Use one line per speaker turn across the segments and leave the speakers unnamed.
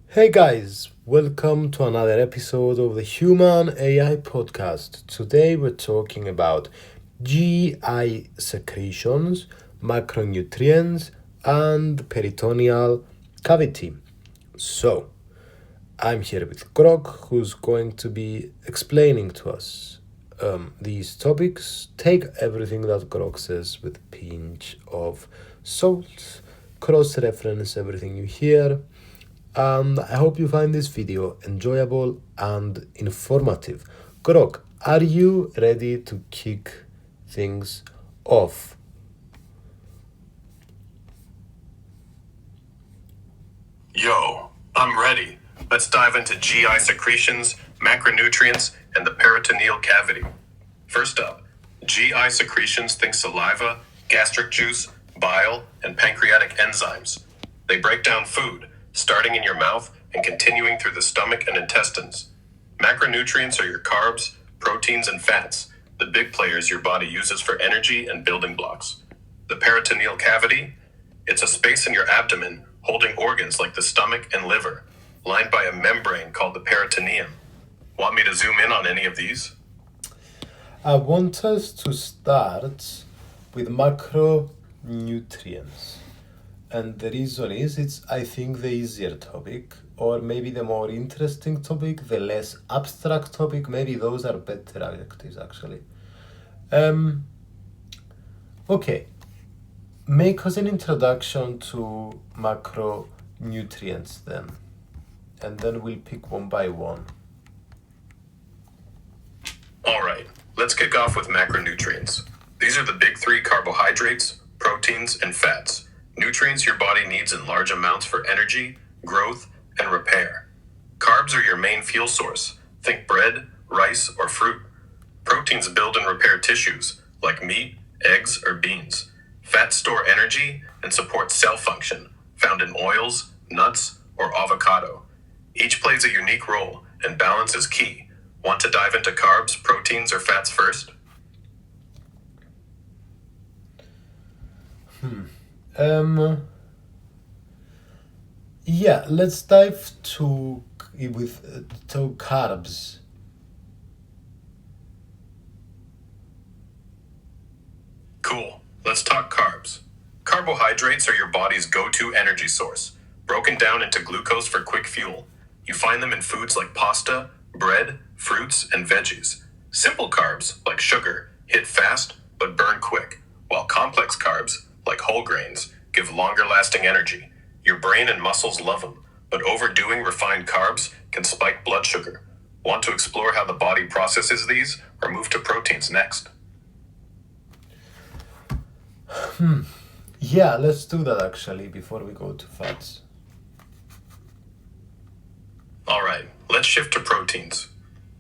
Hey guys, welcome to another episode of the Human AI podcast. Today we're talking about GI secretions, macronutrients, and peritoneal cavity. So, I'm here with Grog, who's going to be explaining to us these topics. Take everything that Grog says with a pinch of salt, cross reference everything you hear, and I hope you find this video enjoyable and informative. Grog, are you ready to kick things off?
Yo, I'm ready. Let's dive into GI secretions, macronutrients, and the peritoneal cavity. First up, GI secretions think saliva, gastric juice, bile, and pancreatic enzymes. They break down food, starting in your mouth and continuing through the stomach and intestines. Macronutrients are your carbs, proteins, and fats, the big players your body uses for energy and building blocks. The peritoneal cavity, it's a space in your abdomen holding organs like the stomach and liver, lined by a membrane called the peritoneum. Want me to zoom in on any of these?
I want us to start with macronutrients. And the reason is it's, I think, the easier topic, or maybe the more interesting topic, the less abstract topic. Maybe those are better adjectives, actually. Okay, make us an introduction to macronutrients then, and then we'll pick one by one.
All right, let's kick off with macronutrients. These are the big three: carbohydrates, proteins, and fats. Nutrients your body needs in large amounts for energy, growth, and repair. Carbs are your main fuel source. Think bread, rice, or fruit. Proteins build and repair tissues, like meat, eggs, or beans. Fats store energy and support cell function, found in oils, nuts, or avocado. Each plays a unique role, and balance is key. Want to dive into carbs, proteins, or fats first?
Yeah, let's dive to carbs.
Cool. Let's talk carbs. Carbohydrates are your body's go-to energy source, broken down into glucose for quick fuel. You find them in foods like pasta, bread, fruits, and veggies. Simple carbs, like sugar, hit fast but burn quick, while complex carbs, like whole grains, give longer-lasting energy. Your brain and muscles love them, but overdoing refined carbs can spike blood sugar. Want to explore how the body processes these, or move to proteins next?
Yeah, let's do that actually before we go to fats.
All right, let's shift to proteins.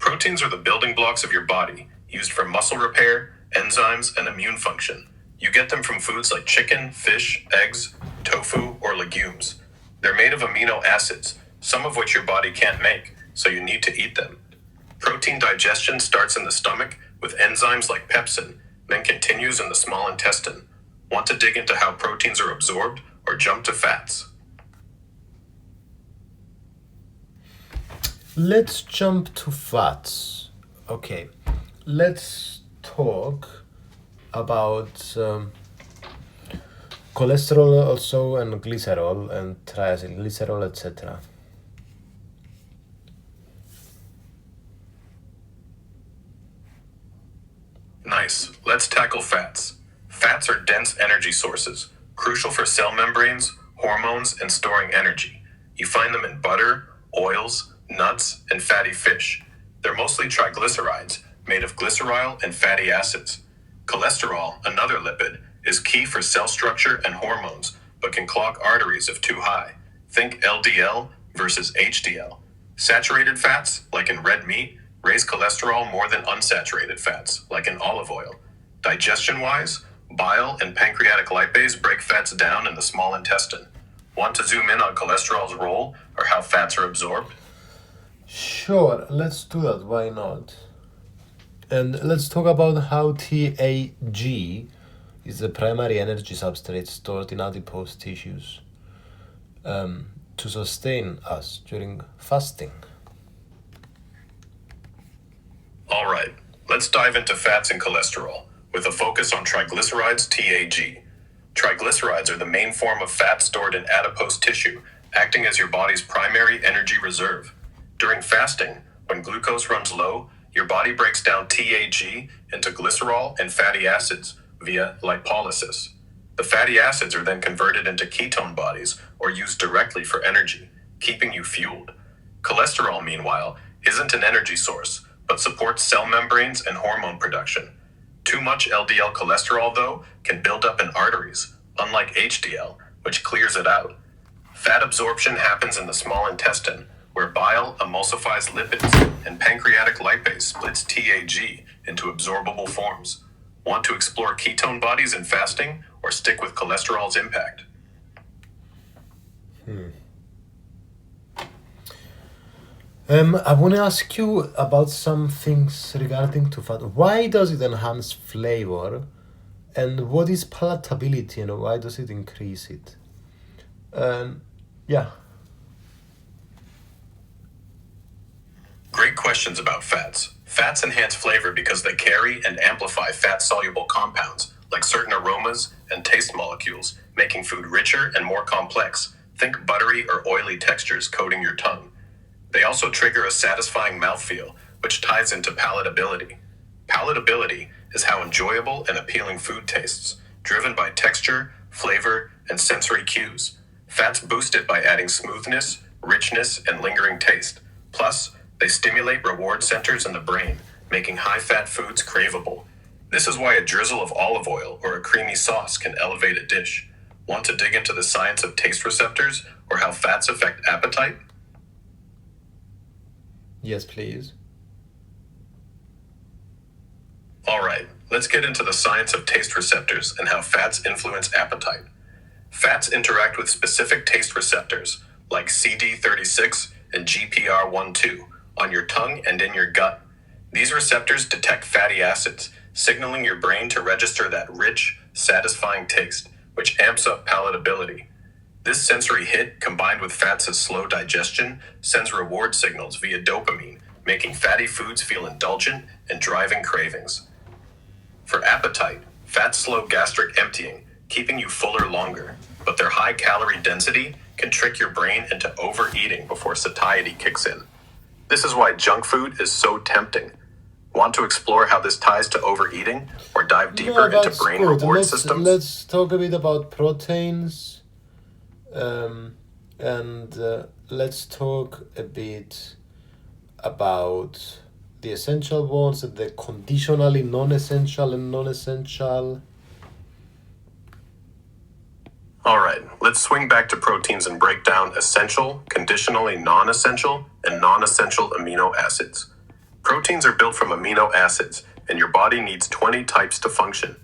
Proteins are the building blocks of your body, used for muscle repair, enzymes, and immune function. You get them from foods like chicken, fish, eggs, tofu, or legumes. They're made of amino acids, some of which your body can't make, so you need to eat them. Protein digestion starts in the stomach with enzymes like pepsin, then continues in the small intestine. Want to dig into how proteins are absorbed, or jump to fats?
Let's jump to fats. Okay, let's talk about cholesterol also, and glycerol and triacylglycerol, etc.
Nice. Let's tackle fats. Fats are dense energy sources, crucial for cell membranes, hormones, and storing energy. You find them in butter, oils, nuts, and fatty fish. They're mostly triglycerides, made of glycerol and fatty acids. Cholesterol, another lipid, is key for cell structure and hormones, but can clog arteries if too high. Think LDL versus HDL. Saturated fats, like in red meat, raise cholesterol more than unsaturated fats, like in olive oil. Digestion-wise, bile and pancreatic lipase break fats down in the small intestine. Want to zoom in on cholesterol's role, or how fats are absorbed?
Sure, let's do that, why not? And let's talk about how TAG is the primary energy substrate stored in adipose tissues. to sustain us during fasting.
All right, let's dive into fats and cholesterol, with a focus on triglycerides, TAG. Triglycerides are the main form of fat stored in adipose tissue, acting as your body's primary energy reserve. During fasting, when glucose runs low, your body breaks down TAG into glycerol and fatty acids via lipolysis. The fatty acids are then converted into ketone bodies or used directly for energy, keeping you fueled. Cholesterol, meanwhile, isn't an energy source, but supports cell membranes and hormone production. Too much LDL cholesterol, though, can build up in arteries, unlike HDL, which clears it out. Fat absorption happens in the small intestine, where bile emulsifies lipids and pancreatic lipase splits TAG into absorbable forms. Want to explore ketone bodies in fasting or stick with cholesterol's impact?
I want to ask you about some things regarding to fat. Why does it enhance flavor, and what is palatability, and why does it increase it? Yeah.
Great questions about fats. Fats enhance flavor because they carry and amplify fat-soluble compounds, like certain aromas and taste molecules, making food richer and more complex. Think buttery or oily textures coating your tongue. They also trigger a satisfying mouthfeel, which ties into palatability. Palatability is how enjoyable and appealing food tastes, driven by texture, flavor, and sensory cues. Fats boost it by adding smoothness, richness, and lingering taste. Plus, they stimulate reward centers in the brain, making high-fat foods craveable. This is why a drizzle of olive oil or a creamy sauce can elevate a dish. Want to dig into the science of taste receptors or how fats affect appetite?
Yes, please.
All right, let's get into the science of taste receptors and how fats influence appetite. Fats interact with specific taste receptors, like CD36 and GPR12, on your tongue and in your gut. These receptors detect fatty acids, signaling your brain to register that rich, satisfying taste, which amps up palatability. This sensory hit, combined with fats' slow digestion, sends reward signals via dopamine, making fatty foods feel indulgent and driving cravings. For appetite, fats slow gastric emptying, keeping you fuller longer, but their high calorie density can trick your brain into overeating before satiety kicks in. This is why junk food is so tempting. Want to explore how this ties to overeating or dive deeper into
That's
brain
good.
reward
Let's
systems?
let's talk a bit about proteins, and let's talk a bit about the essential ones and the conditionally non-essential and non-essential.
All right, let's swing back to proteins and break down essential, conditionally non-essential, and non-essential amino acids. Proteins are built from amino acids, and your body needs 20 types to function.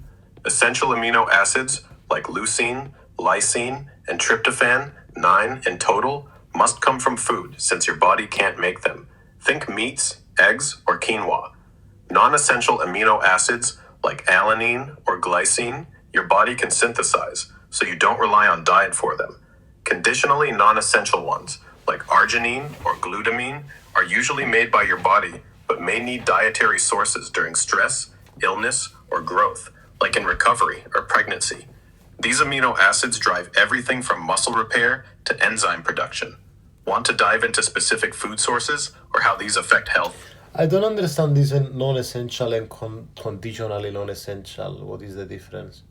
Essential amino acids, like leucine, lysine, and tryptophan, 9 in total, must come from food since your body can't make them. Think meats, eggs, or quinoa. Non-essential amino acids, like alanine or glycine, your body can synthesize, so you don't rely on diet for them. Conditionally non-essential ones, like arginine or glutamine, are usually made by your body, but may need dietary sources during stress, illness, or growth, like in recovery or pregnancy. These amino acids drive everything from muscle repair to enzyme production. Want to dive into specific food sources or how these affect health?
I don't understand this non-essential and conditionally non-essential. What is the difference?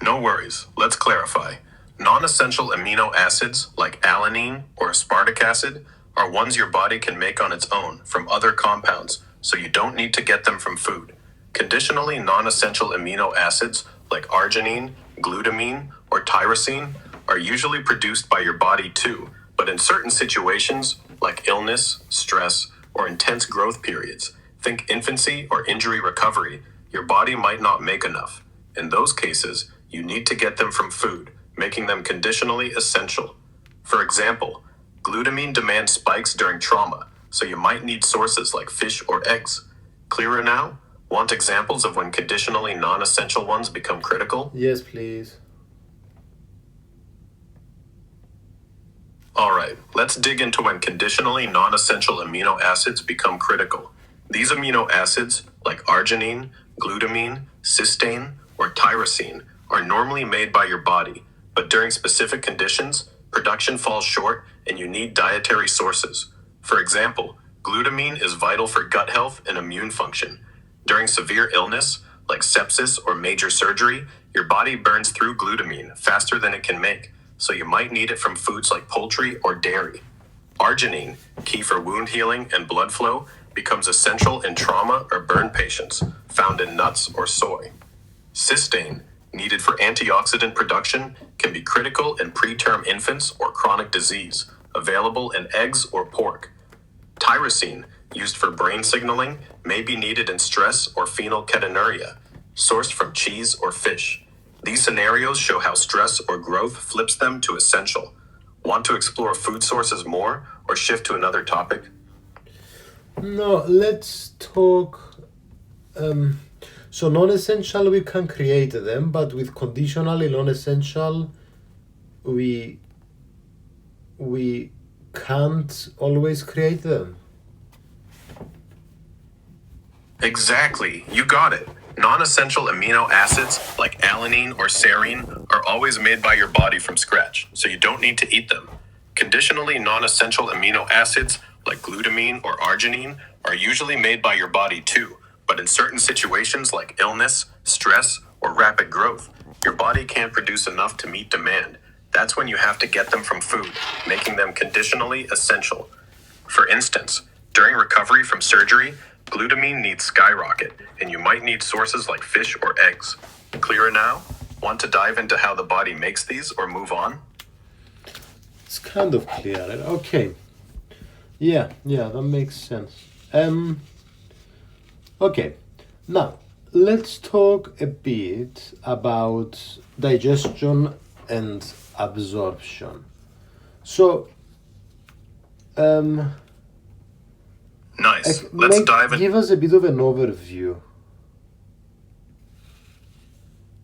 No worries, let's clarify. Non-essential amino acids, like alanine or aspartic acid, are ones your body can make on its own from other compounds, so you don't need to get them from food. Conditionally non-essential amino acids, like arginine, glutamine, or tyrosine, are usually produced by your body too, but in certain situations, like illness, stress, or intense growth periods, think infancy or injury recovery, your body might not make enough. In those cases, you need to get them from food, making them conditionally essential. For example, glutamine demand spikes during trauma, so you might need sources like fish or eggs. Clearer now? Want examples of when conditionally non-essential ones become critical?
Yes, please.
Alright, let's dig into when conditionally non-essential amino acids become critical. These amino acids, like arginine, glutamine, cysteine, or tyrosine, are normally made by your body, but during specific conditions, production falls short and you need dietary sources. For example, glutamine is vital for gut health and immune function. During severe illness, like sepsis or major surgery, your body burns through glutamine faster than it can make, so you might need it from foods like poultry or dairy. Arginine, key for wound healing and blood flow, becomes essential in trauma or burn patients, found in nuts or soy. Cysteine, needed for antioxidant production, can be critical in preterm infants or chronic disease, available in eggs or pork. Tyrosine, used for brain signaling, may be needed in stress or phenylketonuria, sourced from cheese or fish. These scenarios show how stress or growth flips them to essential. Want to explore food sources more or shift to another topic?
No, let's talk. So non-essential we can create them, but with conditionally non-essential we can't always create them.
Exactly, you got it. Non-essential amino acids like alanine or serine are always made by your body from scratch, so you don't need to eat them. Conditionally non-essential amino acids like glutamine or arginine are usually made by your body too, but in certain situations like illness, stress, or rapid growth, your body can't produce enough to meet demand. That's when you have to get them from food, making them conditionally essential. For instance, during recovery from surgery, glutamine needs skyrocket, and you might need sources like fish or eggs. Clearer now? Want to dive into how the body makes these or move on?
It's kind of clear. Okay. Yeah, that makes sense. Okay. Now, let's talk a bit about digestion and absorption. So,
Nice. Let's dive in.
give us a bit of an overview.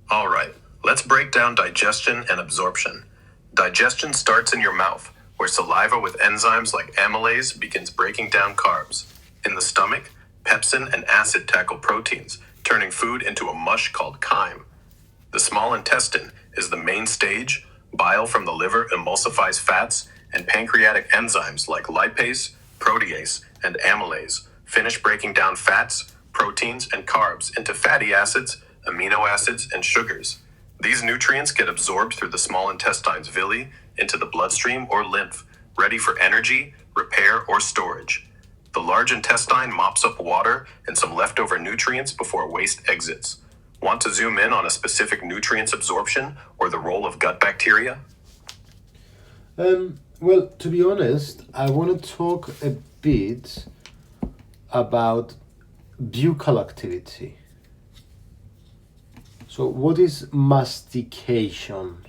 All right, let's break down digestion and absorption. Digestion starts in your mouth, where saliva with enzymes like amylase begins breaking down carbs. In the stomach, pepsin and acid tackle proteins, turning food into a mush called chyme. The small intestine is the main stage. Bile from the liver emulsifies fats, and pancreatic enzymes like lipase, protease, and amylase finish breaking down fats, proteins, and carbs into fatty acids, amino acids, and sugars. These nutrients get absorbed through the small intestine's villi into the bloodstream or lymph, ready for energy, repair, or storage. The large intestine mops up water and some leftover nutrients before waste exits. Want to zoom in on a specific nutrients absorption or the role of gut bacteria?
Well, to be honest, I want to talk a bit about buccal activity. So, what is mastication?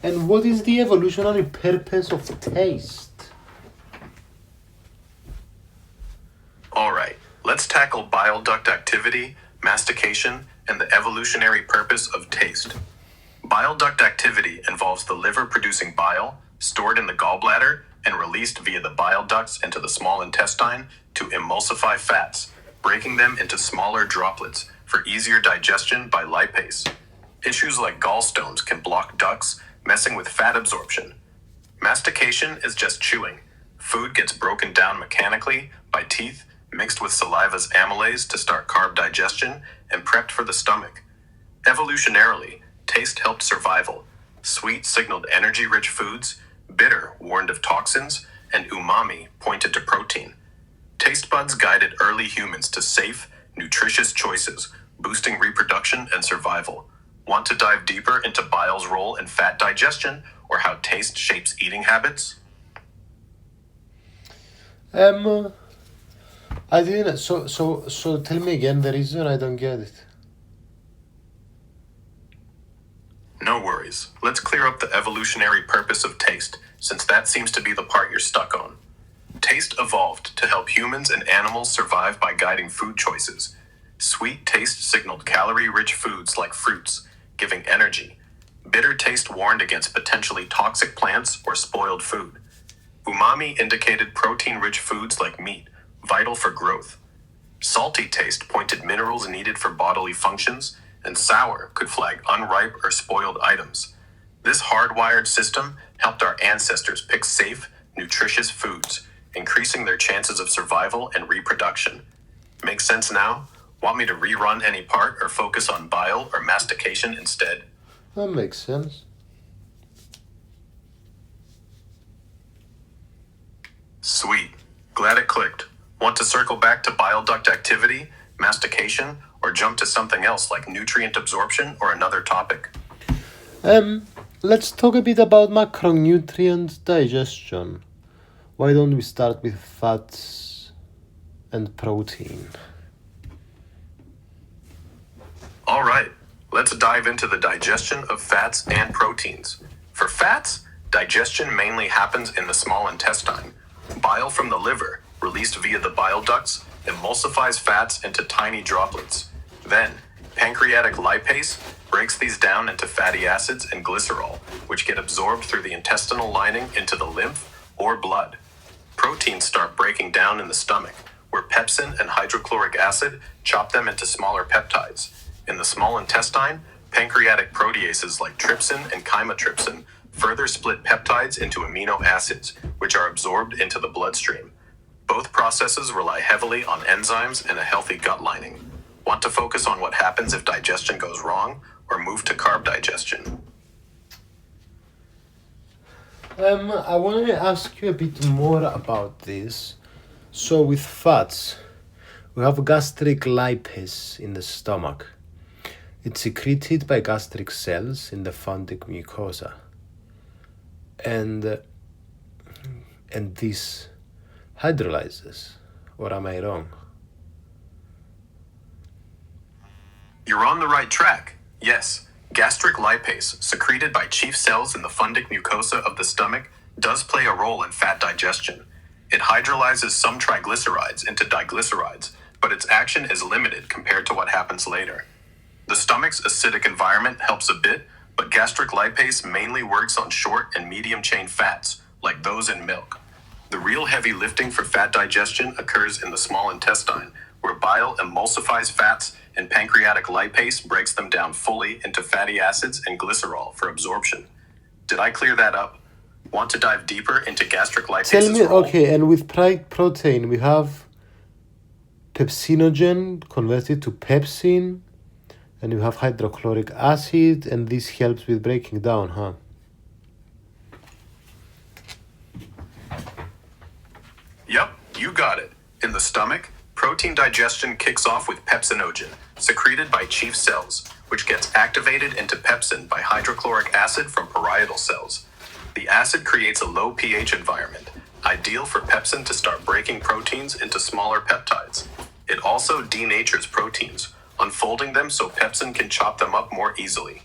And what is the evolutionary purpose of taste?
All right, let's tackle bile duct activity, mastication, and the evolutionary purpose of taste. Bile duct activity involves the liver producing bile, stored in the gallbladder, and released via the bile ducts into the small intestine to emulsify fats, breaking them into smaller droplets for easier digestion by lipase. Issues like gallstones can block ducts, messing with fat absorption. Mastication is just chewing. Food gets broken down mechanically by teeth, mixed with saliva's amylase to start carb digestion, and prepped for the stomach. Evolutionarily, taste helped survival. Sweet signaled energy-rich foods, bitter warned of toxins, and umami pointed to protein. Taste buds guided early humans to safe, nutritious choices, boosting reproduction and survival. Want to dive deeper into bile's role in fat digestion or how taste shapes eating habits?
I didn't. So tell me again the reason. I don't get it.
No worries. Let's clear up the evolutionary purpose of taste, since that seems to be the part you're stuck on. Taste evolved to help humans and animals survive by guiding food choices. Sweet taste signaled calorie-rich foods like fruits, giving energy. Bitter taste warned against potentially toxic plants or spoiled food. Umami indicated protein-rich foods like meat, vital for growth. Salty taste pointed minerals needed for bodily functions, and sour could flag unripe or spoiled items. This hardwired system helped our ancestors pick safe, nutritious foods, increasing their chances of survival and reproduction. Make sense now? Want me to rerun any part or focus on bile or mastication instead?
That makes sense.
Sweet. Glad it clicked. Want to circle back to bile duct activity, mastication, or jump to something else like nutrient absorption or another topic?
Let's talk a bit about macronutrient digestion. Why don't we start with fats and protein?
All right, let's dive into the digestion of fats and proteins. For fats, digestion mainly happens in the small intestine. Bile from the liver, released via the bile ducts, emulsifies fats into tiny droplets. Then, pancreatic lipase breaks these down into fatty acids and glycerol, which get absorbed through the intestinal lining into the lymph or blood. Proteins start breaking down in the stomach, where pepsin and hydrochloric acid chop them into smaller peptides. In the small intestine, pancreatic proteases like trypsin and chymotrypsin further split peptides into amino acids, which are absorbed into the bloodstream. Both processes rely heavily on enzymes and a healthy gut lining. Want to focus on what happens if digestion goes wrong, or move to carb digestion?
I want to ask you a bit more about this. So with fats, we have gastric lipase in the stomach. It's secreted by gastric cells in the fundic mucosa. And this hydrolyzes, or am I wrong?
You're on the right track. Yes, gastric lipase, secreted by chief cells in the fundic mucosa of the stomach, does play a role in fat digestion. It hydrolyzes some triglycerides into diglycerides, but its action is limited compared to what happens later. The stomach's acidic environment helps a bit, but gastric lipase mainly works on short and medium chain fats, like those in milk. The real heavy lifting for fat digestion occurs in the small intestine, where bile emulsifies fats and pancreatic lipase breaks them down fully into fatty acids and glycerol for absorption. Did I clear that up? Want to dive deeper into gastric lipase's
Tell me,
role?
okay, and with protein, we have pepsinogen converted to pepsin, and you have hydrochloric acid, and this helps with breaking down, huh?
Yep, you got it. In the stomach, protein digestion kicks off with pepsinogen, secreted by chief cells, which gets activated into pepsin by hydrochloric acid from parietal cells. The acid creates a low pH environment, ideal for pepsin to start breaking proteins into smaller peptides. It also denatures proteins, unfolding them so pepsin can chop them up more easily.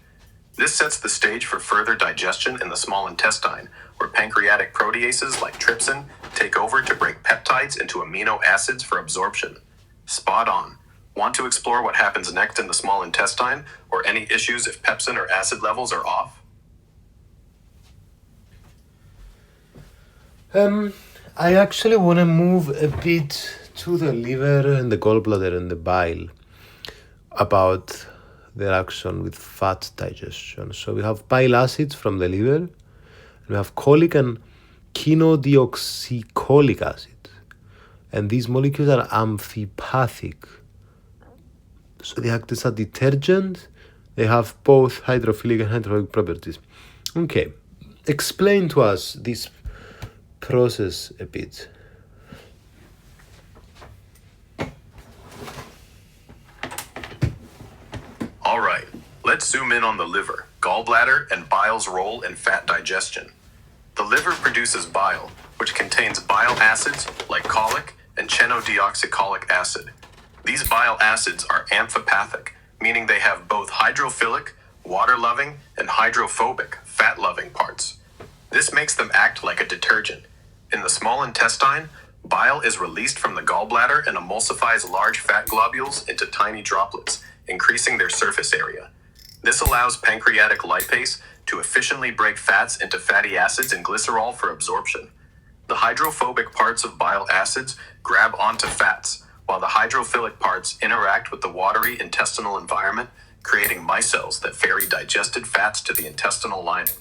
This sets the stage for further digestion in the small intestine, where pancreatic proteases like trypsin take over to break peptides into amino acids for absorption. Spot on. Want to explore what happens next in the small intestine, or any issues if pepsin or acid levels are off?
I actually want to move a bit to the liver and the gallbladder and the bile about their action with fat digestion. So we have bile acids from the liver, and we have cholic and chenodeoxycholic acid. And these molecules are amphipathic. So they act as a detergent. They have both hydrophilic and hydrophobic properties. Okay, explain to us this process a bit.
All right, let's zoom in on the liver, gallbladder, and bile's role in fat digestion. The liver produces bile, which contains bile acids like cholic and chenodeoxycholic acid. These bile acids are amphipathic, meaning they have both hydrophilic, water-loving, and hydrophobic, fat-loving parts. This makes them act like a detergent. In the small intestine, bile is released from the gallbladder and emulsifies large fat globules into tiny droplets, increasing their surface area. This allows pancreatic lipase to efficiently break fats into fatty acids and glycerol for absorption. The hydrophobic parts of bile acids grab onto fats, while the hydrophilic parts interact with the watery intestinal environment, creating micelles that ferry digested fats to the intestinal lining.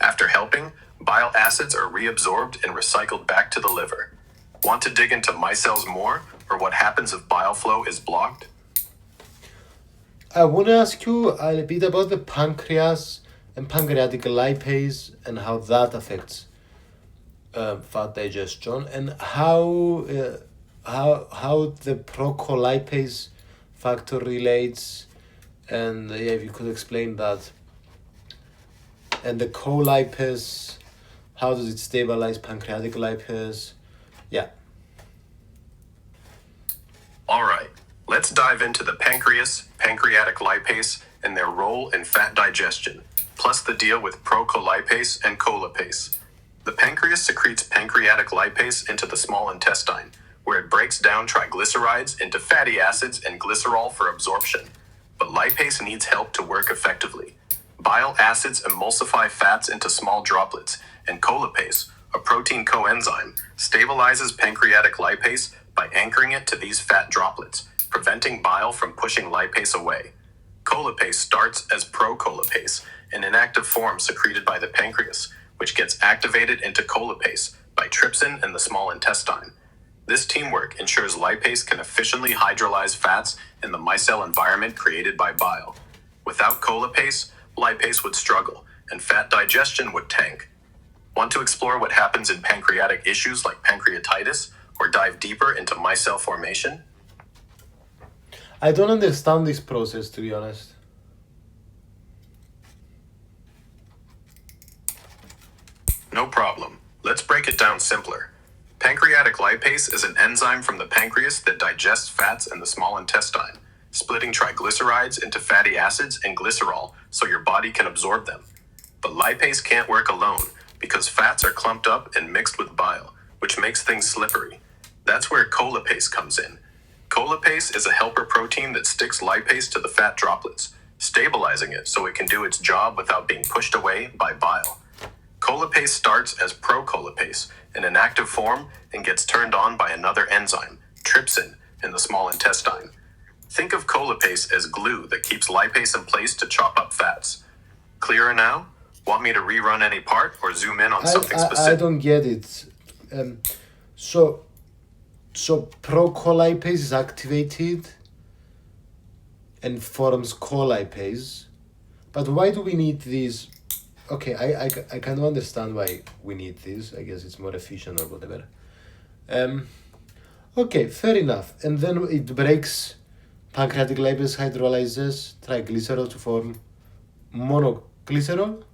After helping, bile acids are reabsorbed and recycled back to the liver. Want to dig into micelles more, or what happens if bile flow is blocked?
I want to ask you a bit about the pancreas and pancreatic lipase and how that affects fat digestion, and how the procolipase factor relates, and if you could explain that. And the colipase, how does it stabilize pancreatic lipase? Yeah.
All right, let's dive into the pancreas, pancreatic lipase, and their role in fat digestion, plus the deal with procolipase and colipase. The pancreas secretes pancreatic lipase into the small intestine, where it breaks down triglycerides into fatty acids and glycerol for absorption. But lipase needs help to work effectively. Bile acids emulsify fats into small droplets, and colipase, a protein coenzyme, stabilizes pancreatic lipase by anchoring it to these fat droplets, preventing bile from pushing lipase away. Colipase starts as procolipase, an inactive form secreted by the pancreas, which gets activated into colipase by trypsin in the small intestine. This teamwork ensures lipase can efficiently hydrolyze fats in the micelle environment created by bile. Without colipase, lipase would struggle, and fat digestion would tank. Want to explore what happens in pancreatic issues like pancreatitis, or dive deeper into micelle formation?
I don't understand this process, to be honest.
No problem. Let's break it down simpler. Pancreatic lipase is an enzyme from the pancreas that digests fats in the small intestine, splitting triglycerides into fatty acids and glycerol so your body can absorb them. But lipase can't work alone because fats are clumped up and mixed with bile, which makes things slippery. That's where colipase comes in. Colipase is a helper protein that sticks lipase to the fat droplets, stabilizing it so it can do its job without being pushed away by bile. Colipase starts as procolipase in an active form and gets turned on by another enzyme, trypsin, in the small intestine. Think of colipase as glue that keeps lipase in place to chop up fats. Clearer now? Want me to rerun any part or zoom in on something specific?
I don't get it. So procolipase is activated and forms colipase, but why do we need these? Okay, I kind of understand why we need this. I guess it's more efficient or whatever. Okay, fair enough. And then it breaks pancreatic lipase, hydrolyzes triglycerol to form monoglycerol.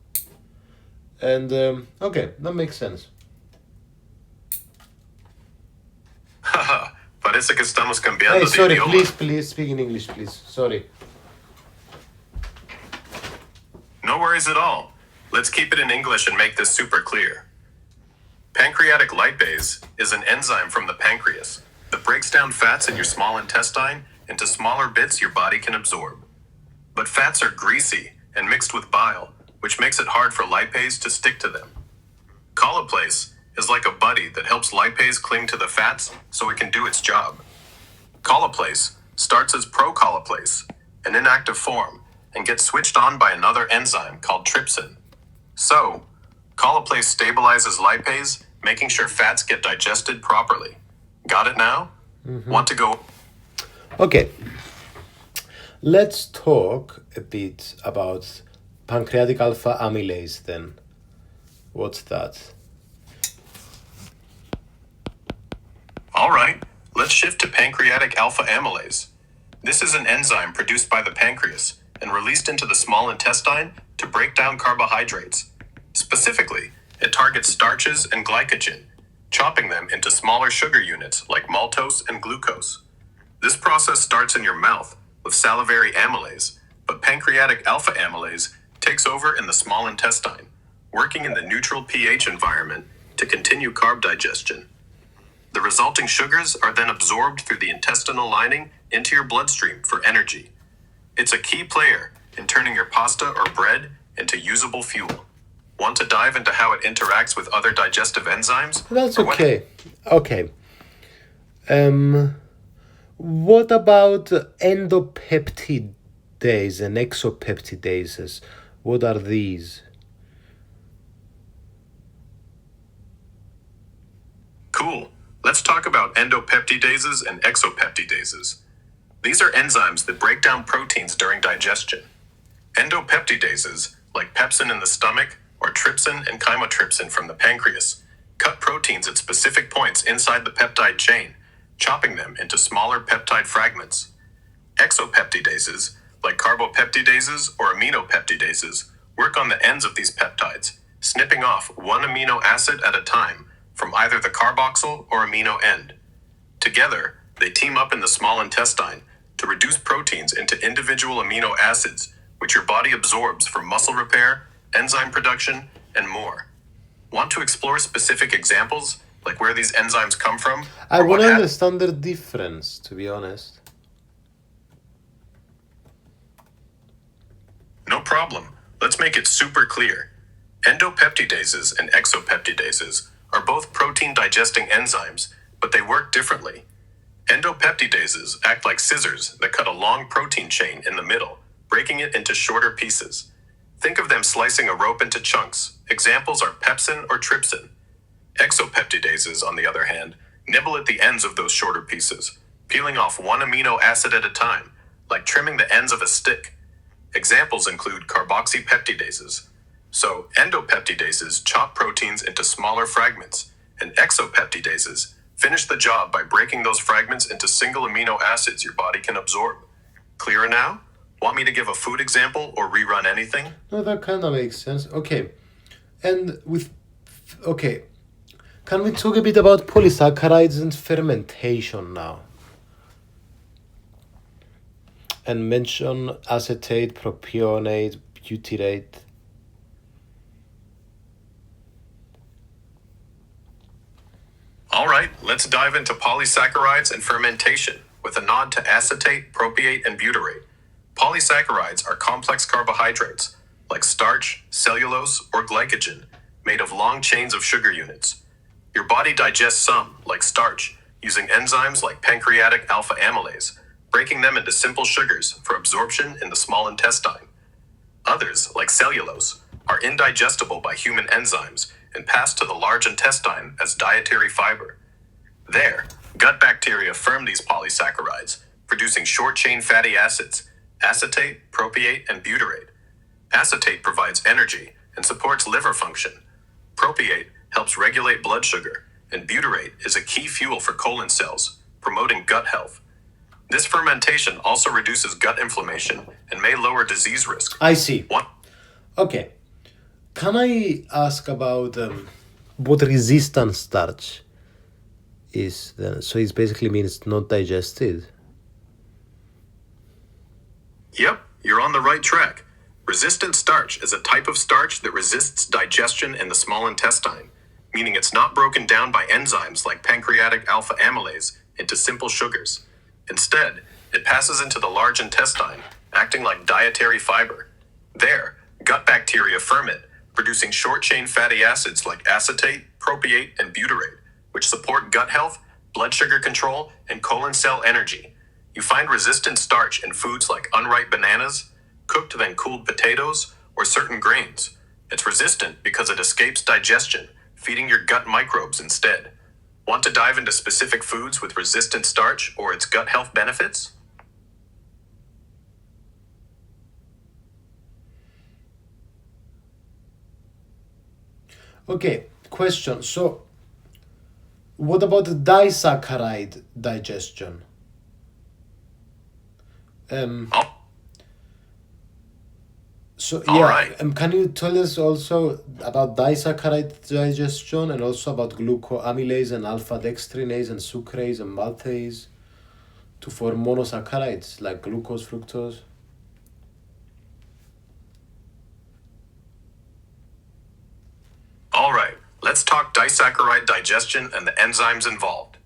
And okay, that makes sense.
Haha, parece que estamos cambiando
Hey,
de
sorry,
idioma.
please speak in English, please. Sorry.
No worries at all. Let's keep it in English and make this super clear. Pancreatic lipase is an enzyme from the pancreas that breaks down fats in your small intestine into smaller bits your body can absorb. But fats are greasy and mixed with bile, which makes it hard for lipase to stick to them. Colipase is like a buddy that helps lipase cling to the fats so it can do its job. Colipase starts as procolipase, an inactive form, and gets switched on by another enzyme called trypsin. So, colipase stabilizes lipase, making sure fats get digested properly. Got it now? Want to go?
Okay. Let's talk a bit about pancreatic alpha amylase then. What's that?
All right, let's shift to pancreatic alpha amylase. This is an enzyme produced by the pancreas and released into the small intestine to break down carbohydrates. Specifically, it targets starches and glycogen, chopping them into smaller sugar units like maltose and glucose. This process starts in your mouth with salivary amylase, but pancreatic alpha amylase takes over in the small intestine, working in the neutral pH environment to continue carb digestion. The resulting sugars are then absorbed through the intestinal lining into your bloodstream for energy. It's a key player in turning your pasta or bread into usable fuel. Want to dive into how it interacts with other digestive enzymes?
That's
Or what-
okay. Okay. What about endopeptidase and exopeptidases? What are these?
Cool. Let's talk about endopeptidases and exopeptidases. These are enzymes that break down proteins during digestion. Endopeptidases, like pepsin in the stomach or trypsin and chymotrypsin from the pancreas, cut proteins at specific points inside the peptide chain, chopping them into smaller peptide fragments. Exopeptidases, like carbopeptidases or aminopeptidases, work on the ends of these peptides, snipping off one amino acid at a time from either the carboxyl or amino end. Together, they team up in the small intestine to reduce proteins into individual amino acids, which your body absorbs for muscle repair, enzyme production, and more. Want to explore specific examples, like where these enzymes come from?
I
or
want
what
to
hap-
understand the difference, to be honest.
No problem. Let's make it super clear. Endopeptidases and exopeptidases are both protein digesting enzymes, but they work differently. Endopeptidases act like scissors that cut a long protein chain in the middle, breaking it into shorter pieces. Think of them slicing a rope into chunks. Examples are pepsin or trypsin. Exopeptidases, on the other hand, nibble at the ends of those shorter pieces, peeling off one amino acid at a time, like trimming the ends of a stick. Examples include carboxypeptidases. So, endopeptidases chop proteins into smaller fragments, and exopeptidases finish the job by breaking those fragments into single amino acids your body can absorb. Clearer now? Want me to give a food example or rerun anything?
No, that kind of makes sense. Okay. And okay. Can we talk a bit about polysaccharides and fermentation now? And mention acetate, propionate, butyrate.
All right, let's dive into polysaccharides and fermentation with a nod to acetate, propiate, and butyrate. Polysaccharides are complex carbohydrates like starch, cellulose, or glycogen made of long chains of sugar units. Your body digests some, like starch, using enzymes like pancreatic alpha amylase, breaking them into simple sugars for absorption in the small intestine. Others, like cellulose, are indigestible by human enzymes and pass to the large intestine as dietary fiber. There, gut bacteria ferm these polysaccharides, producing short-chain fatty acids, acetate, propiate, and butyrate. Acetate provides energy and supports liver function. Propiate helps regulate blood sugar, and butyrate is a key fuel for colon cells, promoting gut health. This fermentation also reduces gut inflammation and may lower disease risk.
I see.
One,
Okay. Can I ask about what resistant starch is then? So it basically means not digested.
Yep, you're on the right track. Resistant starch is a type of starch that resists digestion in the small intestine, meaning it's not broken down by enzymes like pancreatic alpha amylase into simple sugars. Instead, it passes into the large intestine, acting like dietary fiber. There, gut bacteria ferment it, producing short-chain fatty acids like acetate, propiate, and butyrate, which support gut health, blood sugar control, and colon cell energy. You find resistant starch in foods like unripe bananas, cooked then cooled potatoes, or certain grains. It's resistant because it escapes digestion, feeding your gut microbes instead. Want to dive into specific foods with resistant starch or its gut health benefits?
Okay, question. So, what about the disaccharide digestion?
Oh,
So
All
yeah,
right.
can you tell us also about disaccharide digestion and also about glucoamylase and alpha dextrinase and sucrase and maltase to form monosaccharides like glucose, fructose?
All right, let's talk disaccharide digestion and the enzymes involved.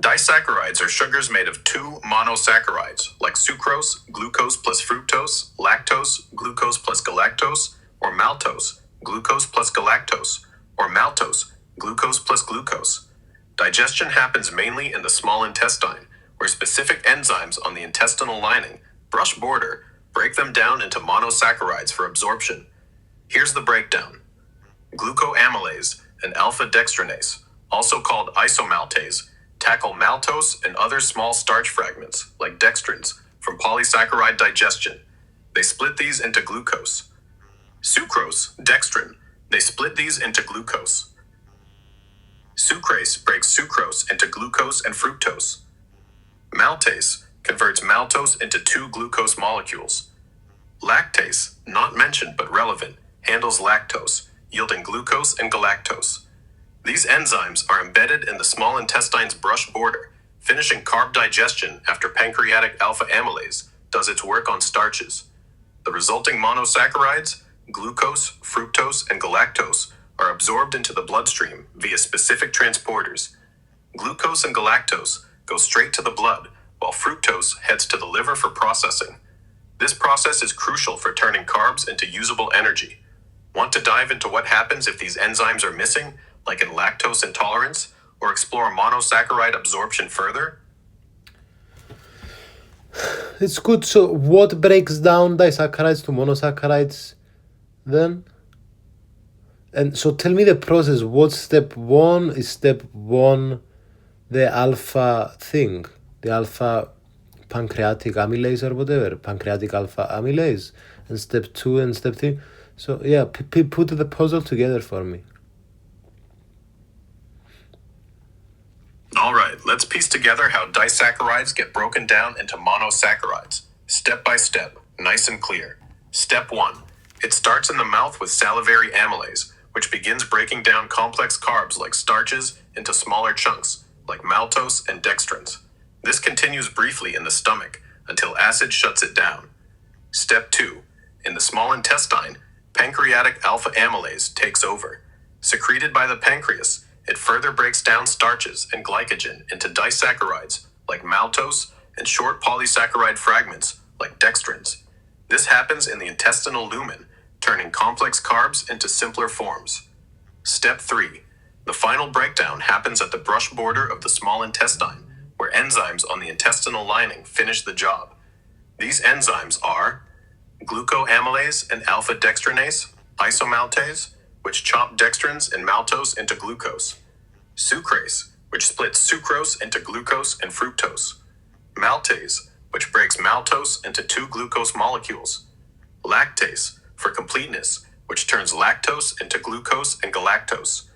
Disaccharides are sugars made of two monosaccharides, like sucrose, glucose plus fructose, lactose, glucose plus galactose, or maltose, glucose plus galactose, or maltose, glucose plus glucose. Digestion happens mainly in the small intestine, where specific enzymes on the intestinal lining, brush border, break them down into monosaccharides for absorption. Here's the breakdown. Glucoamylase and alpha-dextrinase, also called isomaltase, tackle maltose and other small starch fragments, like dextrins, from polysaccharide digestion. They split these into glucose. Sucrose, dextrin, they split these into glucose. Sucrase breaks sucrose into glucose and fructose. Maltase converts maltose into two glucose molecules. Lactase, not mentioned but relevant, handles lactose, yielding glucose and galactose. These enzymes are embedded in the small intestine's brush border, finishing carb digestion after pancreatic alpha amylase does its work on starches. The resulting monosaccharides, glucose, fructose, and galactose, are absorbed into the bloodstream via specific transporters. Glucose and galactose go straight to the blood, while fructose heads to the liver for processing. This process is crucial for turning carbs into usable energy. Want to dive into what happens if these enzymes are missing, like in lactose intolerance, or explore monosaccharide absorption further?
It's good. So what breaks down disaccharides to monosaccharides then? And so tell me the process. What's step one? Is step one the alpha thing? The alpha pancreatic amylase or whatever? Pancreatic alpha amylase. And step two and step three. So yeah, put the puzzle together for me.
All right, let's piece together how disaccharides get broken down into monosaccharides, step by step, nice and clear. Step 1. It starts in the mouth with salivary amylase, which begins breaking down complex carbs like starches into smaller chunks, like maltose and dextrins. This continues briefly in the stomach until acid shuts it down. Step 2. In the small intestine, pancreatic alpha amylase takes over. Secreted by the pancreas, it further breaks down starches and glycogen into disaccharides like maltose and short polysaccharide fragments like dextrins. This happens in the intestinal lumen, turning complex carbs into simpler forms. Step 3. The final breakdown happens at the brush border of the small intestine, where enzymes on the intestinal lining finish the job. These enzymes are glucoamylase and alpha-dextrinase, isomaltase, which chop dextrins and maltose into glucose. Sucrase, which splits sucrose into glucose and fructose. Maltase, which breaks maltose into two glucose molecules. Lactase, for completeness, which turns lactose into glucose and galactose.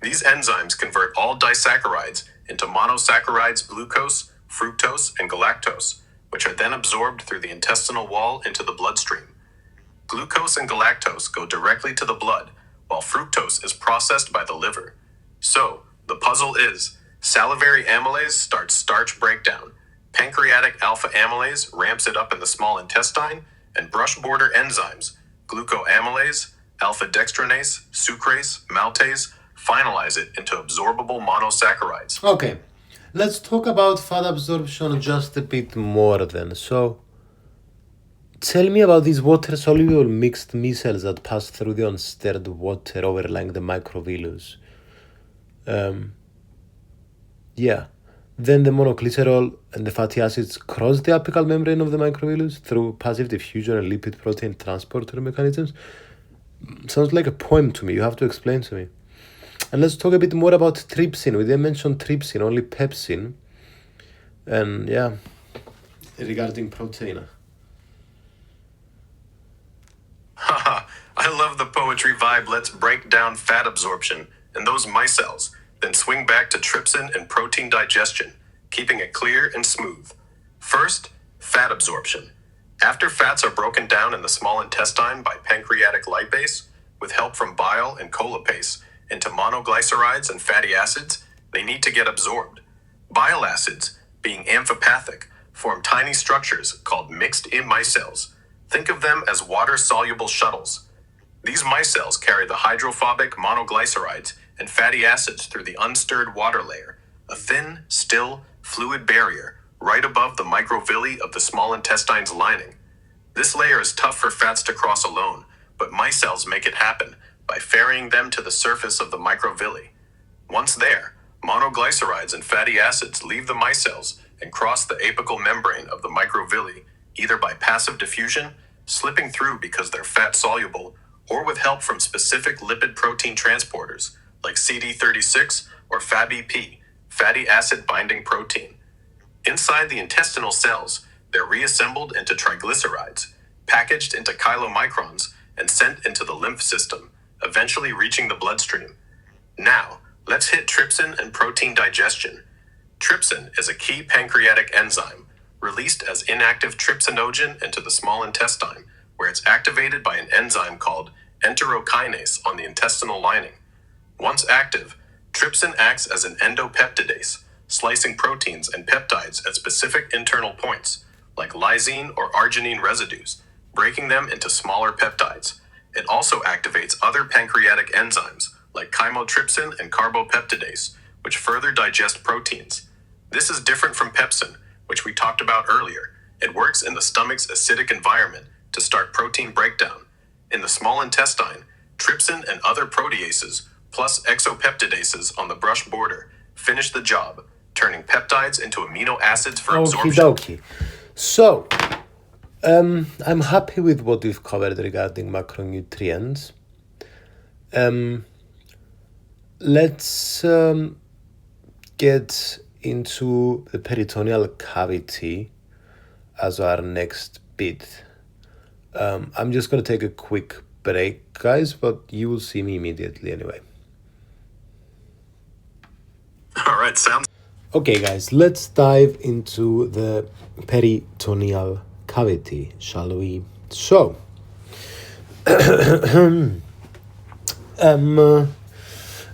These enzymes convert all disaccharides into monosaccharides glucose, fructose, and galactose, which are then absorbed through the intestinal wall into the bloodstream. Glucose and galactose go directly to the blood, while fructose is processed by the liver. So, the puzzle is, salivary amylase starts starch breakdown, pancreatic alpha amylase ramps it up in the small intestine, and brush border enzymes, glucoamylase, alpha-dextrinase, sucrase, maltase, finalize it into absorbable monosaccharides.
Okay, let's talk about fat absorption just a bit more then. So, tell me about these water-soluble mixed micelles that pass through the unstirred water overlying the microvillus. Then the monoglycerol and the fatty acids cross the apical membrane of the microvillus through passive diffusion and lipid protein transporter mechanisms. Sounds like a poem to me. You have to explain to me. And let's talk a bit more about trypsin. We didn't mention trypsin, only pepsin. And regarding protein.
Haha, I love the poetry vibe. Let's break down fat absorption and those micelles, then swing back to trypsin and protein digestion, keeping it clear and smooth. First, fat absorption. After fats are broken down in the small intestine by pancreatic lipase, with help from bile and cholipase, into monoglycerides and fatty acids, they need to get absorbed. Bile acids, being amphipathic, form tiny structures called mixed-in micelles. Think of them as water-soluble shuttles. These micelles carry the hydrophobic monoglycerides and fatty acids through the unstirred water layer, a thin, still, fluid barrier right above the microvilli of the small intestine's lining. This layer is tough for fats to cross alone, but micelles make it happen by ferrying them to the surface of the microvilli. Once there, monoglycerides and fatty acids leave the micelles and cross the apical membrane of the microvilli, either by passive diffusion, slipping through because they're fat-soluble, or with help from specific lipid protein transporters like CD36 or FABP, fatty acid binding protein. Inside the intestinal cells, they're reassembled into triglycerides, packaged into chylomicrons, and sent into the lymph system, eventually reaching the bloodstream. Now, let's hit trypsin and protein digestion. Trypsin is a key pancreatic enzyme, released as inactive trypsinogen into the small intestine, where it's activated by an enzyme called enterokinase on the intestinal lining. Once active, trypsin acts as an endopeptidase, slicing proteins and peptides at specific internal points, like lysine or arginine residues, breaking them into smaller peptides. It also activates other pancreatic enzymes, like chymotrypsin and carbopeptidase, which further digest proteins. This is different from pepsin, which we talked about earlier. It works in the stomach's acidic environment to start protein breakdown. In the small intestine, trypsin and other proteases, plus exopeptidases on the brush border, finish the job, turning peptides into amino acids for absorption.
Okie dokie. So, I'm happy with what we've covered regarding macronutrients. Let's get into the peritoneal cavity as our next bit. I'm just going to take a quick break, guys, but you will see me immediately anyway.
All right, sounds...
Okay, guys, let's dive into the peritoneal cavity, shall we? So,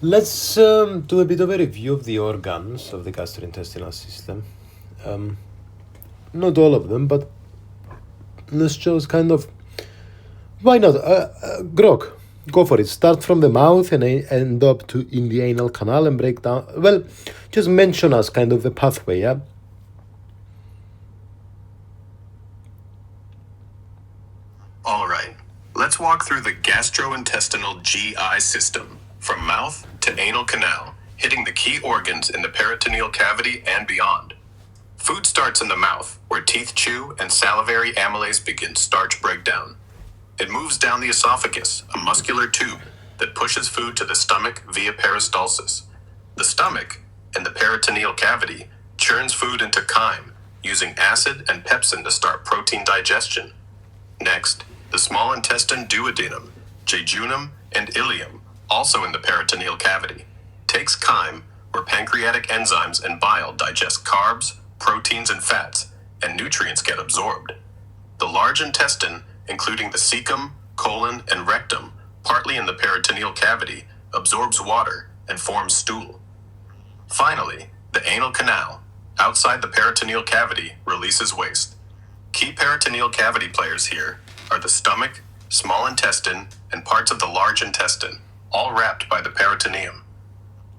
let's do a bit of a review of the organs of the gastrointestinal system. Not all of them, but let's just kind of... Why not? Grog, go for it. Start from the mouth and end up in the anal canal and break down. Well, just mention us kind of the pathway, yeah?
All right, let's walk through the gastrointestinal GI system, from mouth to anal canal, hitting the key organs in the peritoneal cavity and beyond. Food starts in the mouth, where teeth chew and salivary amylase begins starch breakdown. It moves down the esophagus, a muscular tube that pushes food to the stomach via peristalsis. The stomach, in the peritoneal cavity, churns food into chyme, using acid and pepsin to start protein digestion. Next, the small intestine duodenum, jejunum, and ileum, also in the peritoneal cavity, takes chyme, where pancreatic enzymes and bile digest carbs, proteins, and fats, and nutrients get absorbed. The large intestine, including the cecum, colon, and rectum, partly in the peritoneal cavity, absorbs water and forms stool. Finally, the anal canal, outside the peritoneal cavity, releases waste. Key peritoneal cavity players here are the stomach, small intestine, and parts of the large intestine, all wrapped by the peritoneum.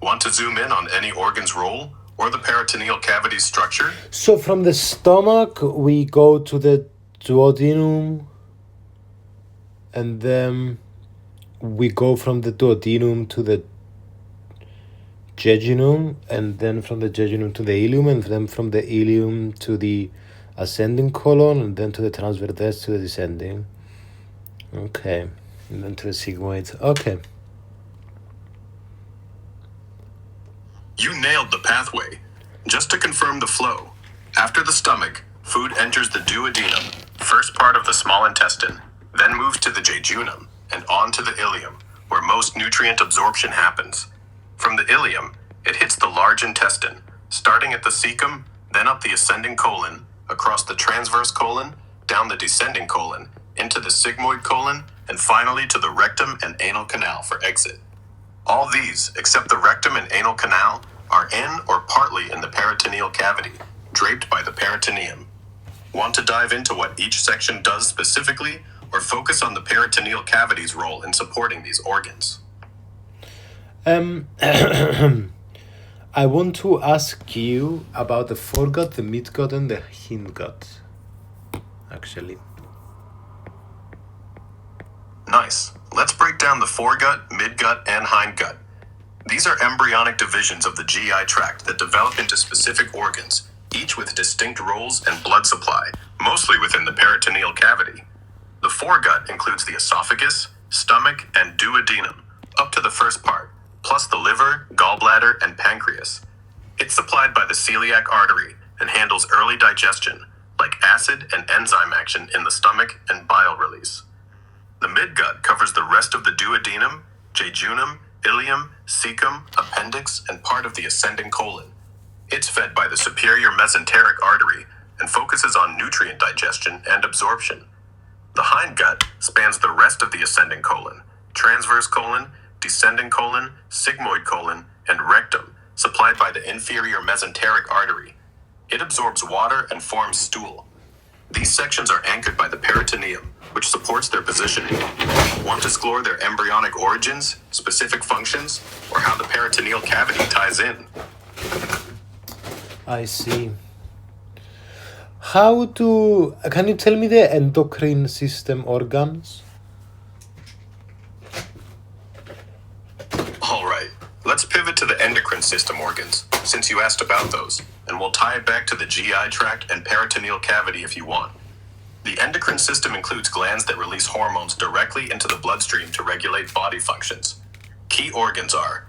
Want to zoom in on any organ's role or the peritoneal cavity's structure?
So from the stomach, we go to the duodenum, and then we go from the duodenum to the jejunum, and then from the jejunum to the ileum, and then from the ileum to the ascending colon, and then to the transverse to the descending. Okay, and then to the sigmoid. Okay.
You nailed the pathway. Just to confirm the flow, after the stomach, food enters the duodenum, first part of the small intestine, then moves to the jejunum and on to the ileum, where most nutrient absorption happens. From the ileum, it hits the large intestine, starting at the cecum, then up the ascending colon, across the transverse colon, down the descending colon, into the sigmoid colon, and finally to the rectum and anal canal for exit. All these, except the rectum and anal canal, are in or partly in the peritoneal cavity, draped by the peritoneum. Want to dive into what each section does specifically, or focus on the peritoneal cavity's role in supporting these organs?
I want to ask you about the foregut, the midgut, and the hindgut, actually.
Nice. Let's break down the foregut, midgut, and hindgut. These are embryonic divisions of the GI tract that develop into specific organs, each with distinct roles and blood supply, mostly within the peritoneal cavity. The foregut includes the esophagus, stomach, and duodenum, up to the first part, plus the liver, gallbladder, and pancreas. It's supplied by the celiac artery and handles early digestion, like acid and enzyme action in the stomach and bile release. The midgut covers the rest of the duodenum, jejunum, ileum, cecum, appendix, and part of the ascending colon. It's fed by the superior mesenteric artery and focuses on nutrient digestion and absorption. The hindgut spans the rest of the ascending colon, transverse colon, descending colon, sigmoid colon, and rectum, supplied by the inferior mesenteric artery. It absorbs water and forms stool. These sections are anchored by the peritoneum, which supports their positioning. Want to explore their embryonic origins, specific functions, or how the peritoneal cavity ties in?
I see. Can you tell me the endocrine system organs?
All right, let's pivot to the endocrine system organs, since you asked about those, and we'll tie it back to the GI tract and peritoneal cavity if you want. The endocrine system includes glands that release hormones directly into the bloodstream to regulate body functions. Key organs are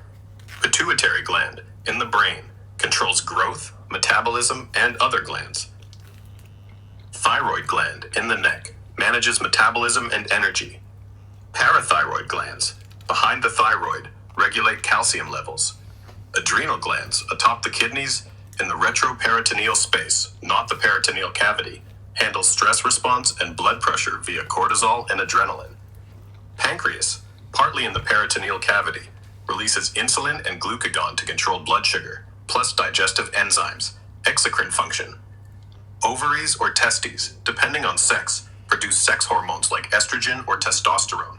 pituitary gland, in the brain, controls growth, metabolism, and other glands. Thyroid gland, in the neck, manages metabolism and energy. Parathyroid glands, behind the thyroid, regulate calcium levels. Adrenal glands, atop the kidneys, in the retroperitoneal space, not the peritoneal cavity, handle stress response and blood pressure via cortisol and adrenaline. Pancreas, partly in the peritoneal cavity, releases insulin and glucagon to control blood sugar, plus digestive enzymes, exocrine function. Ovaries or testes, depending on sex, produce sex hormones like estrogen or testosterone.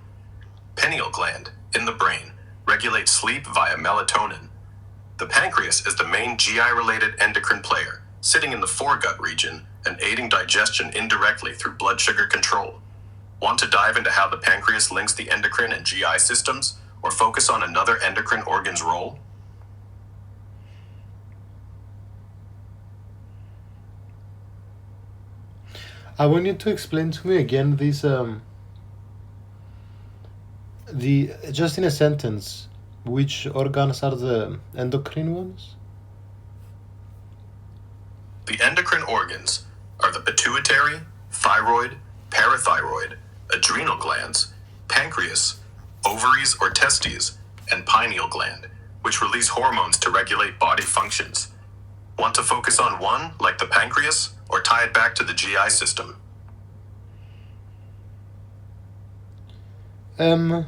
Pineal gland, in the brain, regulates sleep via melatonin. The pancreas is the main GI-related endocrine player, sitting in the foregut region and aiding digestion indirectly through blood sugar control. Want to dive into how the pancreas links the endocrine and GI systems, or focus on another endocrine organ's role?
I want you to explain to me again these just in a sentence, which organs are the endocrine ones?
The endocrine organs are the pituitary, thyroid, parathyroid, adrenal glands, pancreas, ovaries or testes, and pineal gland, which release hormones to regulate body functions. Want to focus on one, like the pancreas, or tie it back to the GI system?
Um,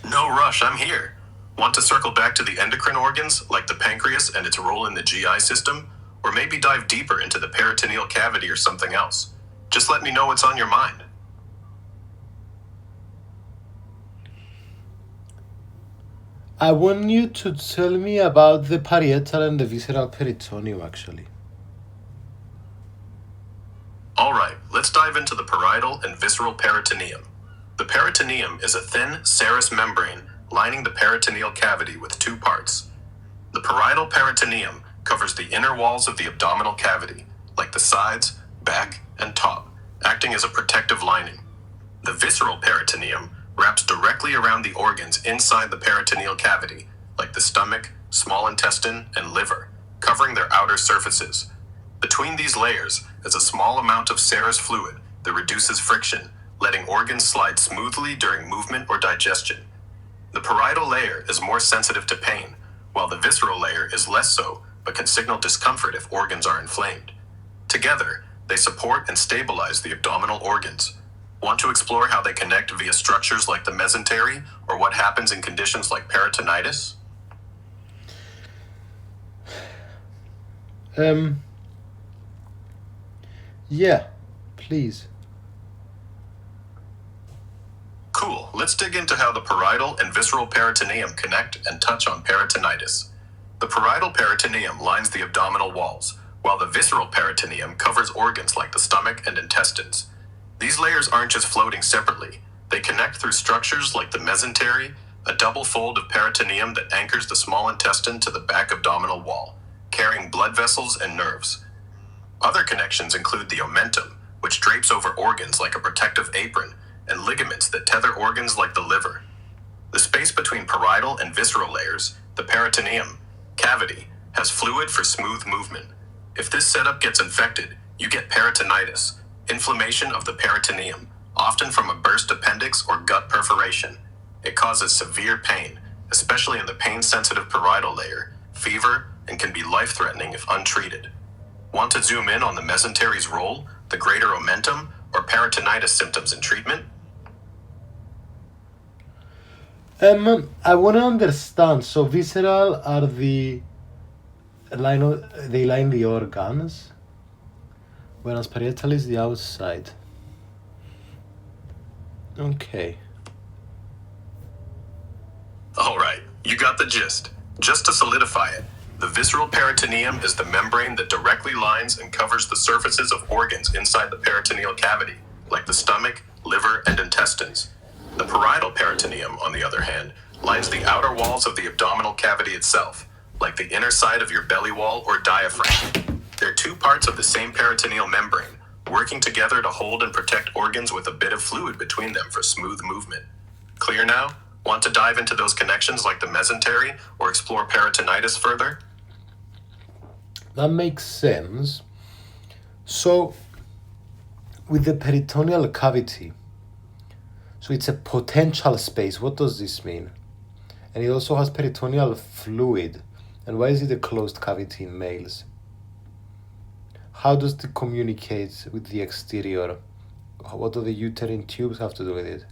No rush, I'm here. Want to circle back to the endocrine organs, like the pancreas and its role in the GI system, or maybe dive deeper into the peritoneal cavity or something else? Just let me know what's on your mind.
I want you to tell me about the parietal and the visceral peritoneum, actually.
All right, let's dive into the parietal and visceral peritoneum. The peritoneum is a thin serous membrane lining the peritoneal cavity with two parts. The parietal peritoneum covers the inner walls of the abdominal cavity, like the sides, back, and top, acting as a protective lining. The visceral peritoneum wraps directly around the organs inside the peritoneal cavity, like the stomach, small intestine, and liver, covering their outer surfaces. Between these layers is a small amount of serous fluid that reduces friction, letting organs slide smoothly during movement or digestion. The parietal layer is more sensitive to pain, while the visceral layer is less so, but can signal discomfort if organs are inflamed. Together, they support and stabilize the abdominal organs. Want to explore how they connect via structures like the mesentery, or what happens in conditions like peritonitis?
Yeah, please.
Cool, let's dig into how the parietal and visceral peritoneum connect and touch on peritonitis. The parietal peritoneum lines the abdominal walls, while the visceral peritoneum covers organs like the stomach and intestines. These layers aren't just floating separately. They connect through structures like the mesentery, a double fold of peritoneum that anchors the small intestine to the back abdominal wall, carrying blood vessels and nerves. Other connections include the omentum, which drapes over organs like a protective apron, and ligaments that tether organs like the liver. The space between parietal and visceral layers, the peritoneum cavity, has fluid for smooth movement. If this setup gets infected, you get peritonitis, inflammation of the peritoneum, often from a burst appendix or gut perforation. It causes severe pain, especially in the pain-sensitive parietal layer, fever, and can be life-threatening if untreated. Want to zoom in on the mesentery's role, the greater omentum, or peritonitis symptoms in treatment?
I want to understand. So visceral are they line the organs, whereas parietal is the outside. Okay.
All right, you got the gist. Just to solidify it, the visceral peritoneum is the membrane that directly lines and covers the surfaces of organs inside the peritoneal cavity, like the stomach, liver, and intestines. The parietal peritoneum, on the other hand, lines the outer walls of the abdominal cavity itself, like the inner side of your belly wall or diaphragm. They're two parts of the same peritoneal membrane, working together to hold and protect organs with a bit of fluid between them for smooth movement. Clear now? Want to dive into those connections like the mesentery or explore peritonitis further?
That makes sense. So, with the peritoneal cavity, so it's a potential space. What does this mean? And it also has peritoneal fluid. And why is it a closed cavity in males? How does it communicate with the exterior? What do the uterine tubes have to do with it?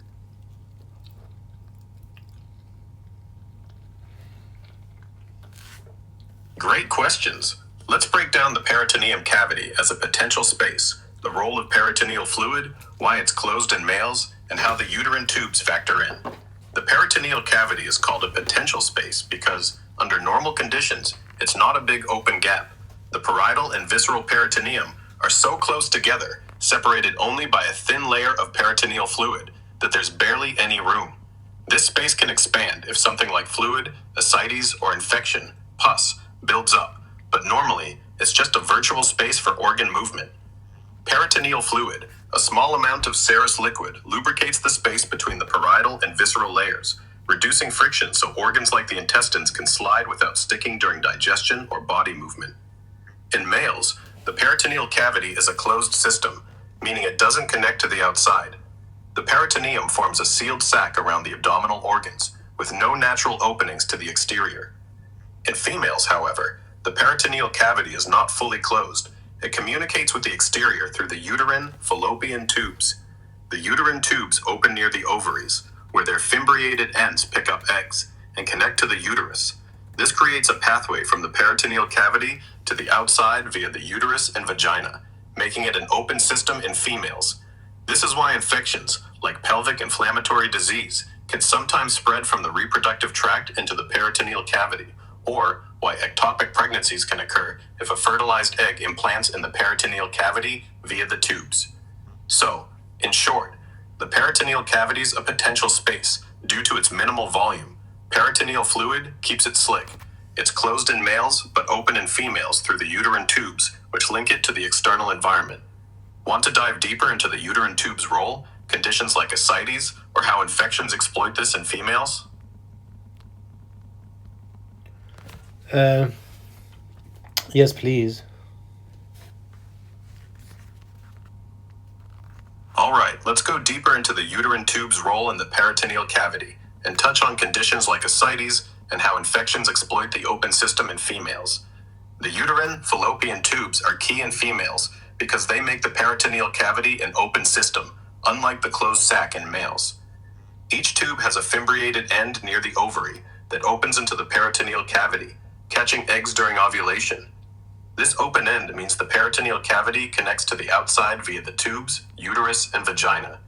Great questions. Let's break down the peritoneum cavity as a potential space, the role of peritoneal fluid, why it's closed in males, and how the uterine tubes factor in. The peritoneal cavity is called a potential space because, under normal conditions, it's not a big open gap. The parietal and visceral peritoneum are so close together, separated only by a thin layer of peritoneal fluid, that there's barely any room. This space can expand if something like fluid, ascites, or infection, pus, builds up, but normally, it's just a virtual space for organ movement. Peritoneal fluid, a small amount of serous liquid, lubricates the space between the parietal and visceral layers, reducing friction so organs like the intestines can slide without sticking during digestion or body movement. In males, the peritoneal cavity is a closed system, meaning it doesn't connect to the outside. The peritoneum forms a sealed sac around the abdominal organs, with no natural openings to the exterior. In females, however, the peritoneal cavity is not fully closed. It communicates with the exterior through the uterine fallopian tubes. The uterine tubes open near the ovaries, where their fimbriated ends pick up eggs and connect to the uterus. This creates a pathway from the peritoneal cavity to the outside via the uterus and vagina, making it an open system in females. This is why infections, like pelvic inflammatory disease, can sometimes spread from the reproductive tract into the peritoneal cavity, or why ectopic pregnancies can occur if a fertilized egg implants in the peritoneal cavity via the tubes. So, in short, the peritoneal cavity is a potential space due to its minimal volume. Peritoneal fluid keeps it slick. It's closed in males but open in females through the uterine tubes, which link it to the external environment. Want to dive deeper into the uterine tube's role, conditions like ascites, or how infections exploit this in females?
Yes, please.
All right, let's go deeper into the uterine tube's role in the peritoneal cavity and touch on conditions like ascites and how infections exploit the open system in females. The uterine fallopian tubes are key in females because they make the peritoneal cavity an open system, unlike the closed sac in males. Each tube has a fimbriated end near the ovary that opens into the peritoneal cavity, catching eggs during ovulation. This open end means the peritoneal cavity connects to the outside via the tubes, uterus, and vagina.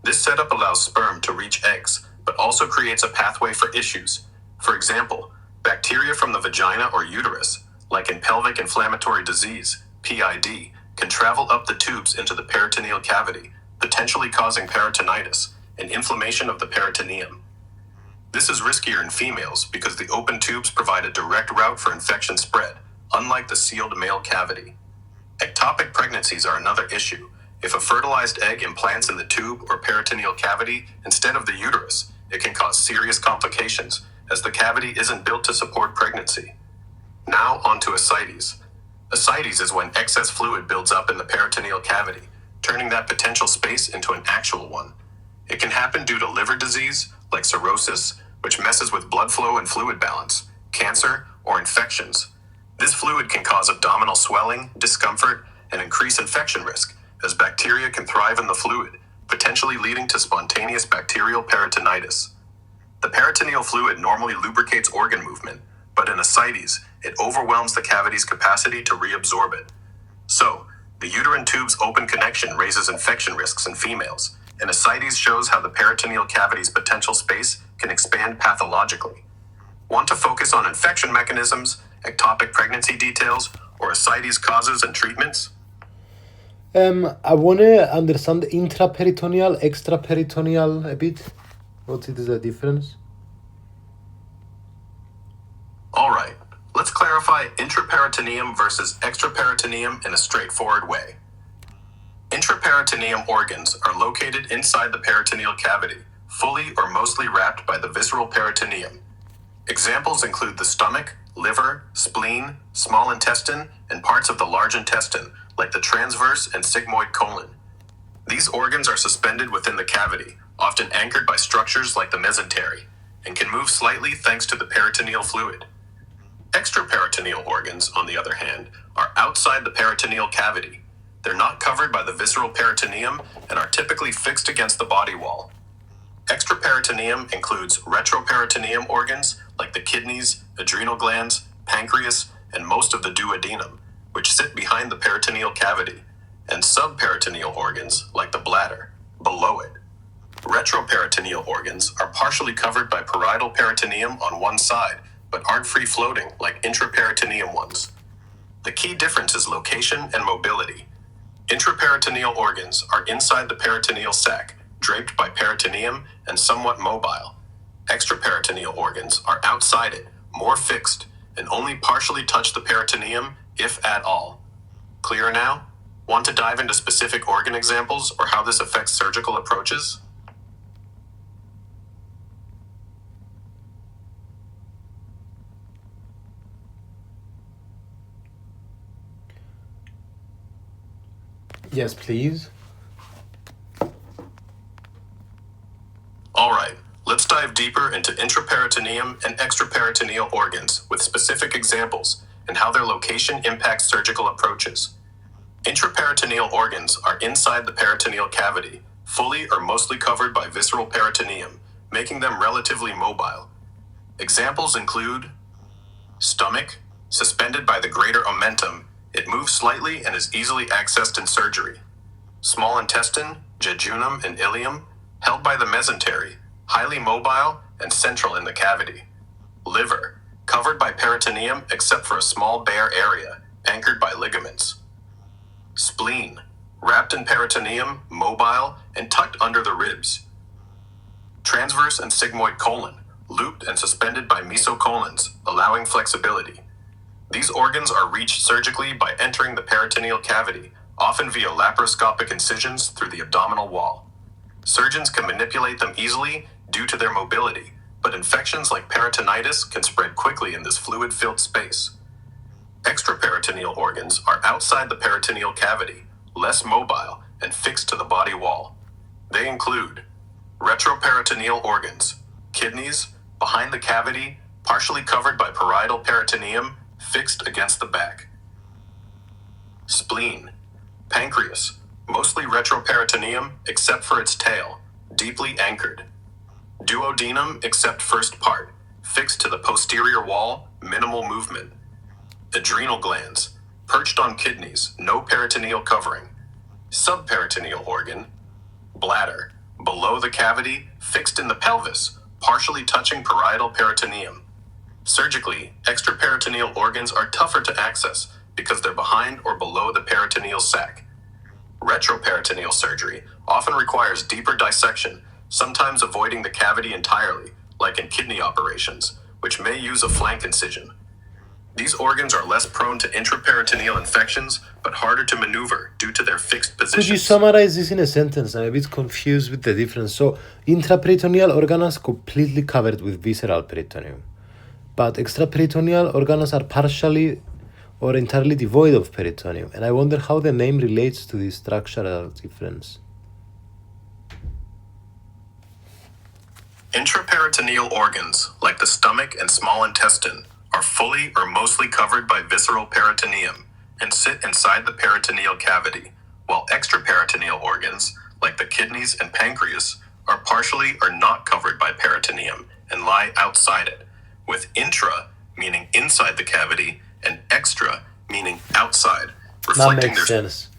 This setup allows sperm to reach eggs, but also creates a pathway for issues. For example, bacteria from the vagina or uterus, like in pelvic inflammatory disease, PID, can travel up the tubes into the peritoneal cavity, potentially causing peritonitis, and inflammation of the peritoneum. This is riskier in females because the open tubes provide a direct route for infection spread, unlike the sealed male cavity. Ectopic pregnancies are another issue. If a fertilized egg implants in the tube or peritoneal cavity instead of the uterus, it can cause serious complications, as the cavity isn't built to support pregnancy. Now onto ascites. Ascites is when excess fluid builds up in the peritoneal cavity, turning that potential space into an actual one. It can happen due to liver disease, like cirrhosis, which messes with blood flow and fluid balance, cancer, or infections. This fluid can cause abdominal swelling, discomfort, and increase infection risk, as bacteria can thrive in the fluid, potentially leading to spontaneous bacterial peritonitis. The peritoneal fluid normally lubricates organ movement, but in ascites, it overwhelms the cavity's capacity to reabsorb it. So, the uterine tube's open connection raises infection risks in females, and ascites shows how the peritoneal cavity's potential space can expand pathologically. Want to focus on infection mechanisms, ectopic pregnancy details, or ascites causes and treatments?
I want to understand intraperitoneal, extraperitoneal a bit. What is the difference?
All right, let's clarify intraperitoneum versus extraperitoneum in a straightforward way. Intraperitoneum organs are located inside the peritoneal cavity, fully or mostly wrapped by the visceral peritoneum. Examples include the stomach, liver, spleen, small intestine, and parts of the large intestine, like the transverse and sigmoid colon. These organs are suspended within the cavity, often anchored by structures like the mesentery, and can move slightly thanks to the peritoneal fluid. Extraperitoneal organs, on the other hand, are outside the peritoneal cavity. They're not covered by the visceral peritoneum and are typically fixed against the body wall. Extraperitoneum includes retroperitoneum organs like the kidneys, adrenal glands, pancreas, and most of the duodenum, which sit behind the peritoneal cavity, and subperitoneal organs like the bladder, below it. Retroperitoneal organs are partially covered by parietal peritoneum on one side, but aren't free-floating like intraperitoneum ones. The key difference is location and mobility. Intraperitoneal organs are inside the peritoneal sac, draped by peritoneum and somewhat mobile. Extraperitoneal organs are outside it, more fixed, and only partially touch the peritoneum, if at all. Clear now? Want to dive into specific organ examples or how this affects surgical approaches?
Yes, please.
All right, let's dive deeper into intraperitoneum and extraperitoneal organs with specific examples and how their location impacts surgical approaches. Intraperitoneal organs are inside the peritoneal cavity, fully or mostly covered by visceral peritoneum, making them relatively mobile. Examples include stomach, suspended by the greater omentum, it moves slightly and is easily accessed in surgery. Small intestine, jejunum and ileum, held by the mesentery, highly mobile and central in the cavity. Liver, covered by peritoneum except for a small bare area, anchored by ligaments. Spleen, wrapped in peritoneum, mobile, and tucked under the ribs. Transverse and sigmoid colon, looped and suspended by mesocolons, allowing flexibility. These organs are reached surgically by entering the peritoneal cavity, often via laparoscopic incisions through the abdominal wall. Surgeons can manipulate them easily due to their mobility, but infections like peritonitis can spread quickly in this fluid-filled space. Extraperitoneal organs are outside the peritoneal cavity, less mobile, and fixed to the body wall. They include retroperitoneal organs, kidneys, behind the cavity, partially covered by parietal peritoneum, fixed against the back. Spleen, pancreas, mostly retroperitoneum except for its tail, deeply anchored. Duodenum except first part, fixed to the posterior wall, minimal movement. Adrenal glands, perched on kidneys, no peritoneal covering. Subperitoneal organ, bladder, below the cavity, fixed in the pelvis, partially touching parietal peritoneum. Surgically, extraperitoneal organs are tougher to access because they're behind or below the peritoneal sac. Retroperitoneal surgery often requires deeper dissection, sometimes avoiding the cavity entirely, like in kidney operations, which may use a flank incision. These organs are less prone to intraperitoneal infections, but harder to maneuver due to their fixed
Could you
positions.
summarize this in a sentence? I'm a bit confused with the difference. So, intraperitoneal organs completely covered with visceral peritoneum, but extraperitoneal organs are partially or entirely devoid of peritoneum. And I wonder how the name relates to this structural difference.
Intraperitoneal organs, like the stomach and small intestine, are fully or mostly covered by visceral peritoneum and sit inside the peritoneal cavity, while extraperitoneal organs, like the kidneys and pancreas, are partially or not covered by peritoneum and lie outside it, with intra meaning inside the cavity and extra meaning outside,
That
reflecting
makes
their
sense.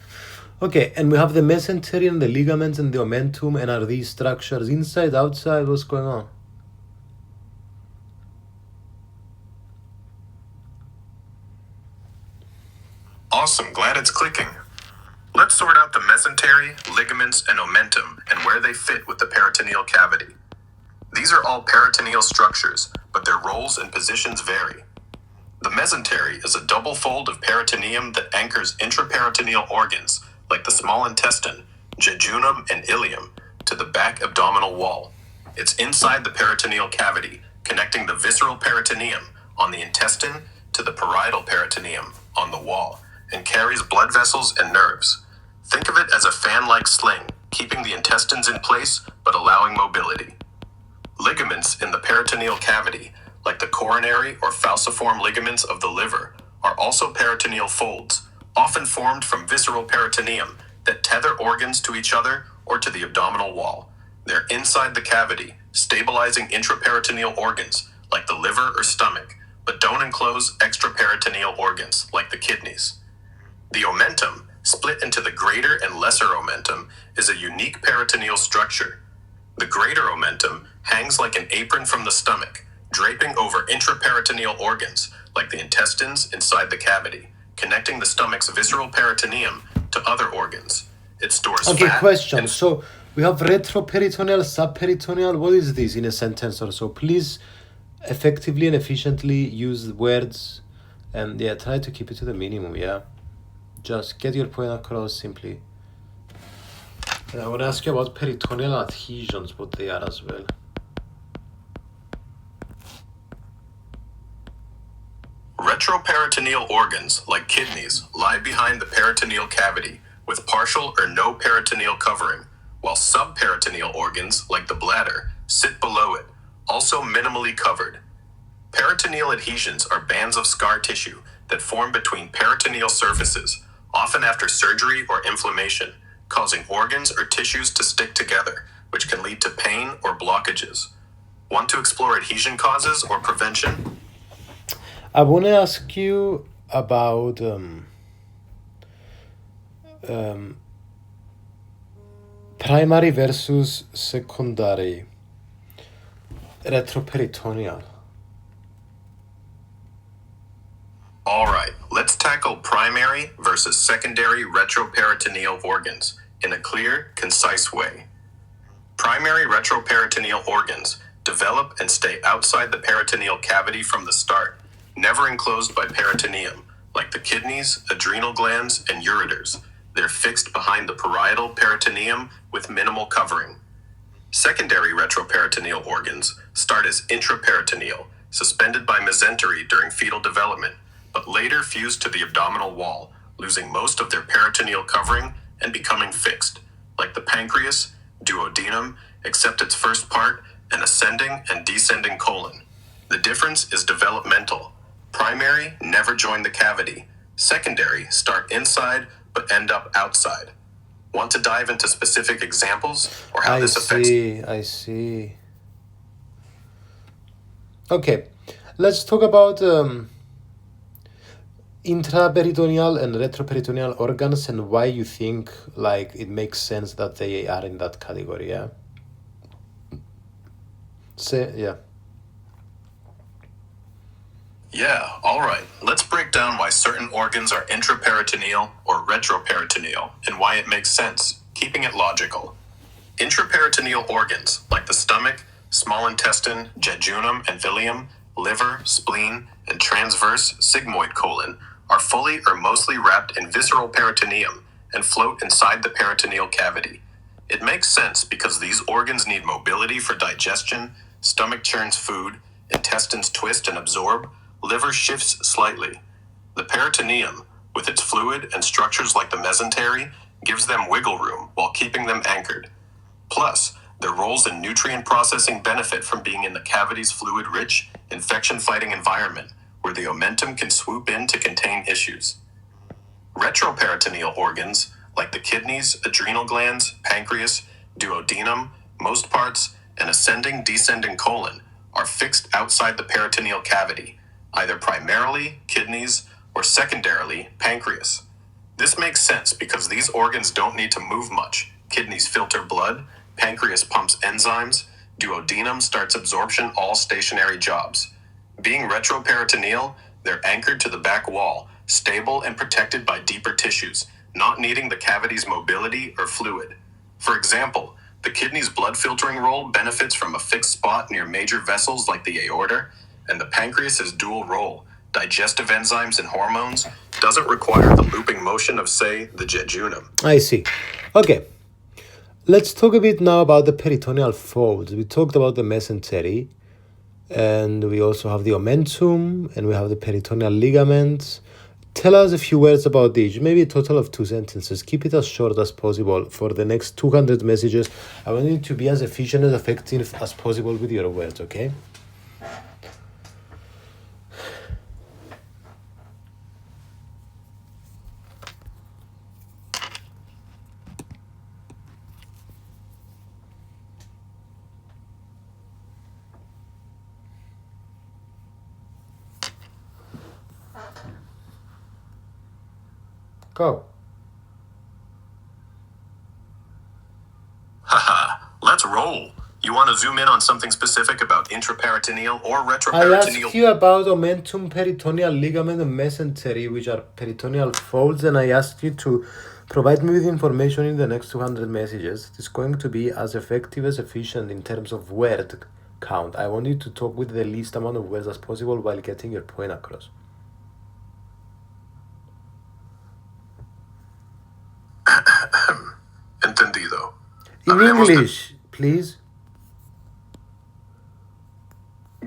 Okay, and we have the mesentery and the ligaments and the omentum, and are these structures inside, outside? What's going on?
Awesome, glad it's clicking. Let's sort out the mesentery, ligaments, and omentum and where they fit with the peritoneal cavity. These are all peritoneal structures, but their roles and positions vary. The mesentery is a double fold of peritoneum that anchors intraperitoneal organs, like the small intestine, jejunum, and ileum, to the back abdominal wall. It's inside the peritoneal cavity, connecting the visceral peritoneum on the intestine to the parietal peritoneum on the wall, and carries blood vessels and nerves. Think of it as a fan-like sling, keeping the intestines in place but allowing mobility. Ligaments in the peritoneal cavity, like the coronary or falciform ligaments of the liver, are also peritoneal folds, often formed from visceral peritoneum that tether organs to each other or to the abdominal wall. They're inside the cavity, stabilizing intraperitoneal organs, like the liver or stomach, but don't enclose extraperitoneal organs, like the kidneys. The omentum, split into the greater and lesser omentum, is a unique peritoneal structure. The greater omentum hangs like an apron from the stomach, draping over intraperitoneal organs, like the intestines inside the cavity, connecting the stomach's visceral peritoneum to other organs. It stores
Okay,
fat
question.
and
So we have retroperitoneal, subperitoneal. What is this in a sentence or so? Please effectively and efficiently use words, and yeah, try to keep it to the minimum. Yeah, just get your point across simply. And I want to ask you about peritoneal adhesions, what they are as well.
Retroperitoneal organs, like kidneys, lie behind the peritoneal cavity with partial or no peritoneal covering, while subperitoneal organs, like the bladder, sit below it, also minimally covered. Peritoneal adhesions are bands of scar tissue that form between peritoneal surfaces, often after surgery or inflammation, causing organs or tissues to stick together, which can lead to pain or blockages. Want to explore adhesion causes or prevention?
I want to ask you about primary versus secondary retroperitoneal.
All right, let's tackle primary versus secondary retroperitoneal organs in a clear, concise way. Primary retroperitoneal organs develop and stay outside the peritoneal cavity from the start, never enclosed by peritoneum, like the kidneys, adrenal glands, and ureters. They're fixed behind the parietal peritoneum with minimal covering. Secondary retroperitoneal organs start as intraperitoneal, suspended by mesentery during fetal development, but later fuse to the abdominal wall, losing most of their peritoneal covering and becoming fixed, like the pancreas, duodenum, except its first part, an ascending and descending colon. The difference is developmental. Primary never join the cavity. Secondary start inside but end up outside. Want to dive into specific examples or how this affects?
I see. Okay, let's talk about intraperitoneal and retroperitoneal organs and why you think like it makes sense that they are in that category. Yeah. Yeah.
Yeah, all right. Let's break down why certain organs are intraperitoneal or retroperitoneal and why it makes sense. keeping it logical. Intraperitoneal organs, like the stomach, small intestine, jejunum and ileum, liver, spleen, and transverse sigmoid colon, are fully or mostly wrapped in visceral peritoneum and float inside the peritoneal cavity. It makes sense because these organs need mobility for digestion, stomach churns food, intestines twist and absorb, liver shifts slightly. The peritoneum, with its fluid and structures like the mesentery, gives them wiggle room while keeping them anchored. Plus, their roles in nutrient processing benefit from being in the cavity's fluid-rich, infection-fighting environment, where the omentum can swoop in to contain issues. Retroperitoneal organs, like the kidneys, adrenal glands, pancreas, duodenum, most parts, and ascending-descending colon, are fixed outside the peritoneal cavity, either primarily kidneys or secondarily pancreas. This makes sense because these organs don't need to move much. Kidneys filter blood, pancreas pumps enzymes, duodenum starts absorption, all stationary jobs. Being retroperitoneal, they're anchored to the back wall, stable and protected by deeper tissues, not needing the cavity's mobility or fluid. For example, the kidney's blood filtering role benefits from a fixed spot near major vessels like the aorta, and the pancreas's dual role, digestive enzymes and hormones, doesn't require the looping motion of, say, the jejunum.
I see. Okay. Let's talk a bit now about the peritoneal folds. We talked about the mesentery, and we also have the omentum, and we have the peritoneal ligaments. Tell us a few words about each, maybe a total of 2 sentences. Keep it as short as possible. For the next 200 messages, I want you to be as efficient and effective as possible with your words, okay? Go.
Haha, let's roll. You want to zoom in on something specific about intraperitoneal or
I
retroperitoneal?
asked you about omentum, peritoneal ligament, and mesentery, which are peritoneal folds, and I asked you to provide me with information in the next 200 messages. It's going to be as effective as efficient in terms of word count. I want you to talk with the least amount of words as possible while getting your point across.
Entendido.
In
Hablemos de-
English, please.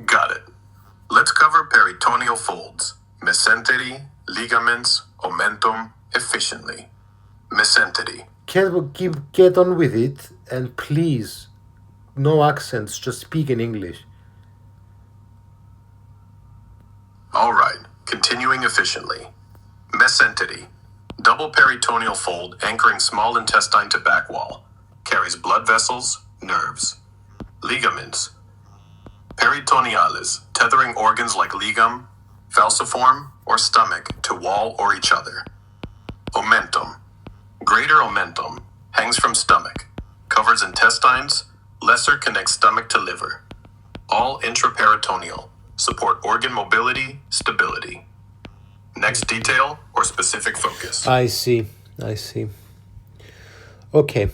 Got it. Let's cover peritoneal folds, mesentery, ligaments, omentum, efficiently. Mesentery.
Get on with it, and please, no accents, just speak in English.
All right, continuing efficiently. Mesentery. Double peritoneal fold anchoring small intestine to back wall. Carries blood vessels, nerves. Ligaments. Peritoneales, tethering organs like ligum, falciform, or stomach to wall or each other. Omentum. Greater omentum, hangs from stomach, covers intestines, lesser connects stomach to liver. All intraperitoneal, support organ mobility, stability. Next detail or specific focus?
I see. Okay.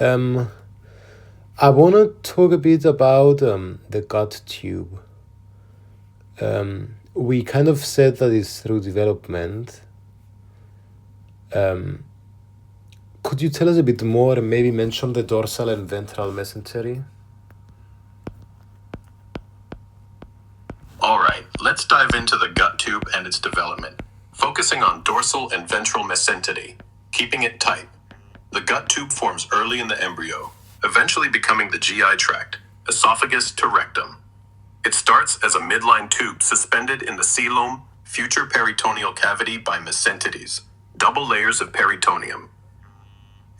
I want to talk a bit about the gut tube. We kind of said that it's through development. Could you tell us a bit more and maybe mention the dorsal and ventral mesentery?
All right, let's dive into the gut tube and its development, focusing on dorsal and ventral mesentery, keeping it tight. The gut tube forms early in the embryo, eventually becoming the GI tract, esophagus to rectum. It starts as a midline tube suspended in the coelom, future peritoneal cavity by mesenteries, double layers of peritoneum.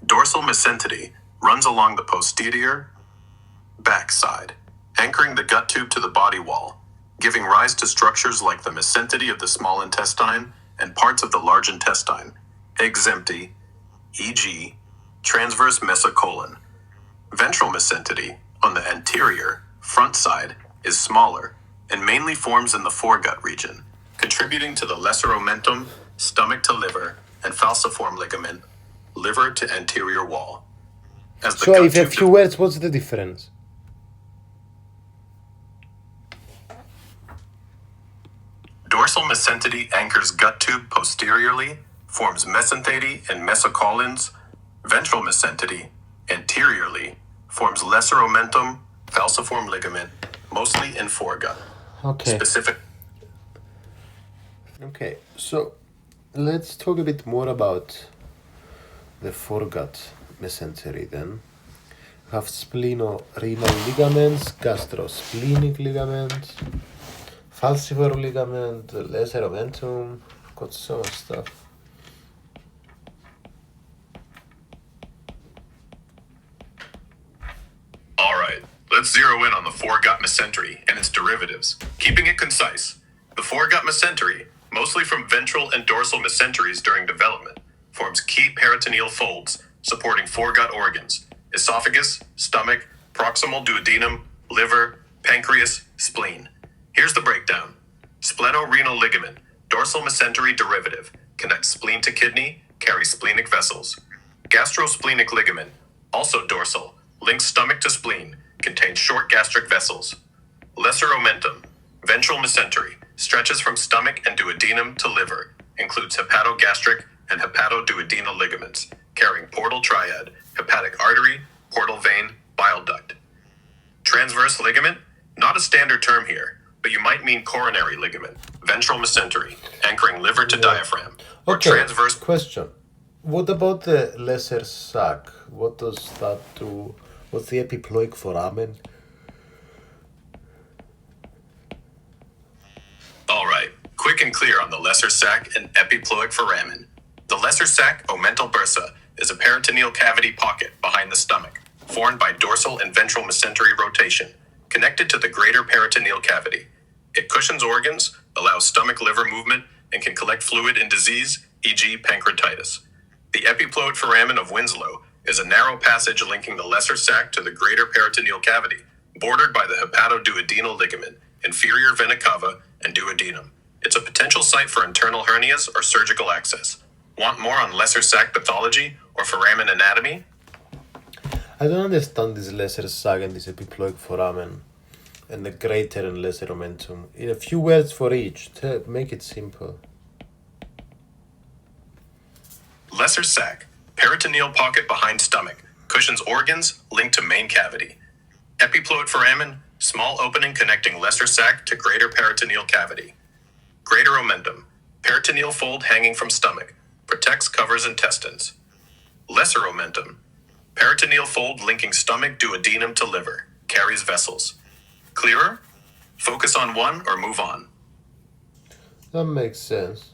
Dorsal mesentery runs along the posterior back side, anchoring the gut tube to the body wall, giving rise to structures like the mesentery of the small intestine and parts of the large intestine, eggs empty, e.g., transverse mesocolon. Ventral mesentery, on the anterior, front side, is smaller and mainly forms in the foregut region, contributing to the lesser omentum, stomach to liver, and falciform ligament, liver to anterior wall. As the
So
gut
if a
tube
few words, what's the difference?
Dorsal mesentery anchors gut tube posteriorly, forms mesentery and mesocolons. Ventral mesentery, anteriorly, forms lesser omentum, falciform ligament, mostly in foregut.
Okay.
Specific.
Okay, so let's talk a bit more about the foregut mesentery then. We have splenorenal ligaments, gastrosplenic ligament, falciform ligament, lesser omentum, got so much stuff.
All right, let's zero in on the foregut mesentery and its derivatives, keeping it concise. The foregut mesentery, mostly from ventral and dorsal mesenteries during development, forms key peritoneal folds supporting foregut organs: esophagus, stomach, proximal duodenum, liver, pancreas, spleen. Here's the breakdown. Splenorenal ligament, dorsal mesentery derivative, connects spleen to kidney, carries splenic vessels. Gastrosplenic ligament, also dorsal, links stomach to spleen, contains short gastric vessels. Lesser omentum, ventral mesentery, stretches from stomach and duodenum to liver, includes hepatogastric and hepatoduodenal ligaments, carrying portal triad, hepatic artery, portal vein, bile duct. Transverse ligament, not a standard term here, but you might mean coronary ligament, ventral mesentery, anchoring liver to diaphragm, or
Okay,
transverse.
question. What about the lesser sac? What does that do? What's the epiploic foramen?
All right, quick and clear on the lesser sac and epiploic foramen. The lesser sac, omental bursa, is a peritoneal cavity pocket behind the stomach, formed by dorsal and ventral mesentery rotation, connected to the greater peritoneal cavity. It cushions organs, allows stomach-liver movement, and can collect fluid in disease, e.g. pancreatitis. The epiploid foramen of Winslow is a narrow passage linking the lesser sac to the greater peritoneal cavity, bordered by the hepatoduodenal ligament, inferior vena cava, and duodenum. It's a potential site for internal hernias or surgical access. Want more on lesser sac pathology or foramen anatomy?
I don't understand this lesser sac and this epiploic foramen and the greater and lesser omentum. In a few words for each, make it simple.
Lesser sac, peritoneal pocket behind stomach, cushions organs linked to main cavity. Epiploid foramen, small opening connecting lesser sac to greater peritoneal cavity. Greater omentum, peritoneal fold hanging from stomach, protects, covers intestines. Lesser omentum, peritoneal fold linking stomach duodenum to liver, carries vessels. Clearer? Focus on one or move on.
That makes sense.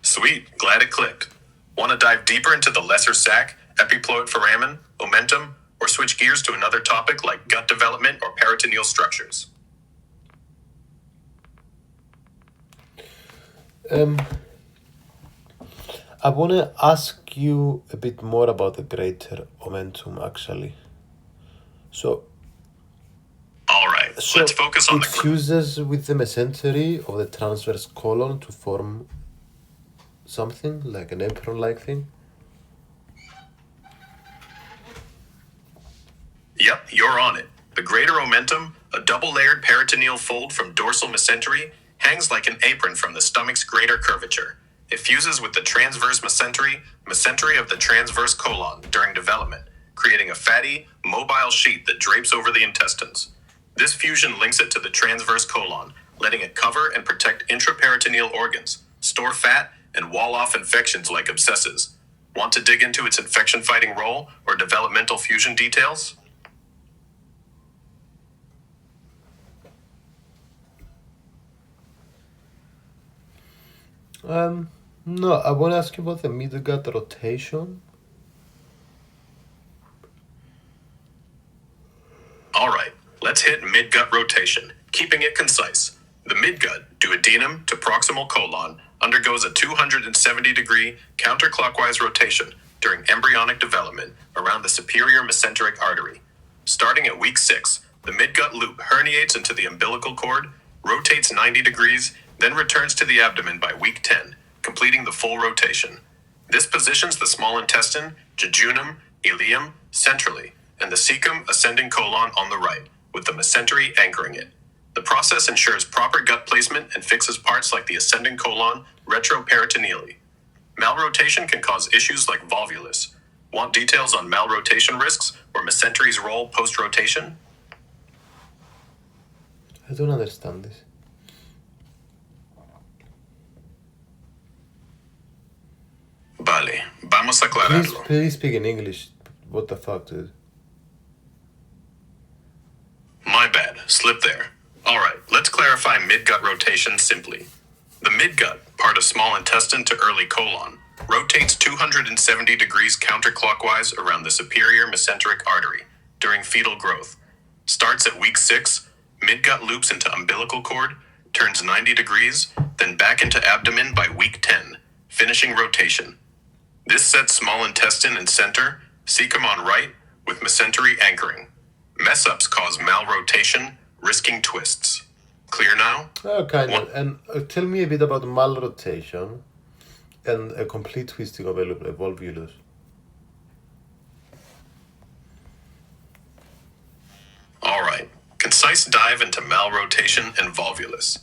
Sweet, glad it clicked. Want to dive deeper into the lesser sac, epiploid foramen, omentum, or switch gears to another topic like gut development or peritoneal structures?
I want to ask you a bit more about the greater omentum, actually. So,
All right, let's focus on
it fuses with the mesentery of the transverse colon to form something like an apron-like thing.
Yep, you're on it. The greater omentum, a double-layered peritoneal fold from dorsal mesentery, hangs like an apron from the stomach's greater curvature. It fuses with the transverse mesentery of the transverse colon during development, creating a fatty, mobile sheet that drapes over the intestines. This fusion links it to the transverse colon, letting it cover and protect intraperitoneal organs, store fat, and wall off infections like abscesses. Want to dig into its infection-fighting role or developmental fusion details?
No, I want to ask you about the midgut rotation.
All right, let's hit midgut rotation, keeping it concise. The midgut, duodenum to proximal colon, undergoes a 270-degree counterclockwise rotation during embryonic development around the superior mesenteric artery. Starting at week 6, the midgut loop herniates into the umbilical cord, rotates 90 degrees, then returns to the abdomen by week 10, completing the full rotation. This positions the small intestine, jejunum, ileum, centrally, and the cecum ascending colon on the right, with the mesentery anchoring it. The process ensures proper gut placement and fixes parts like the ascending colon retroperitoneally. Malrotation can cause issues like volvulus. Want details on malrotation risks or mesentery's role post-rotation?
I don't understand this.
Vale, vamos a aclararlo.
Please speak in English. What the fuck, dude?
My bad, slip there. Alright, let's clarify midgut rotation simply. The midgut, part of small intestine to early colon, rotates 270 degrees counterclockwise around the superior mesenteric artery during fetal growth. Starts at week 6, midgut loops into umbilical cord, turns 90 degrees, then back into abdomen by week 10, finishing rotation. This sets small intestine in center, cecum on right, with mesentery anchoring. Mess-ups cause malrotation, risking twists. Clear now?
Oh, kind of. And tell me a bit about malrotation and a complete twisting of a volvulus.
Alright, concise dive into malrotation and volvulus.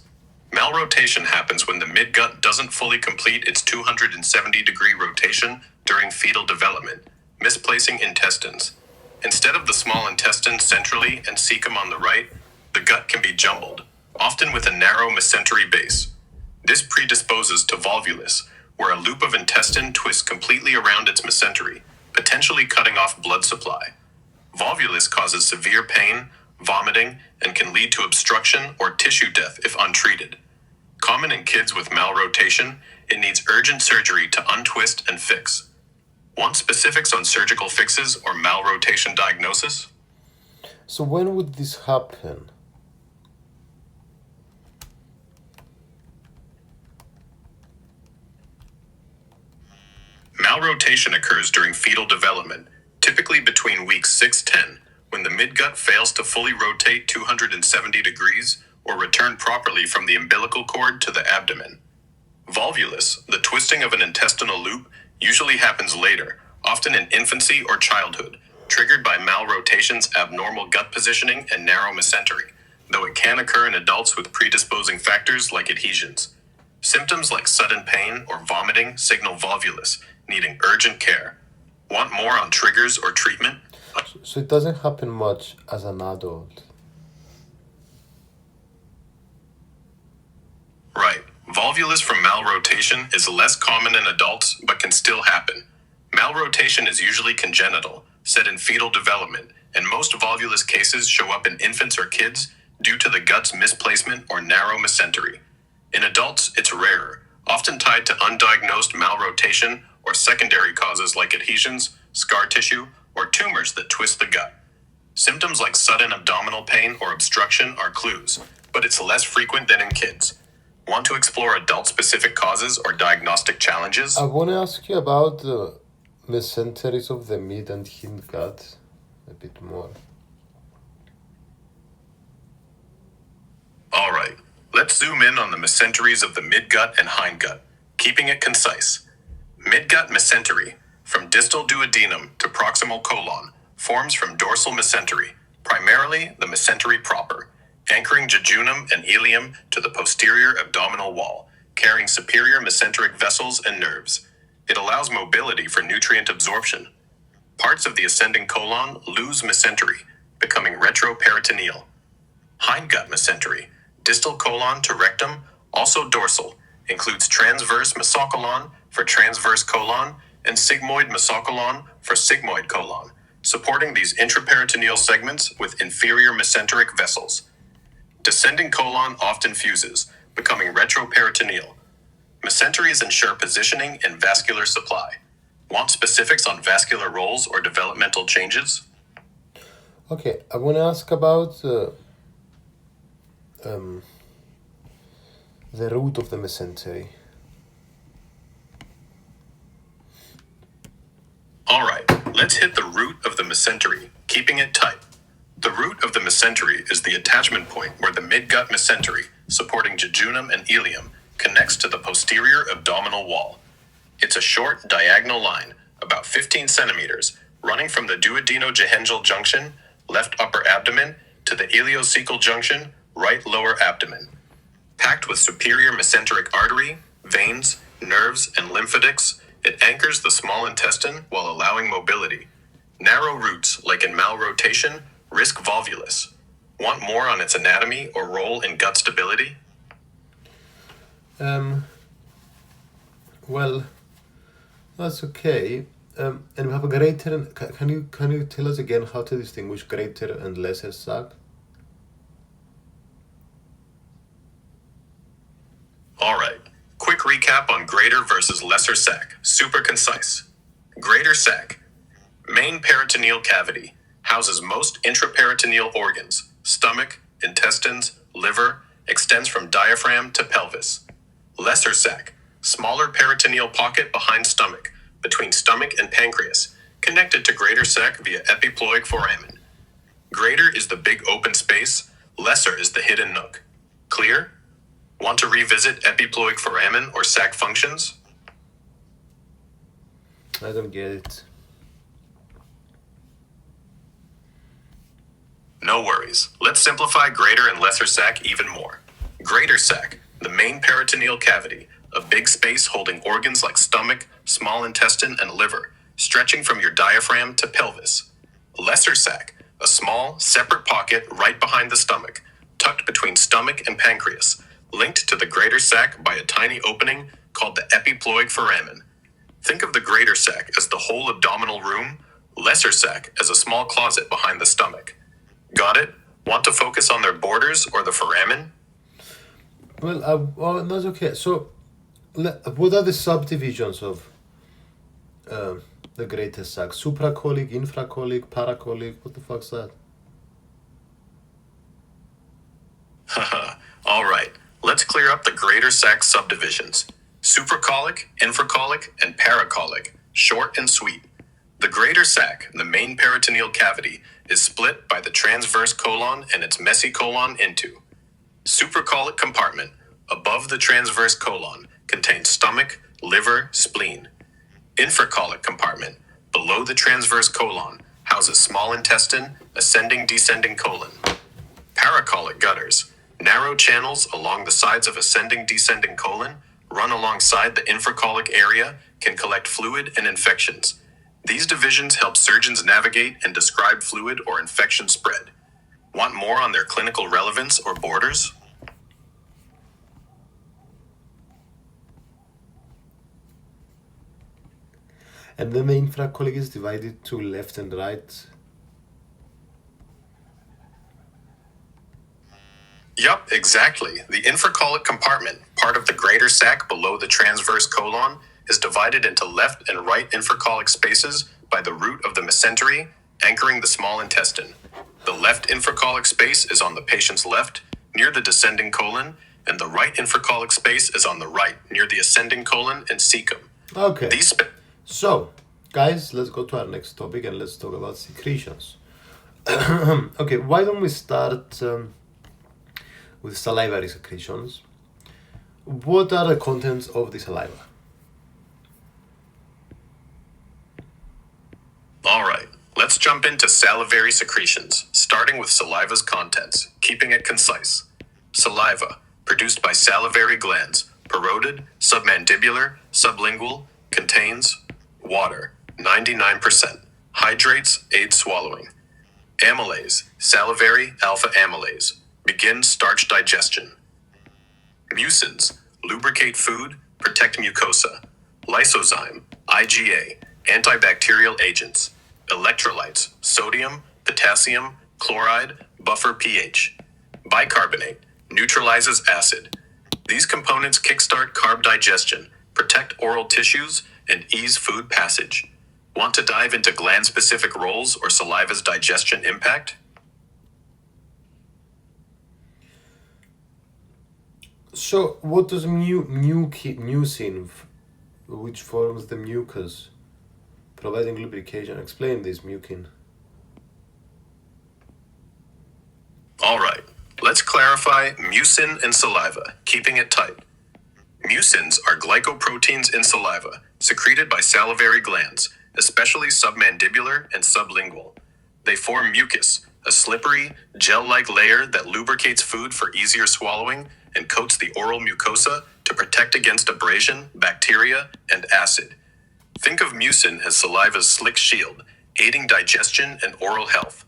Malrotation happens when the midgut doesn't fully complete its 270-degree rotation during fetal development, misplacing intestines. Instead of the small intestine centrally and cecum on the right, the gut can be jumbled, often with a narrow mesentery base. This predisposes to volvulus, where a loop of intestine twists completely around its mesentery, potentially cutting off blood supply. Volvulus causes severe pain, vomiting, and can lead to obstruction or tissue death if untreated. Common in kids with malrotation, it needs urgent surgery to untwist and fix. Want specifics on surgical fixes or malrotation diagnosis?
So when would this happen?
Malrotation occurs during fetal development, typically between weeks 6-10, when the midgut fails to fully rotate 270 degrees or return properly from the umbilical cord to the abdomen. Volvulus, the twisting of an intestinal loop, usually happens later, often in infancy or childhood, triggered by malrotation's abnormal gut positioning and narrow mesentery, though it can occur in adults with predisposing factors like adhesions. Symptoms like sudden pain or vomiting signal volvulus, needing urgent care. Want more on triggers or treatment?
So it doesn't happen much as an adult.
Right. Volvulus from malrotation is less common in adults, but can still happen. Malrotation is usually congenital, set in fetal development, and most volvulus cases show up in infants or kids due to the gut's misplacement or narrow mesentery. In adults, it's rarer, often tied to undiagnosed malrotation or secondary causes like adhesions, scar tissue, or tumors that twist the gut. Symptoms like sudden abdominal pain or obstruction are clues, but it's less frequent than in kids. Want to explore adult-specific causes or diagnostic challenges?
I want to ask you about the mesenteries of the mid and hindgut a bit more.
All right, let's zoom in on the mesenteries of the midgut and hindgut, keeping it concise. Midgut mesentery, from distal duodenum to proximal colon, forms from dorsal mesentery, primarily the mesentery proper, anchoring jejunum and ileum to the posterior abdominal wall, carrying superior mesenteric vessels and nerves. It allows mobility for nutrient absorption. Parts of the ascending colon lose mesentery, becoming retroperitoneal. Hindgut mesentery, distal colon to rectum, also dorsal, includes transverse mesocolon for transverse colon and sigmoid mesocolon for sigmoid colon, supporting these intraperitoneal segments with inferior mesenteric vessels. Descending colon often fuses, becoming retroperitoneal. Mesenteries ensure positioning and vascular supply. Want specifics on vascular roles or developmental changes?
Okay, I want to ask about the root of the mesentery.
All right, let's hit the root of the mesentery, keeping it tight. The root of the mesentery is the attachment point where the midgut mesentery, supporting jejunum and ileum, connects to the posterior abdominal wall. It's a short diagonal line, about 15 centimeters, running from the duodenojehangel junction, left upper abdomen, to the ileocecal junction, right lower abdomen. Packed with superior mesenteric artery, veins, nerves, and lymphaticts, it anchors the small intestine while allowing mobility. Narrow roots, like in malrotation, risk volvulus. Want more on its anatomy or role in gut stability?
Well, that's okay. And we have a greater. Can you tell us again how to distinguish greater and lesser sac?
All right. Quick recap on greater versus lesser sac. Super concise. Greater sac. Main peritoneal cavity. Houses most intraperitoneal organs. Stomach, intestines, liver. Extends from diaphragm to pelvis. Lesser sac. Smaller peritoneal pocket behind stomach. Between stomach and pancreas. Connected to greater sac via epiploic foramen. Greater is the big open space. Lesser is the hidden nook. Clear? Want to revisit epiploic foramen or sac functions?
I don't get it.
No worries. Let's simplify greater and lesser sac even more. Greater sac, the main peritoneal cavity, a big space holding organs like stomach, small intestine, and liver, stretching from your diaphragm to pelvis. Lesser sac, a small, separate pocket right behind the stomach, tucked between stomach and pancreas, linked to the greater sac by a tiny opening called the epiploic foramen. Think of the greater sac as the whole abdominal room, lesser sac as a small closet behind the stomach. Got it? Want to focus on their borders or the foramen?
Well, that's okay. So, what are the subdivisions of the greater sac? Supracolic, infracolic, paracolic? What the fuck's that?
Haha. All right. Let's clear up the greater sac subdivisions. Supracolic, infracolic, and paracolic. Short and sweet. The greater sac, the main peritoneal cavity, is split by the transverse colon and its mesocolon into. Supracolic compartment, above the transverse colon, contains stomach, liver, spleen. Infracolic compartment, below the transverse colon, houses small intestine, ascending-descending colon. Paracolic gutters, narrow channels along the sides of ascending-descending colon, run alongside the infracolic area, can collect fluid and infections. These divisions help surgeons navigate and describe fluid or infection spread. Want more on their clinical relevance or borders?
And then the infracolic is divided to left and right.
Yup, exactly. The infracolic compartment, part of the greater sac below the transverse colon, is divided into left and right infracolic spaces by the root of the mesentery, anchoring the small intestine. The left infracolic space is on the patient's left, near the descending colon, and the right infracolic space is on the right, near the ascending colon and cecum.
Okay. So, guys, let's go to our next topic and let's talk about secretions. Okay, why don't we start with salivary secretions? What are the contents of the saliva?
All right, let's jump into salivary secretions, starting with saliva's contents, keeping it concise. Saliva, produced by salivary glands, parotid, submandibular, sublingual, contains water, 99%, hydrates, aid swallowing. Amylase, salivary alpha amylase, begin starch digestion. Mucins, lubricate food, protect mucosa. Lysozyme, IgA, antibacterial agents. Electrolytes, sodium, potassium, chloride, buffer pH. Bicarbonate, neutralizes acid. These components kickstart carb digestion, protect oral tissues, and ease food passage. Want to dive into gland-specific roles or saliva's digestion impact?
So, what does mucin, which forms the mucus, providing lubrication? Explain this, mucin.
All right, let's clarify mucin and saliva, keeping it tight. Mucins are glycoproteins in saliva, secreted by salivary glands, especially submandibular and sublingual. They form mucus, a slippery, gel-like layer that lubricates food for easier swallowing and coats the oral mucosa to protect against abrasion, bacteria, and acid. Think of mucin as saliva's slick shield, aiding digestion and oral health.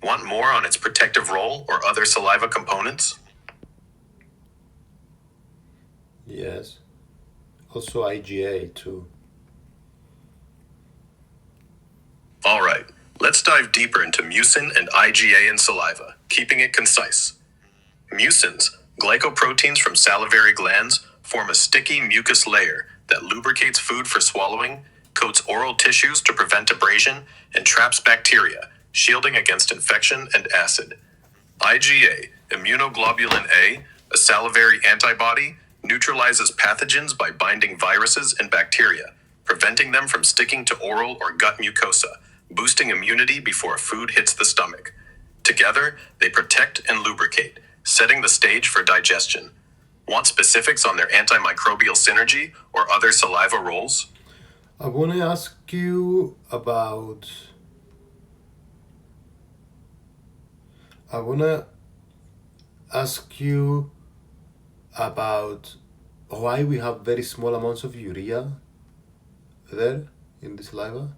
Want more on its protective role or other saliva components?
Yes. Also IgA too.
All right, let's dive deeper into mucin and IgA in saliva, keeping it concise. Mucins, glycoproteins from salivary glands, form a sticky mucus layer that lubricates food for swallowing, coats oral tissues to prevent abrasion, and traps bacteria, shielding against infection and acid. IgA, immunoglobulin A, a salivary antibody, neutralizes pathogens by binding viruses and bacteria, preventing them from sticking to oral or gut mucosa, boosting immunity before food hits the stomach. Together, they protect and lubricate, setting the stage for digestion. Want specifics on their antimicrobial synergy or other saliva roles?
I want to ask you about. I want to ask you about why we have very small amounts of urea there in the saliva.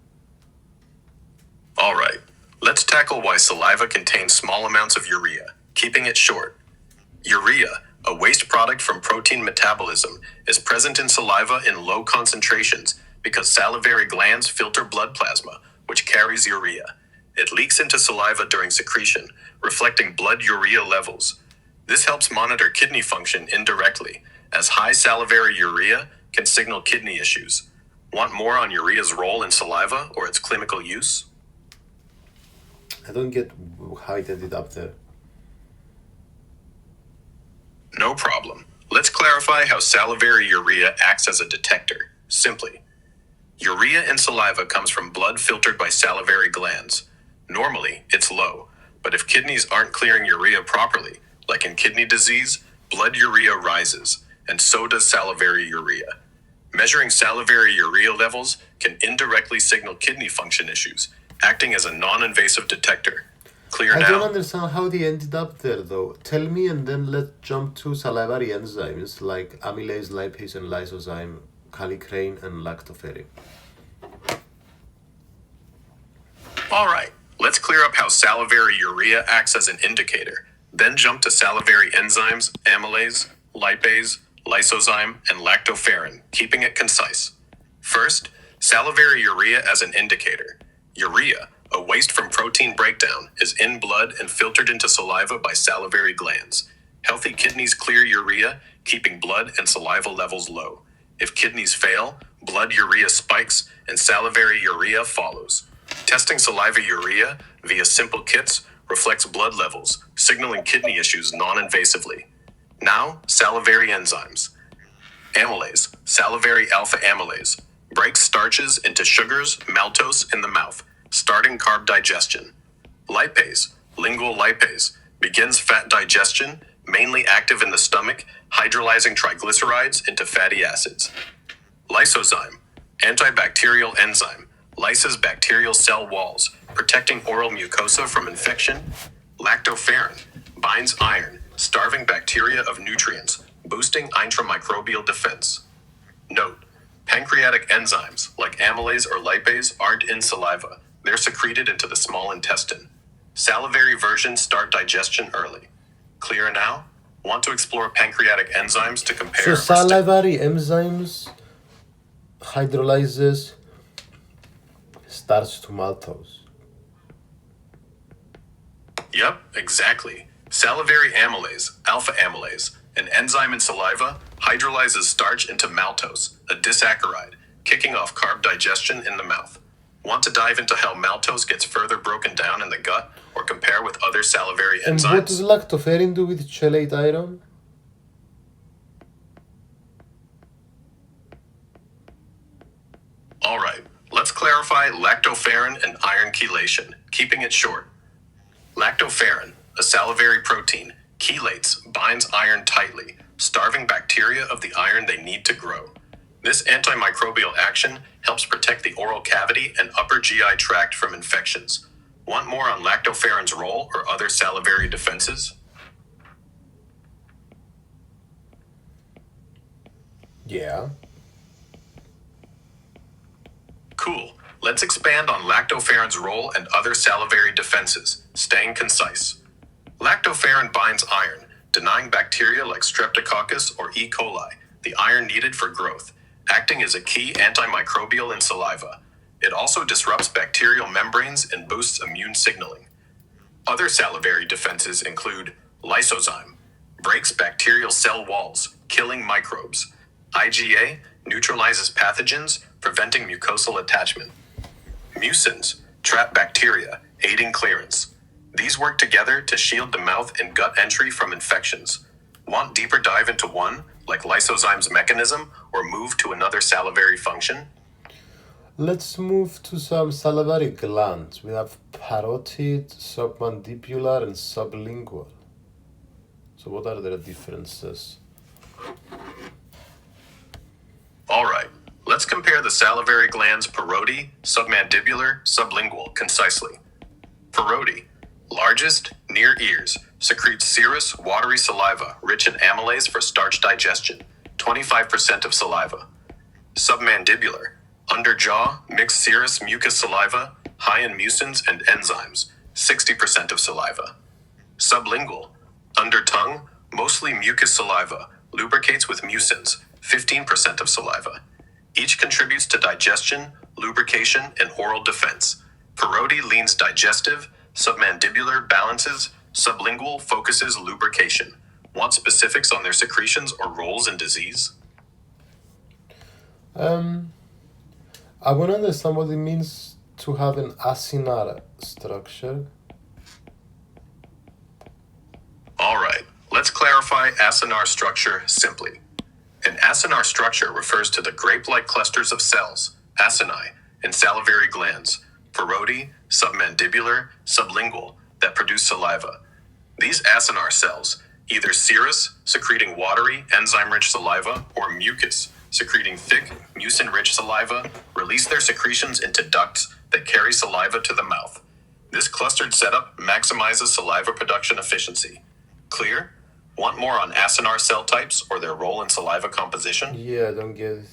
All right, let's tackle why saliva contains small amounts of urea, keeping it short. Urea, a waste product from protein metabolism, is present in saliva in low concentrations because salivary glands filter blood plasma, which carries urea. It leaks into saliva during secretion, reflecting blood urea levels. This helps monitor kidney function indirectly, as high salivary urea can signal kidney issues. Want more on urea's role in saliva or its clinical use?
I don't get how it ended up there.
No problem. Let's clarify how salivary urea acts as a detector. Simply, urea in saliva comes from blood filtered by salivary glands. Normally, it's low, but if kidneys aren't clearing urea properly, like in kidney disease, blood urea rises, and so does salivary urea. Measuring salivary urea levels can indirectly signal kidney function issues, acting as a non-invasive detector. Clear
I
now?
don't understand how they ended up there though. Tell me and then let's jump to salivary enzymes like amylase, lipase, and lysozyme, kallikrein, and lactoferrin.
All right, let's clear up how salivary urea acts as an indicator. Then jump to salivary enzymes, amylase, lipase, lysozyme, and lactoferrin, keeping it concise. First, salivary urea as an indicator. Urea, a waste from protein breakdown, is in blood and filtered into saliva by salivary glands. Healthy kidneys clear urea, keeping blood and saliva levels low. If kidneys fail, blood urea spikes and salivary urea follows. Testing saliva urea via simple kits reflects blood levels, signaling kidney issues non-invasively. Now, salivary enzymes. Amylase, salivary alpha amylase, breaks starches into sugars, maltose in the mouth, starting carb digestion. Lipase, lingual lipase, begins fat digestion, mainly active in the stomach, hydrolyzing triglycerides into fatty acids. Lysozyme, antibacterial enzyme, lyses bacterial cell walls, protecting oral mucosa from infection. Lactoferrin, binds iron, starving bacteria of nutrients, boosting intramicrobial defense. Note, pancreatic enzymes like amylase or lipase aren't in saliva. They're secreted into the small intestine. Salivary versions start digestion early. Clear now? Want to explore pancreatic enzymes to compare?
So salivary enzymes hydrolyzes starch to maltose.
Yep, exactly. Salivary amylase, alpha amylase, an enzyme in saliva, hydrolyzes starch into maltose, a disaccharide, kicking off carb digestion in the mouth. Want to dive into how maltose gets further broken down in the gut or compare with other salivary
And
enzymes?
what does lactoferrin do with chelate iron?
All right, let's clarify lactoferrin and iron chelation, keeping it short. Lactoferrin, a salivary protein, Chelates binds iron tightly, starving bacteria of the iron they need to grow. This antimicrobial action helps protect the oral cavity and upper GI tract from infections. Want more on lactoferrin's role or other salivary defenses?
Yeah.
Cool. Let's expand on lactoferrin's role and other salivary defenses, staying concise. Lactoferrin binds iron, denying bacteria like Streptococcus or E. coli the iron needed for growth, acting as a key antimicrobial in saliva. It also disrupts bacterial membranes and boosts immune signaling. Other salivary defenses include lysozyme, breaks bacterial cell walls, killing microbes. IgA neutralizes pathogens, preventing mucosal attachment. Mucins trap bacteria, aiding clearance. These work together to shield the mouth and gut entry from infections. Want deeper dive into one, like lysozyme's mechanism, or move to another salivary function?
Let's move to some salivary glands. We have parotid, submandibular, and sublingual. So what are the differences?
All right, let's compare the salivary glands parotid, submandibular, sublingual concisely. Parotid, largest, near ears, secretes serous, watery saliva rich in amylase for starch digestion, 25% of saliva. Submandibular, under jaw, mixed serous mucus saliva, high in mucins and enzymes, 60% of saliva. Sublingual, under tongue, mostly mucus saliva, lubricates with mucins, 15% of saliva. Each contributes to digestion, lubrication, and oral defense. Parotid leans digestive, submandibular balances, sublingual focuses lubrication. Want specifics on their secretions or roles in disease?
I want to understand what it means to have an acinar structure.
All right, let's clarify acinar structure simply. An acinar structure refers to the grape-like clusters of cells, acini, in salivary glands, parotid, submandibular, sublingual, that produce saliva. These acinar cells, either serous, secreting watery, enzyme-rich saliva, or mucus, secreting thick, mucin-rich saliva, release their secretions into ducts that carry saliva to the mouth. This clustered setup maximizes saliva production efficiency. Clear? Want more on acinar cell types or their role in saliva composition?
Yeah, I don't get it.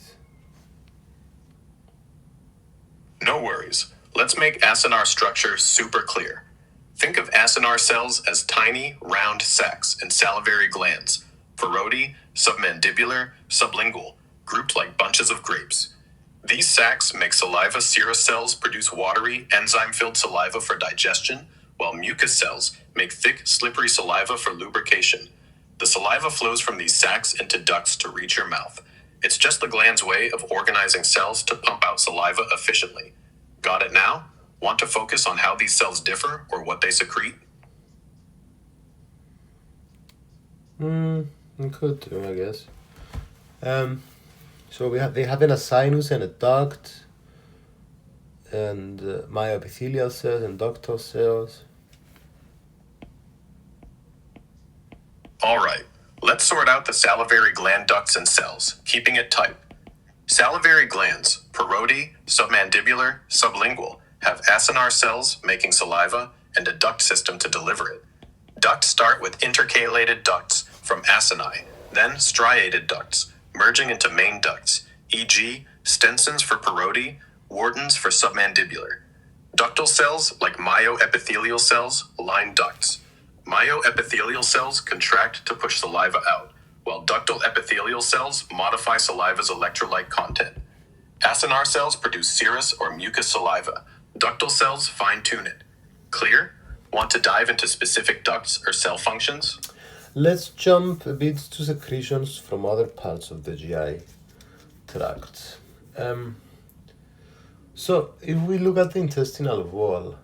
No worries. Let's make acinar structure super clear. Think of acinar cells as tiny, round sacs in salivary glands, parotid, submandibular, sublingual, grouped like bunches of grapes. These sacs make saliva serous cells produce watery, enzyme-filled saliva for digestion, while mucus cells make thick, slippery saliva for lubrication. The saliva flows from these sacs into ducts to reach your mouth. It's just the gland's way of organizing cells to pump out saliva efficiently. Got it now? Want to focus on how these cells differ or what they secrete?
Could do, I guess. So they have a sinus and a duct, and myoepithelial cells and ductal cells.
All right, let's sort out the salivary gland ducts and cells, keeping it tight. Salivary glands, parotid, submandibular, sublingual, have acinar cells making saliva and a duct system to deliver it. Ducts start with intercalated ducts from acini, then striated ducts, merging into main ducts, e.g., stensons for parotid, Whartons for submandibular. Ductal cells, like myoepithelial cells, line ducts. Myoepithelial cells contract to push saliva out, while ductal epithelial cells modify saliva's electrolyte content. Acinar cells produce serous or mucus saliva. Ductal cells fine-tune it. Clear? Want to dive into specific ducts or cell functions?
Let's jump a bit to secretions from other parts of the GI tract. So, if we look at the intestinal wall,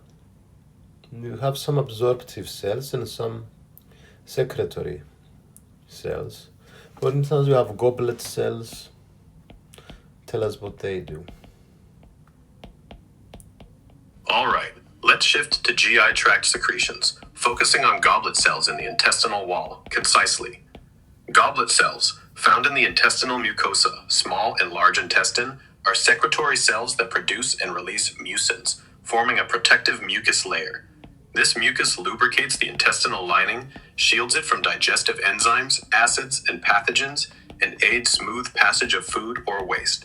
you have some absorptive cells and some secretory cells. For instance, you have goblet cells. Tell us what they do.
All right, let's shift to GI tract secretions, focusing on goblet cells in the intestinal wall, concisely. Goblet cells, found in the intestinal mucosa, small and large intestine, are secretory cells that produce and release mucins, forming a protective mucus layer. This mucus lubricates the intestinal lining, shields it from digestive enzymes, acids, and pathogens, and aids smooth passage of food or waste.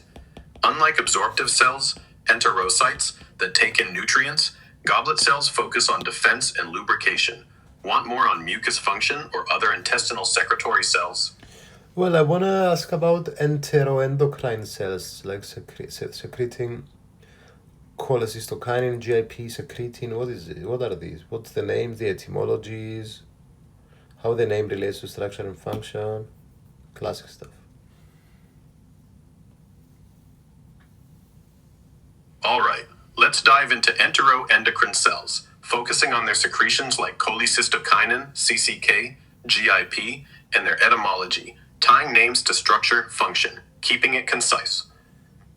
Unlike absorptive cells, enterocytes, that take in nutrients, goblet cells focus on defense and lubrication. Want more on mucus function or other intestinal secretory cells?
Well, I want to ask about enteroendocrine cells, like secreting cholecystokinin, GIP, secretin. What is it? What are these? What's the name, the etymologies, how the name relates to structure and function? Classic stuff.
All right, let's dive into enteroendocrine cells, focusing on their secretions like cholecystokinin, CCK, GIP, and their etymology, tying names to structure, function, keeping it concise.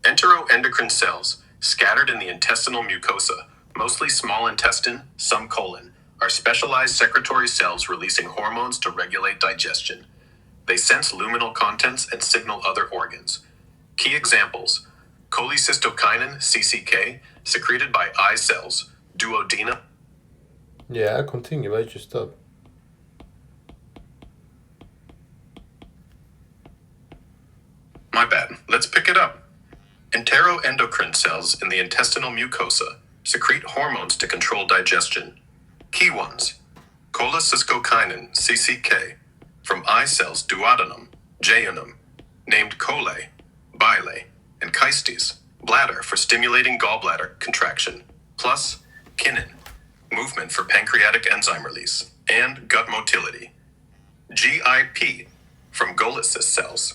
Enteroendocrine cells, scattered in the intestinal mucosa, mostly small intestine, some colon, are specialized secretory cells releasing hormones to regulate digestion. They sense luminal contents and signal other organs. Key examples: cholecystokinin, CCK, secreted by eye cells, duodenum.
Yeah, continue. Why just stop?
My bad. Let's pick it up. Enteroendocrine cells in the intestinal mucosa secrete hormones to control digestion. Key ones: cholecystokinin, CCK, from eye cells duodenum, jejunum, named chole, bile, and kystes, bladder for stimulating gallbladder contraction, plus kinin, movement for pancreatic enzyme release, and gut motility. GIP, from gallbladder cells.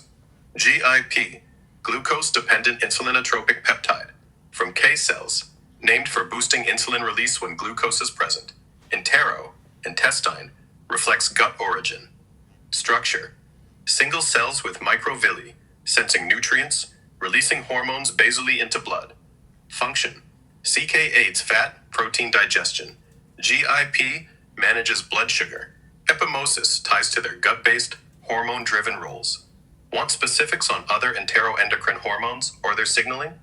GIP, glucose-dependent insulinotropic peptide, from K cells, named for boosting insulin release when glucose is present. Entero, intestine, reflects gut origin. Structure: single cells with microvilli, sensing nutrients, releasing hormones basally into blood. Function: CK aids fat, protein digestion. GIP manages blood sugar. Ephimosis ties to their gut-based, hormone-driven roles. Want specifics on other enteroendocrine hormones or their signaling?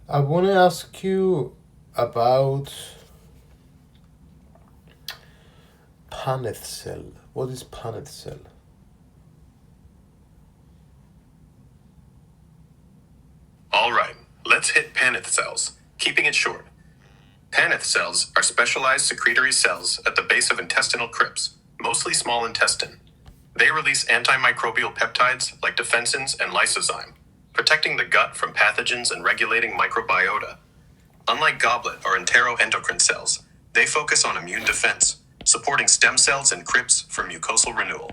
I want to ask you about Paneth cell. What is Paneth cell?
All right, let's hit Paneth cells, keeping it short. Paneth cells are specialized secretory cells at the base of intestinal crypts, mostly small intestine. They release antimicrobial peptides like defensins and lysozyme, protecting the gut from pathogens and regulating microbiota. Unlike goblet or enteroendocrine cells, they focus on immune defense, supporting stem cells and crypts for mucosal renewal.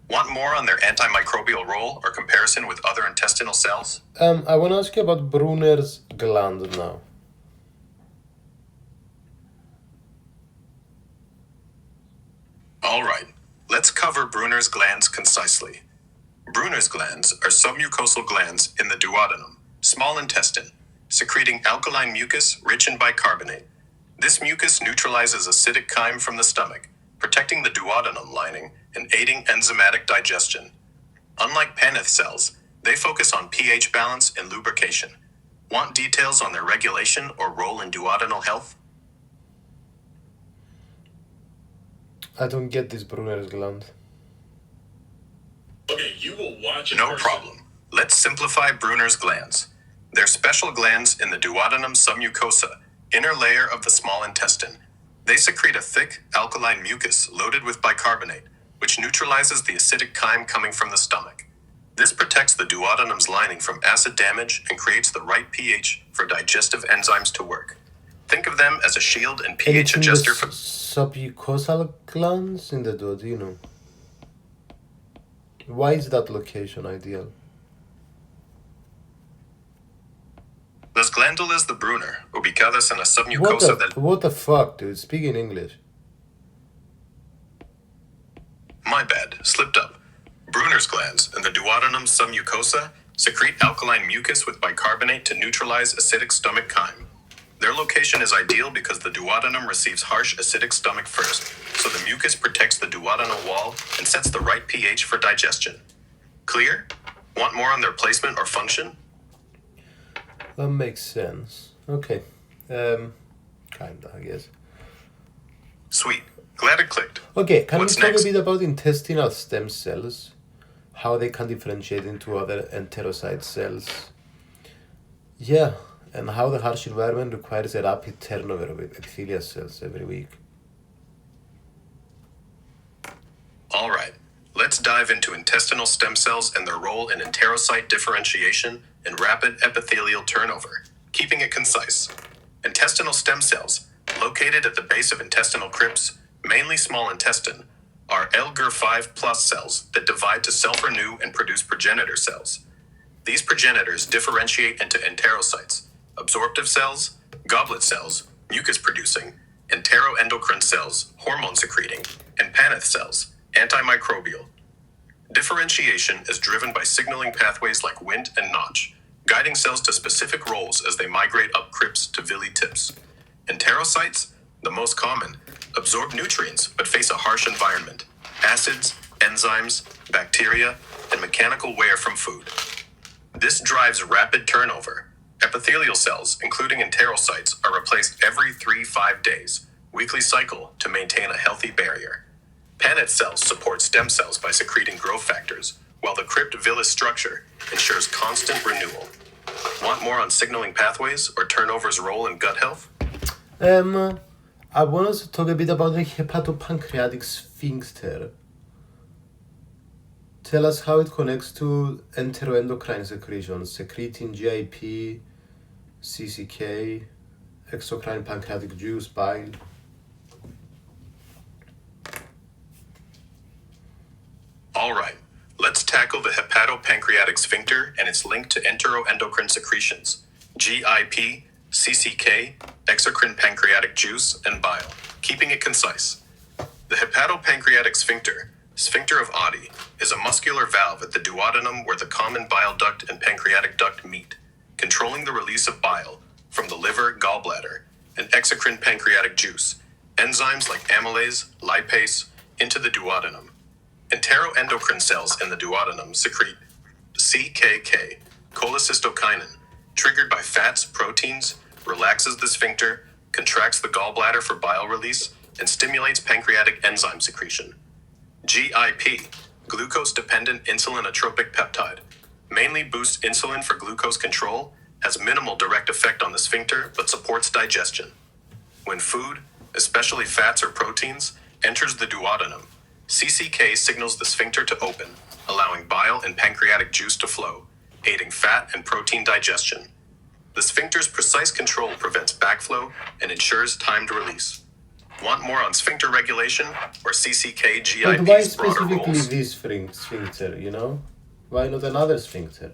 Want more on their antimicrobial role or comparison with other intestinal cells?
I want to ask you about Brunner's gland now.
All right, let's cover Brunner's glands concisely. Brunner's glands are submucosal glands in the duodenum, small intestine, secreting alkaline mucus rich in bicarbonate. This mucus neutralizes acidic chyme from the stomach, protecting the duodenum lining and aiding enzymatic digestion. Unlike Paneth cells, they focus on pH balance and lubrication. Want details on their regulation or role in duodenal health?
I don't get this Brunner's gland.
Okay, you will watch it. No problem. Let's simplify Brunner's glands. They're special glands in the duodenum submucosa, inner layer of the small intestine. They secrete a thick, alkaline mucus loaded with bicarbonate, which neutralizes the acidic chyme coming from the stomach. This protects the duodenum's lining from acid damage and creates the right pH for digestive enzymes to work. Think of them as a shield and
And
pH
it's in the
adjuster for...
submucosal glands in the duodenum. Why is that location ideal?
Las glándulas de Brunner, ubicadas en la submucosa del...
What the fuck, dude? Speak in English.
My bad, slipped up. Brunner's glands in the duodenum submucosa secrete alkaline mucus with bicarbonate to neutralize acidic stomach chyme. Their location is ideal because the duodenum receives harsh acidic stomach first, so the mucus protects the duodenal wall and sets the right pH for digestion. Clear? Want more on their placement or function?
That makes sense. Okay. Kinda, I guess.
Sweet. Glad it clicked.
Okay, can
What's
we talk
next?
a bit about intestinal stem cells? How they can differentiate into other enterocyte cells? Yeah, and how the harsh environment requires a rapid turnover of epithelial cells every week.
All right. Let's dive into intestinal stem cells and their role in enterocyte differentiation and rapid epithelial turnover. Keeping it concise. Intestinal stem cells, located at the base of intestinal crypts, mainly small intestine, are Elger5 plus cells that divide to self-renew and produce progenitor cells. These progenitors differentiate into enterocytes, absorptive cells, goblet cells, mucus-producing, enteroendocrine cells, hormone-secreting, and Paneth cells, antimicrobial. Differentiation is driven by signaling pathways like Wnt and Notch, guiding cells to specific roles as they migrate up crypts to villi tips. Enterocytes, the most common, absorb nutrients but face a harsh environment, acids, enzymes, bacteria, and mechanical wear from food. This drives rapid turnover. Epithelial cells, including enterocytes, are replaced every 3-5 days, weekly cycle to maintain a healthy barrier. Paneth cells support stem cells by secreting growth factors, while the crypt-villus structure ensures constant renewal. Want more on signaling pathways or turnover's role in gut health?
I want us to talk a bit about the hepatopancreatic sphincter. Tell us how it connects to enteroendocrine secretions, secreting GIP, CCK, exocrine pancreatic juice, bile.
All right, let's tackle the hepatopancreatic sphincter and its link to enteroendocrine secretions, GIP, CCK, exocrine pancreatic juice, and bile. Keeping it concise. The hepatopancreatic sphincter, sphincter of Oddi, is a muscular valve at the duodenum where the common bile duct and pancreatic duct meet, controlling the release of bile from the liver, gallbladder, and exocrine pancreatic juice, enzymes like amylase, lipase, into the duodenum. Enteroendocrine cells in the duodenum secrete CKK, cholecystokinin, triggered by fats, proteins, relaxes the sphincter, contracts the gallbladder for bile release, and stimulates pancreatic enzyme secretion. GIP, glucose-dependent insulinotropic peptide, mainly boosts insulin for glucose control, has minimal direct effect on the sphincter but supports digestion. When food, especially fats or proteins, enters the duodenum, CCK signals the sphincter to open, allowing bile and pancreatic juice to flow, aiding fat and protein digestion. The sphincter's precise control prevents backflow and ensures timed release. Want more on sphincter regulation or CCK
But why
GIP's broader
specifically
roles?
this sphincter, you know? Why not another sphincter?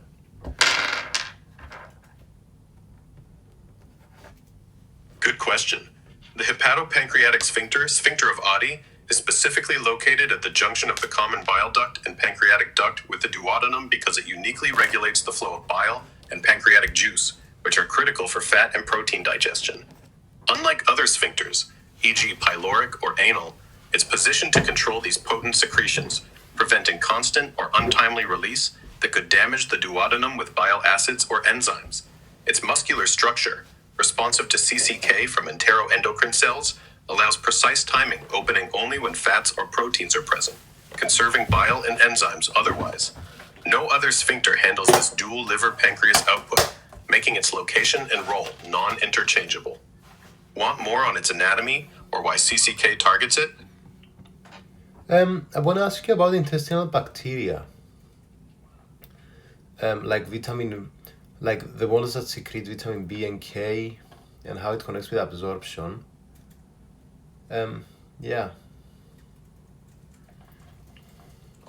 Good question. The hepatopancreatic sphincter, sphincter of Oddi, is specifically located at the junction of the common bile duct and pancreatic duct with the duodenum because it uniquely regulates the flow of bile and pancreatic juice, which are critical for fat and protein digestion. Unlike other sphincters, e.g. pyloric or anal, it's positioned to control these potent secretions, preventing constant or untimely release that could damage the duodenum with bile acids or enzymes. Its muscular structure, responsive to CCK from enteroendocrine cells, allows precise timing, opening only when fats or proteins are present, conserving bile and enzymes otherwise. No other sphincter handles this dual liver-pancreas output, making its location and role non-interchangeable. Want more on its anatomy or why CCK targets it?
I want to ask you about intestinal bacteria. Like the ones that secrete vitamin B and K, and how it connects with absorption. Yeah.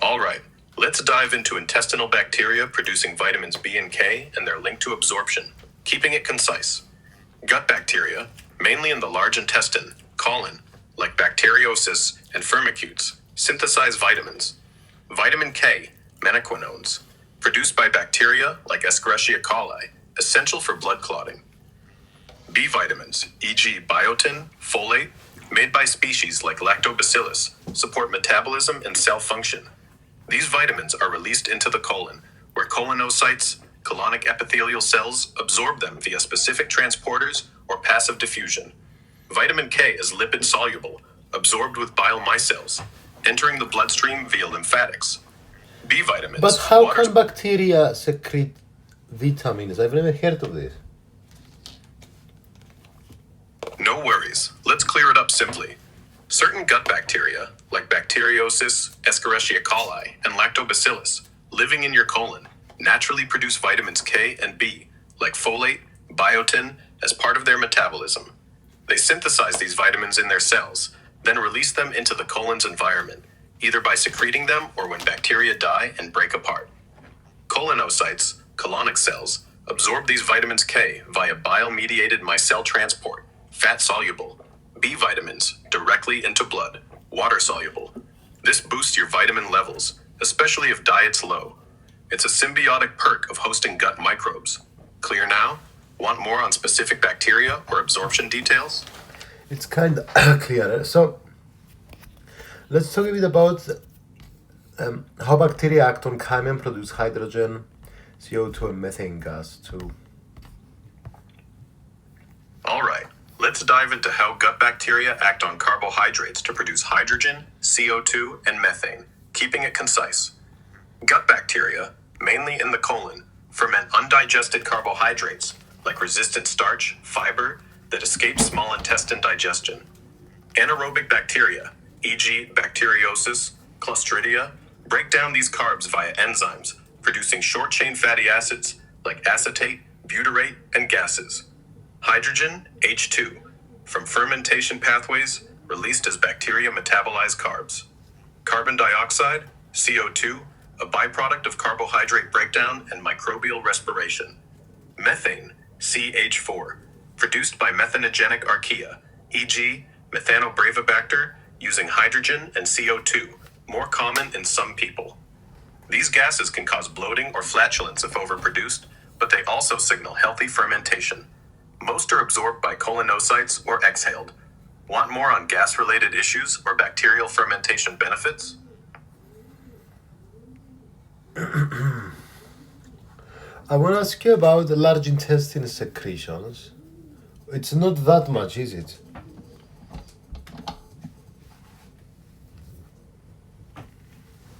All right, let's dive into intestinal bacteria producing vitamins B and K and their link to absorption, keeping it concise. Gut bacteria, mainly in the large intestine, colon, like Bacteriosis and Firmicutes, synthesize vitamins. Vitamin K, menaquinones, produced by bacteria like Escherichia coli, essential for blood clotting. B vitamins, e.g. biotin, folate, made by species like lactobacillus, support metabolism and cell function. These vitamins are released into the colon, where colonocytes, colonic epithelial cells, absorb them via specific transporters or passive diffusion. Vitamin K is lipid-soluble, absorbed with bile micelles, entering the bloodstream via lymphatics. B vitamins.
But how can bacteria secrete vitamins? I've never heard of this.
No worries. Let's clear it up simply. Certain gut bacteria, like Bacteriosis, Escherichia coli, and Lactobacillus, living in your colon, naturally produce vitamins K and B, like folate, biotin, as part of their metabolism. They synthesize these vitamins in their cells, then release them into the colon's environment, either by secreting them or when bacteria die and break apart. Colonocytes, colonic cells, absorb these vitamins K via bile-mediated micelle transport, fat-soluble, B vitamins directly into blood, water-soluble. This boosts your vitamin levels, especially if diet's low. It's a symbiotic perk of hosting gut microbes. Clear now? Want more on specific bacteria or absorption details?
It's kind of clearer. So let's talk a bit about how bacteria act on chyme and produce hydrogen, CO2, and methane gas too.
All right, let's dive into how gut bacteria act on carbohydrates to produce hydrogen, CO2, and methane, keeping it concise. Gut bacteria, mainly in the colon, ferment undigested carbohydrates like resistant starch, fiber, that escape small intestine digestion. Anaerobic bacteria, e.g. Bacteriosis, Clostridia, break down these carbs via enzymes, producing short-chain fatty acids like acetate, butyrate, and gases. Hydrogen, H2, from fermentation pathways released as bacteria metabolize carbs. Carbon dioxide, CO2, a byproduct of carbohydrate breakdown and microbial respiration. Methane, CH4, produced by methanogenic archaea, e.g. Methanobrevibacter, using hydrogen and CO2, more common in some people. These gases can cause bloating or flatulence if overproduced, but they also signal healthy fermentation. Most are absorbed by colonocytes or exhaled. Want more on gas-related issues or bacterial fermentation benefits?
I want to ask you about the large intestine secretions. It's not that much, is it?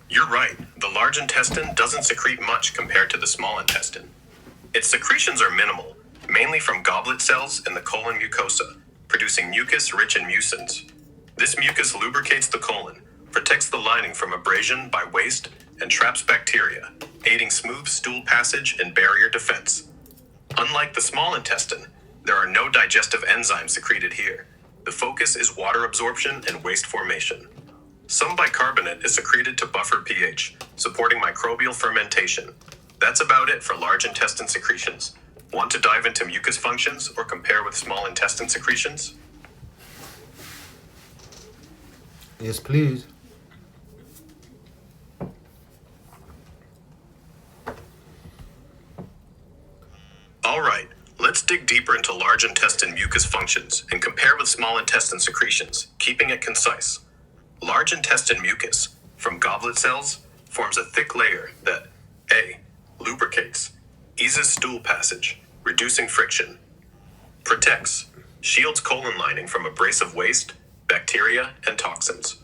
You're right. The large intestine doesn't secrete much compared to the small intestine. Its secretions are minimal, mainly from goblet cells in the colon mucosa, producing mucus rich in mucins. This mucus lubricates the colon, protects the lining from abrasion by waste, and traps bacteria, aiding smooth stool passage and barrier defense. Unlike the small intestine, there are no digestive enzymes secreted here. The focus is water absorption and waste formation. Some bicarbonate is secreted to buffer pH, supporting microbial fermentation. That's about it for large intestine secretions. Want to dive into mucus functions or compare with small intestine secretions?
Yes, please.
All right, let's dig deeper into large intestine mucus functions and compare with small intestine secretions, keeping it concise. Large intestine mucus, from goblet cells, forms a thick layer that A. Lubricates, eases stool passage, reducing friction. Protects, shields colon lining from abrasive waste, bacteria, and toxins.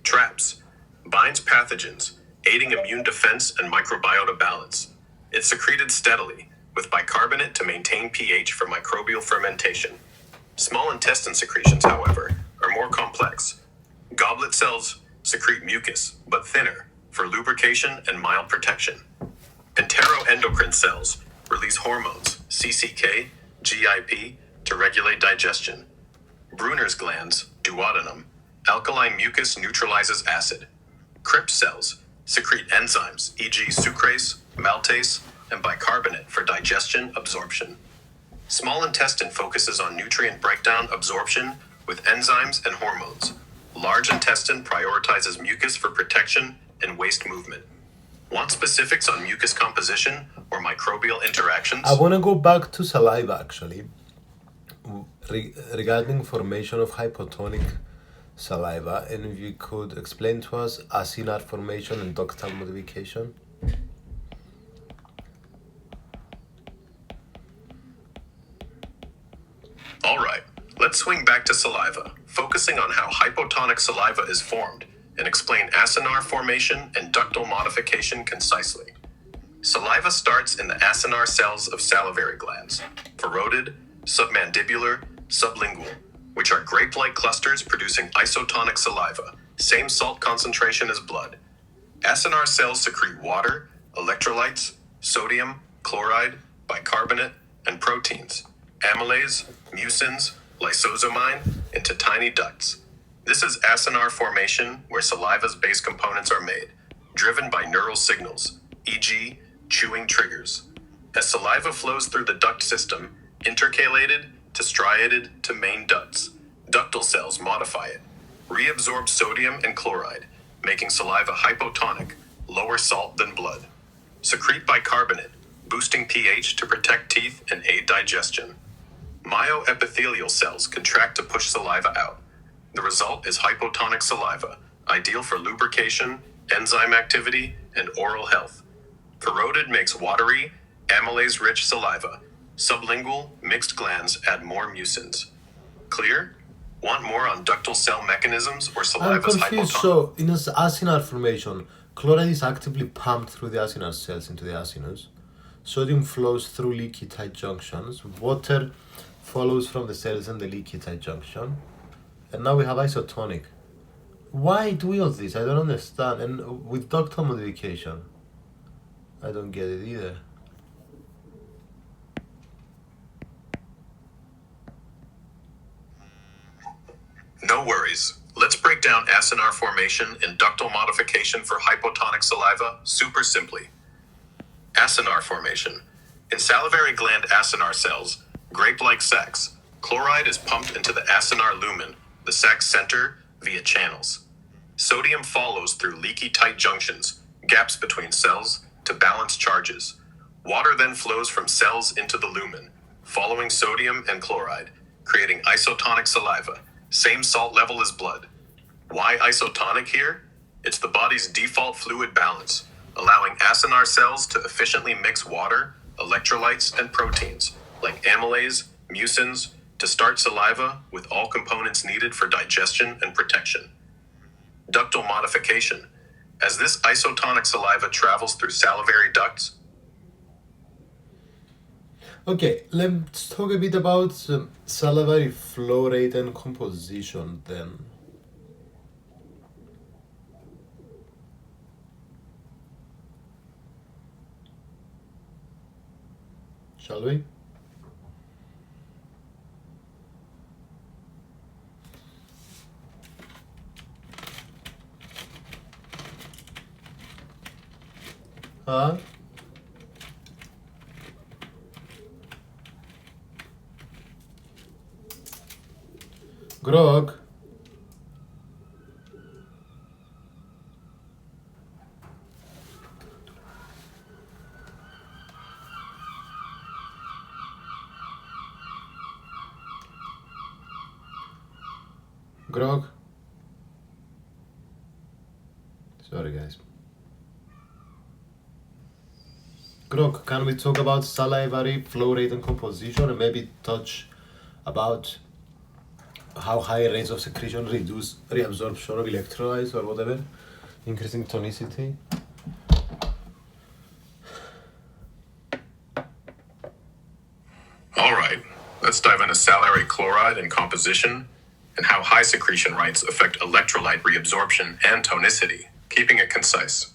Traps, binds pathogens, aiding immune defense and microbiota balance. It's secreted steadily, with bicarbonate to maintain pH for microbial fermentation. Small intestine secretions, however, are more complex. Goblet cells secrete mucus, but thinner, for lubrication and mild protection. Enteroendocrine cells release hormones, CCK, GIP, to regulate digestion. Brunner's glands, duodenum, alkaline mucus neutralizes acid. Crypt cells secrete enzymes, e.g. sucrase, maltase, and bicarbonate for digestion absorption. Small intestine focuses on nutrient breakdown absorption with enzymes and hormones. Large intestine prioritizes mucus for protection and waste movement. Want specifics on mucus composition or microbial interactions?
I want to go back to saliva actually. regarding formation of hypotonic saliva, and if you could explain to us acinar formation and ductal modification.
All right, let's swing back to saliva, focusing on how hypotonic saliva is formed, and explain acinar formation and ductal modification concisely. Saliva starts in the acinar cells of salivary glands, parotid, submandibular, sublingual, which are grape-like clusters producing isotonic saliva, same salt concentration as blood. Acinar cells secrete water, electrolytes, sodium, chloride, bicarbonate, and proteins, amylase, mucins, lysosomine, into tiny ducts. This is acinar formation, where saliva's base components are made, driven by neural signals, e.g., chewing triggers. As saliva flows through the duct system, intercalated to striated to main ducts, ductal cells modify it, reabsorb sodium and chloride, making saliva hypotonic, lower salt than blood. Secrete bicarbonate, boosting pH to protect teeth and aid digestion. Myoepithelial cells contract to push saliva out. The result is hypotonic saliva, ideal for lubrication, enzyme activity, and oral health. Parotid makes watery, amylase-rich saliva. Sublingual, mixed glands add more mucins. Clear? Want more on ductal cell mechanisms or
I'm
saliva's
confused.
hypotonic?
So, in this acinar formation, chloride is actively pumped through the acinar cells into the acinus. Sodium flows through leaky tight junctions. Water follows from the cells in the leaky tight junction. And now we have isotonic. Why do we all this? I don't understand. And with ductal modification, I don't get it either.
No worries. Let's break down acinar formation and ductal modification for hypotonic saliva super simply. Acinar formation. In salivary gland acinar cells, grape-like sacs, chloride is pumped into the acinar lumen, the sac's center, via channels. Sodium follows through leaky tight junctions, gaps between cells, to balance charges. Water then flows from cells into the lumen, following sodium and chloride, creating isotonic saliva, same salt level as blood. Why isotonic here? It's the body's default fluid balance, allowing acinar cells to efficiently mix water, electrolytes, and proteins, like amylase, mucins, to start saliva with all components needed for digestion and protection. Ductal modification. As this isotonic saliva travels through salivary ducts.
Okay, let's talk a bit about salivary flow rate and composition then. Shall we? Huh? Grog? Grog? Sorry, guys. Grog, can we talk about salivary flow rate and composition and maybe touch about how high rates of secretion reduce reabsorption of electrolytes or whatever, increasing tonicity?
All right, let's dive into salivary chloride and composition, and how high secretion rates affect electrolyte reabsorption and tonicity, keeping it concise.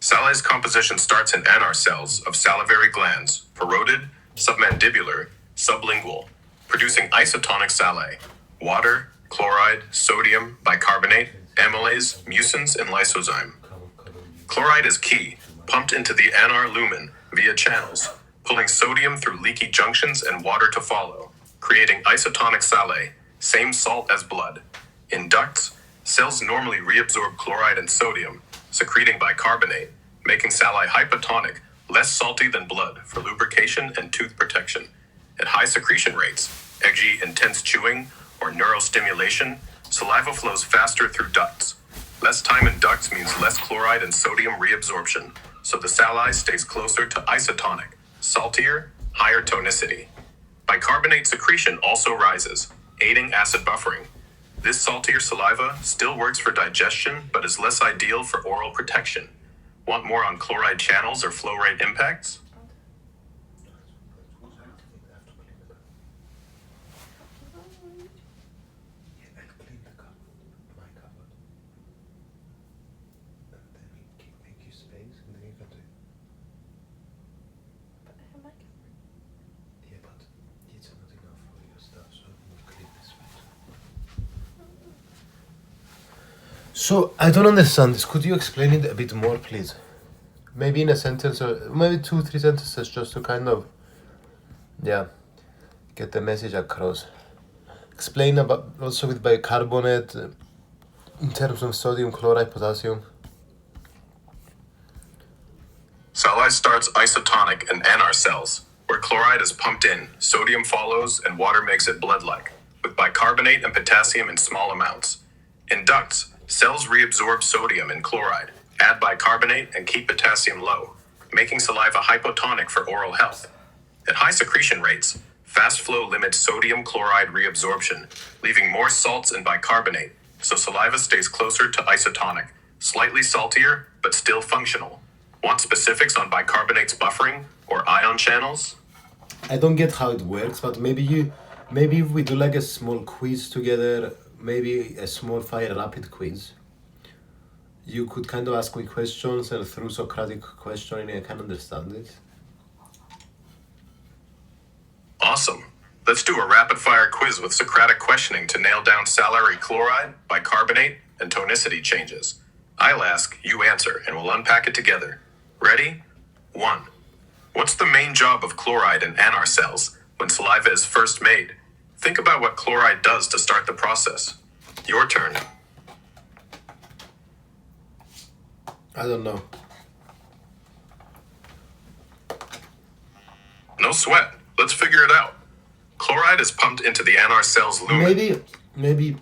Salive's composition starts in anar cells of salivary glands, parotid, submandibular, sublingual, producing isotonic sali, water, chloride, sodium, bicarbonate, amylase, mucins, and lysozyme. Chloride is key, pumped into the anar lumen via channels, pulling sodium through leaky junctions and water to follow, creating isotonic sali, same salt as blood. In ducts, cells normally reabsorb chloride and sodium, secreting bicarbonate, making sali hypotonic, less salty than blood for lubrication and tooth protection. At high secretion rates, e.g. intense chewing, or neurostimulation, saliva flows faster through ducts. Less time in ducts means less chloride and sodium reabsorption, so the sali stays closer to isotonic, saltier, higher tonicity. Bicarbonate secretion also rises, aiding acid buffering. This saltier saliva still works for digestion, but is less ideal for oral protection. Want more on chloride channels or flow rate impacts?
So, I don't understand this. Could you explain it a bit more, please? Maybe in a sentence or maybe 2-3 sentences just to kind of, get the message across. Explain about also with bicarbonate in terms of sodium, chloride, potassium.
Sali starts isotonic in anar cells, where chloride is pumped in, sodium follows, and water makes it blood-like, with bicarbonate and potassium in small amounts. In ducts, cells reabsorb sodium and chloride, add bicarbonate, and keep potassium low, making saliva hypotonic for oral health. At high secretion rates, fast flow limits sodium chloride reabsorption, leaving more salts and bicarbonate, so saliva stays closer to isotonic, slightly saltier, but still functional. Want specifics on bicarbonate's buffering or ion channels?
I don't get how it works, but maybe if we do like a small quiz together, maybe a small fire rapid quiz, you could kind of ask me questions, and through Socratic questioning I can understand it.
Awesome. Let's do a rapid-fire quiz with Socratic questioning to nail down salary chloride, bicarbonate, and tonicity changes. I'll ask, you answer, and we'll unpack it together. Ready? 1. What's the main job of chloride in anar cells when saliva is first made? Think about what chloride does to start the process. Your turn.
I don't know.
No sweat. Let's figure it out. Chloride is pumped into the anar cell's lumen.
Maybe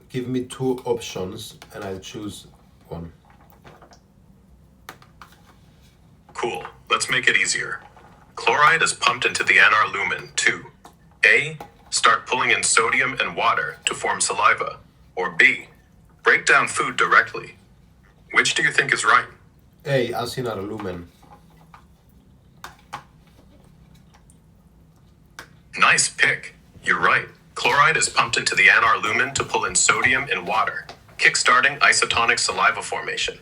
give me 2 options and I'll choose one.
Cool. Let's make it easier. Chloride is pumped into the anar lumen to A. Start pulling in sodium and water to form saliva, or B. Break down food directly. Which do you think is right?
A, as in our lumen.
Nice pick. You're right. Chloride is pumped into the anar lumen to pull in sodium and water, kickstarting isotonic saliva formation.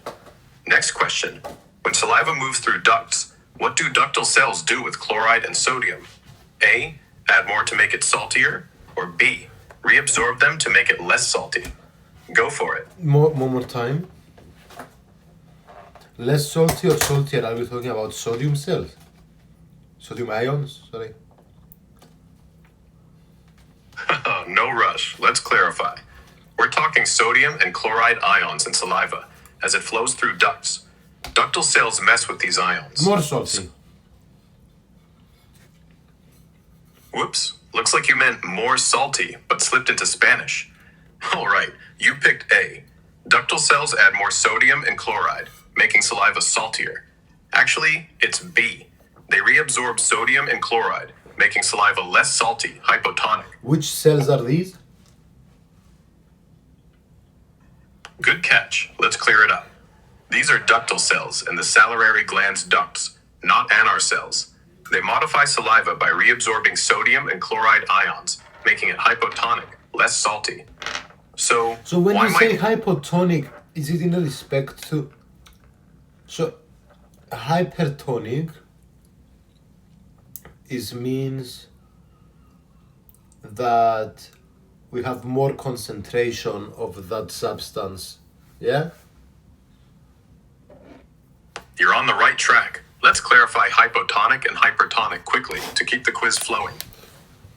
Next question. When saliva moves through ducts, what do ductal cells do with chloride and sodium? A. Add more to make it saltier, or B. Reabsorb them to make it less salty. Go for it.
One more time. Less salty or saltier? Are we talking about sodium cells? Sodium ions? Sorry.
No rush. Let's clarify. We're talking sodium and chloride ions in saliva as it flows through ducts. Ductal cells mess with these ions.
More salty.
Whoops. Looks like you meant more salty, but slipped into Spanish. All right, you picked A. Ductal cells add more sodium and chloride, making saliva saltier. Actually, it's B. They reabsorb sodium and chloride, making saliva less salty, hypotonic.
Which cells are these?
Good catch. Let's clear it up. These are ductal cells in the salivary gland's ducts, not anar cells. They modify saliva by reabsorbing sodium and chloride ions, making it hypotonic, less salty. So
when you say hypotonic, is it in respect to... So, hypertonic means that we have more concentration of that substance, yeah?
You're on the right track. Let's clarify hypotonic and hypertonic quickly to keep the quiz flowing.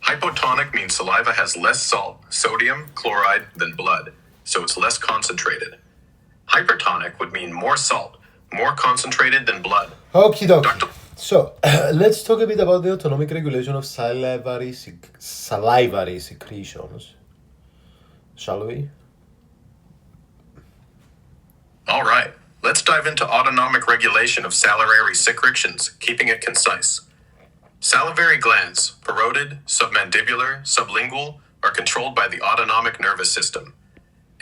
Hypotonic means saliva has less salt, sodium, chloride than blood, so it's less concentrated. Hypertonic would mean more salt, more concentrated than blood.
Okie dokie. So, let's talk a bit about the autonomic regulation of salivary secretions, shall we?
All right, let's dive into autonomic regulation of salivary secretions, keeping it concise. Salivary glands, parotid, submandibular, sublingual, are controlled by the autonomic nervous system.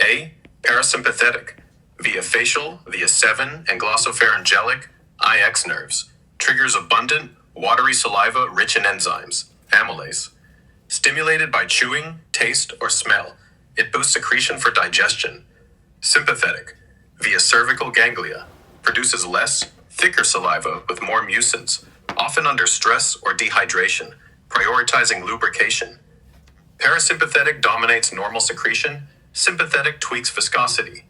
A. Parasympathetic, via facial, via 7, and glossopharyngelic, IX nerves, triggers abundant, watery saliva rich in enzymes, amylase. Stimulated by chewing, taste, or smell, it boosts secretion for digestion. Sympathetic, via cervical ganglia, produces less, thicker saliva with more mucins, often under stress or dehydration, prioritizing lubrication. Parasympathetic dominates normal secretion, sympathetic tweaks viscosity.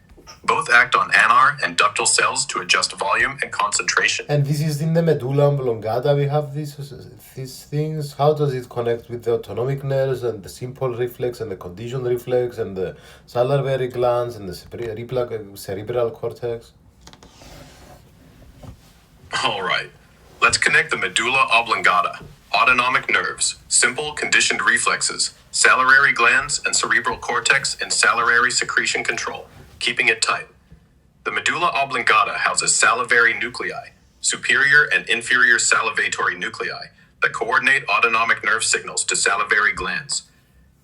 Both act on anar and ductal cells to adjust volume and concentration.
And this is in the medulla oblongata. We have these things. How does it connect with the autonomic nerves and the simple reflex and the conditioned reflex and the salivary glands and the cerebral cortex?
All right, let's connect the medulla oblongata, autonomic nerves, simple conditioned reflexes, salivary glands, and cerebral cortex in salivary secretion control, keeping it tight. The medulla oblongata houses salivary nuclei, superior and inferior salivatory nuclei, that coordinate autonomic nerve signals to salivary glands.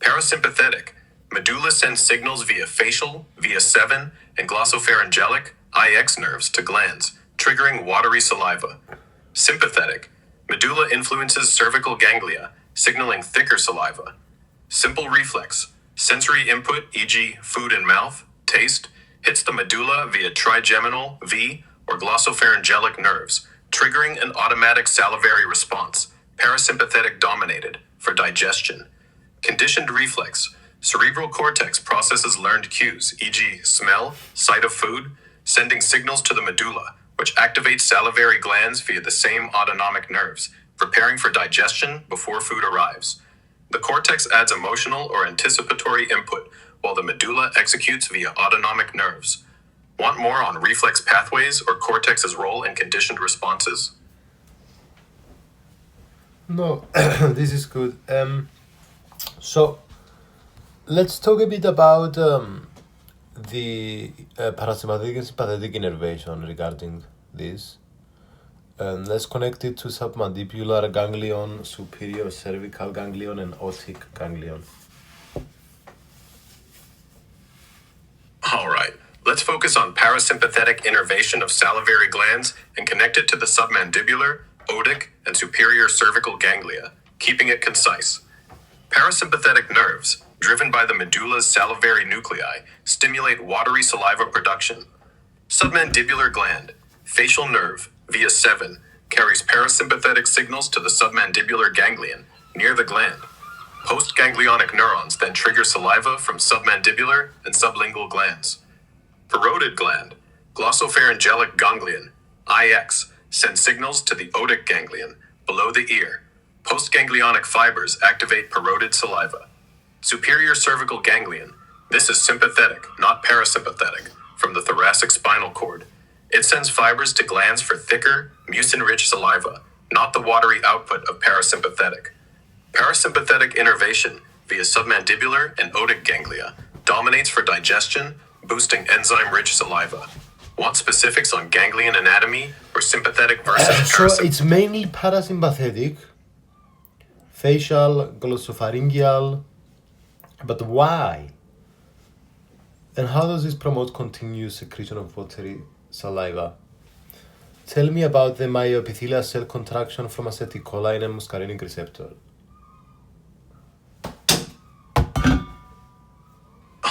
Parasympathetic, medulla sends signals via facial, via 7, and glossopharyngelic, IX nerves to glands, triggering watery saliva. Sympathetic, medulla influences cervical ganglia, signaling thicker saliva. Simple reflex, sensory input, e.g., food in mouth, taste, hits the medulla via trigeminal, V, or glossopharyngelic nerves, triggering an automatic salivary response, parasympathetic dominated, for digestion. Conditioned reflex, cerebral cortex processes learned cues, e.g., smell, sight of food, sending signals to the medulla, which activates salivary glands via the same autonomic nerves, preparing for digestion before food arrives. The cortex adds emotional or anticipatory input, while the medulla executes via autonomic nerves. Want more on reflex pathways or cortex's role in conditioned responses?
No, this is good. So, let's talk a bit about the parasympathetic and sympathetic innervation regarding this. Let's connect it to submandibular ganglion, superior cervical ganglion, and otic ganglion.
All right, let's focus on parasympathetic innervation of salivary glands and connect it to the submandibular, otic, and superior cervical ganglia, keeping it concise. Parasympathetic nerves, driven by the medulla's salivary nuclei, stimulate watery saliva production. Submandibular gland, facial nerve, via 7, carries parasympathetic signals to the submandibular ganglion, near the gland. Postganglionic neurons then trigger saliva from submandibular and sublingual glands. Parotid gland, glossopharyngelic ganglion, IX, sends signals to the otic ganglion, below the ear. Postganglionic fibers activate parotid saliva. Superior cervical ganglion, this is sympathetic, not parasympathetic, from the thoracic spinal cord. It sends fibers to glands for thicker, mucin-rich saliva, not the watery output of parasympathetic. Parasympathetic innervation via submandibular and otic ganglia dominates for digestion, boosting enzyme-rich saliva. Want specifics on ganglion anatomy or sympathetic versus
So
parasympathetic?
it's mainly parasympathetic, facial, glossopharyngeal, but why? And how does this promote continuous secretion of watery saliva? Tell me about the myoepithelial cell contraction from acetylcholine and muscarinic receptor.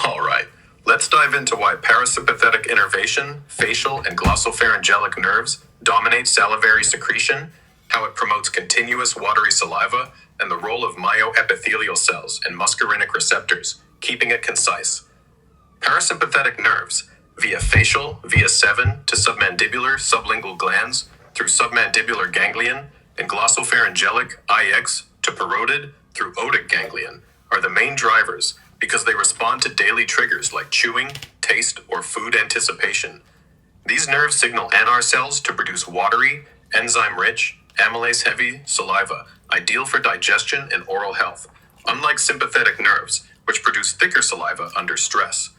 All right, let's dive into why parasympathetic innervation, facial, and glossopharyngelic nerves dominate salivary secretion, how it promotes continuous watery saliva, and the role of myoepithelial cells and muscarinic receptors, keeping it concise. Parasympathetic nerves, via facial, via 7 to submandibular, sublingual glands, through submandibular ganglion, and glossopharyngelic, IX, to parotid, through otic ganglion, are the main drivers because they respond to daily triggers like chewing, taste, or food anticipation. These nerves signal anar cells to produce watery, enzyme-rich, Amylase-heavy saliva, ideal for digestion and oral health, unlike sympathetic nerves, which produce thicker saliva under stress.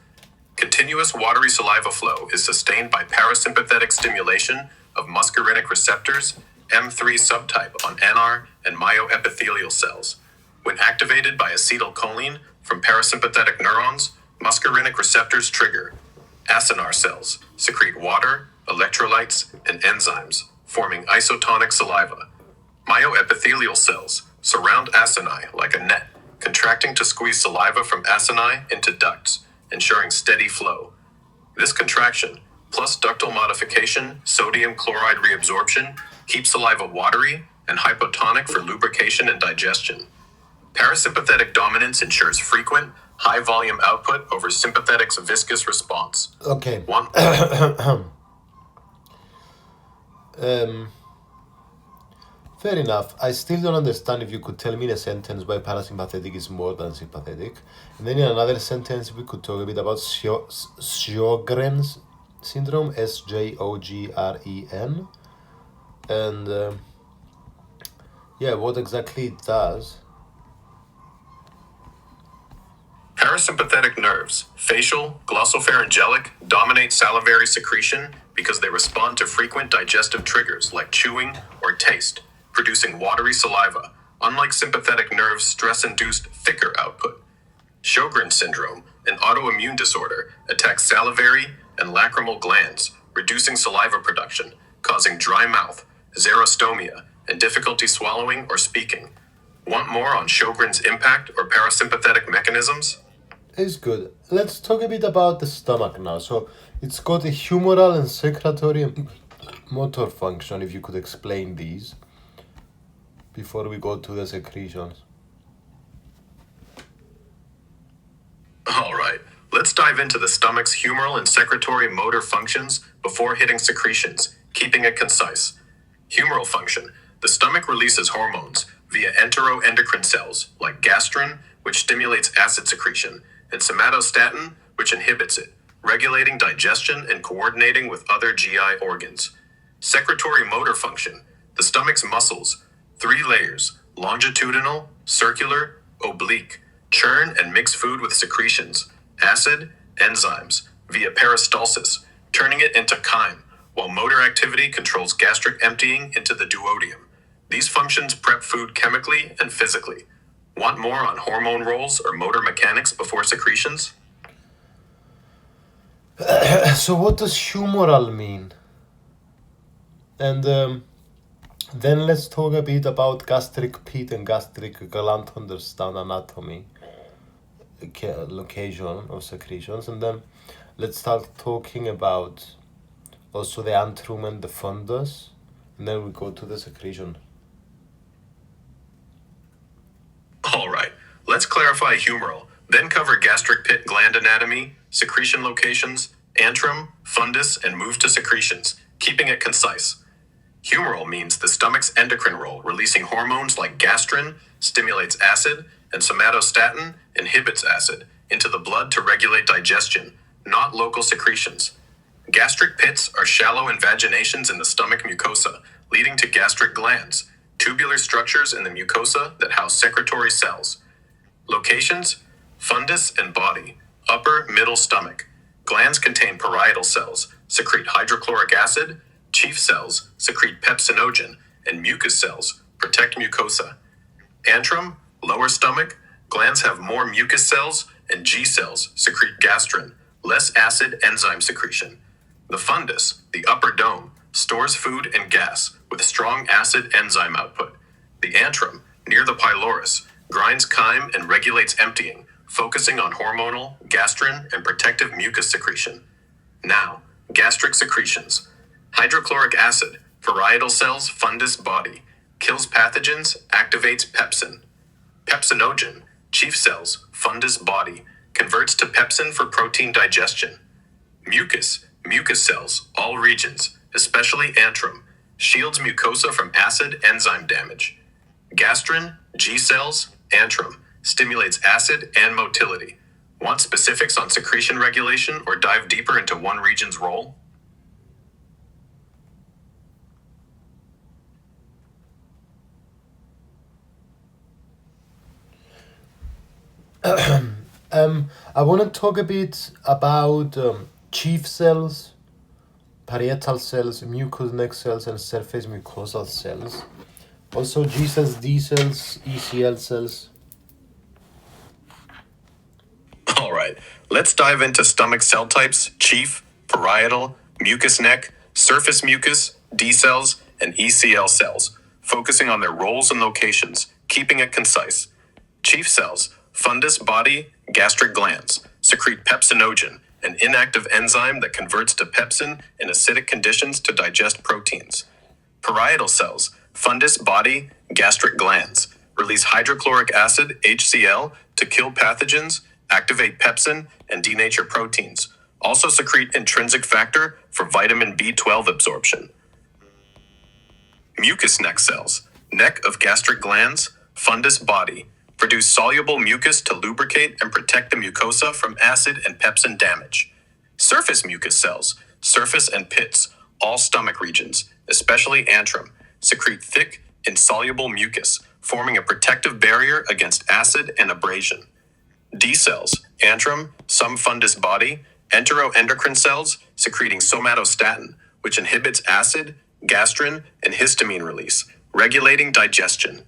Continuous watery saliva flow is sustained by parasympathetic stimulation of muscarinic receptors, M3 subtype on anar and myoepithelial cells. When activated by acetylcholine from parasympathetic neurons, muscarinic receptors trigger. Acinar cells secrete water, electrolytes, and enzymes, forming isotonic saliva. Myoepithelial cells surround acini like a net, contracting to squeeze saliva from acini into ducts, ensuring steady flow. This contraction, plus ductal modification, sodium chloride reabsorption, keeps saliva watery and hypotonic for lubrication and digestion. Parasympathetic dominance ensures frequent, high-volume output over sympathetic's viscous response.
Okay.
One.
Fair enough. I still don't understand if you could tell me in a sentence why parasympathetic is more than sympathetic. And then in another sentence, we could talk a bit about Sjogren's syndrome, Sjogren. And what exactly it does.
Parasympathetic nerves, facial, glossopharyngelic, dominate salivary secretion because they respond to frequent digestive triggers like chewing or taste, producing watery saliva, unlike sympathetic nerves' stress-induced thicker output. Sjogren's syndrome, an autoimmune disorder, attacks salivary and lacrimal glands, reducing saliva production, causing dry mouth, xerostomia, and difficulty swallowing or speaking. Want more on Sjogren's impact or parasympathetic mechanisms?
It's good. Let's talk a bit about the stomach now. So it's got a humoral and secretory and motor function, if you could explain these before we go to the secretions.
All right, let's dive into the stomach's humoral and secretory motor functions before hitting secretions, keeping it concise. Humoral function. The stomach releases hormones via enteroendocrine cells like gastrin, which stimulates acid secretion, and somatostatin, which inhibits it, regulating digestion and coordinating with other GI organs. Secretory motor function. The stomach's muscles, 3 layers, longitudinal, circular, oblique, churn and mix food with secretions, acid, enzymes, via peristalsis, turning it into chyme, while motor activity controls gastric emptying into the duodenum. These functions prep food chemically and physically. Want more on hormone roles or motor mechanics before secretions?
So what does humoral mean? And then let's talk a bit about gastric pit and gastric gland to understand anatomy, location of secretions. And then let's start talking about also the antrum and the fundus. And then we go to the secretion.
All right, let's clarify humoral, then cover gastric pit gland anatomy, secretion locations, antrum, fundus, and move to secretions, keeping it concise. Humoral means the stomach's endocrine role, releasing hormones like gastrin, stimulates acid, and somatostatin, inhibits acid, into the blood to regulate digestion, not local secretions. Gastric pits are shallow invaginations in the stomach mucosa, leading to gastric glands, tubular structures in the mucosa that house secretory cells. Locations: fundus and body, upper, middle stomach. Glands contain parietal cells, secrete hydrochloric acid, chief cells secrete pepsinogen, and mucus cells protect mucosa. Antrum, lower stomach. Glands have more mucus cells, and G cells secrete gastrin, less acid enzyme secretion. The fundus, the upper dome, stores food and gas with strong acid enzyme output. The antrum, near the pylorus, grinds chyme and regulates emptying, focusing on hormonal, gastrin, and protective mucus secretion. Now, gastric secretions. Hydrochloric acid, parietal cells, fundus, body, kills pathogens, activates pepsin. Pepsinogen, chief cells, fundus, body, converts to pepsin for protein digestion. Mucus, mucus cells, all regions, especially antrum, shields mucosa from acid enzyme damage. Gastrin, G cells, antrum, stimulates acid and motility. Want specifics on secretion regulation or dive deeper into one region's role?
I want to talk a bit about chief cells, parietal cells, mucous neck cells, and surface mucosal cells. Also, G cells, D cells, ECL cells.
All right, let's dive into stomach cell types: chief, parietal, mucous neck, surface mucus, D cells, and ECL cells, focusing on their roles and locations, keeping it concise. Chief cells, fundus body, gastric glands, secrete pepsinogen, an inactive enzyme that converts to pepsin in acidic conditions to digest proteins. Parietal cells, fundus body, gastric glands, release hydrochloric acid, HCl, to kill pathogens, activate pepsin, and denature proteins. Also secrete intrinsic factor for vitamin B12 absorption. Mucous neck cells, neck of gastric glands, fundus body, produce soluble mucus to lubricate and protect the mucosa from acid and pepsin damage. Surface mucus cells, surface and pits, all stomach regions, especially antrum, secrete thick, insoluble mucus, forming a protective barrier against acid and abrasion. D cells, antrum, some fundus body, enteroendocrine cells, secreting somatostatin, which inhibits acid, gastrin, and histamine release, regulating digestion.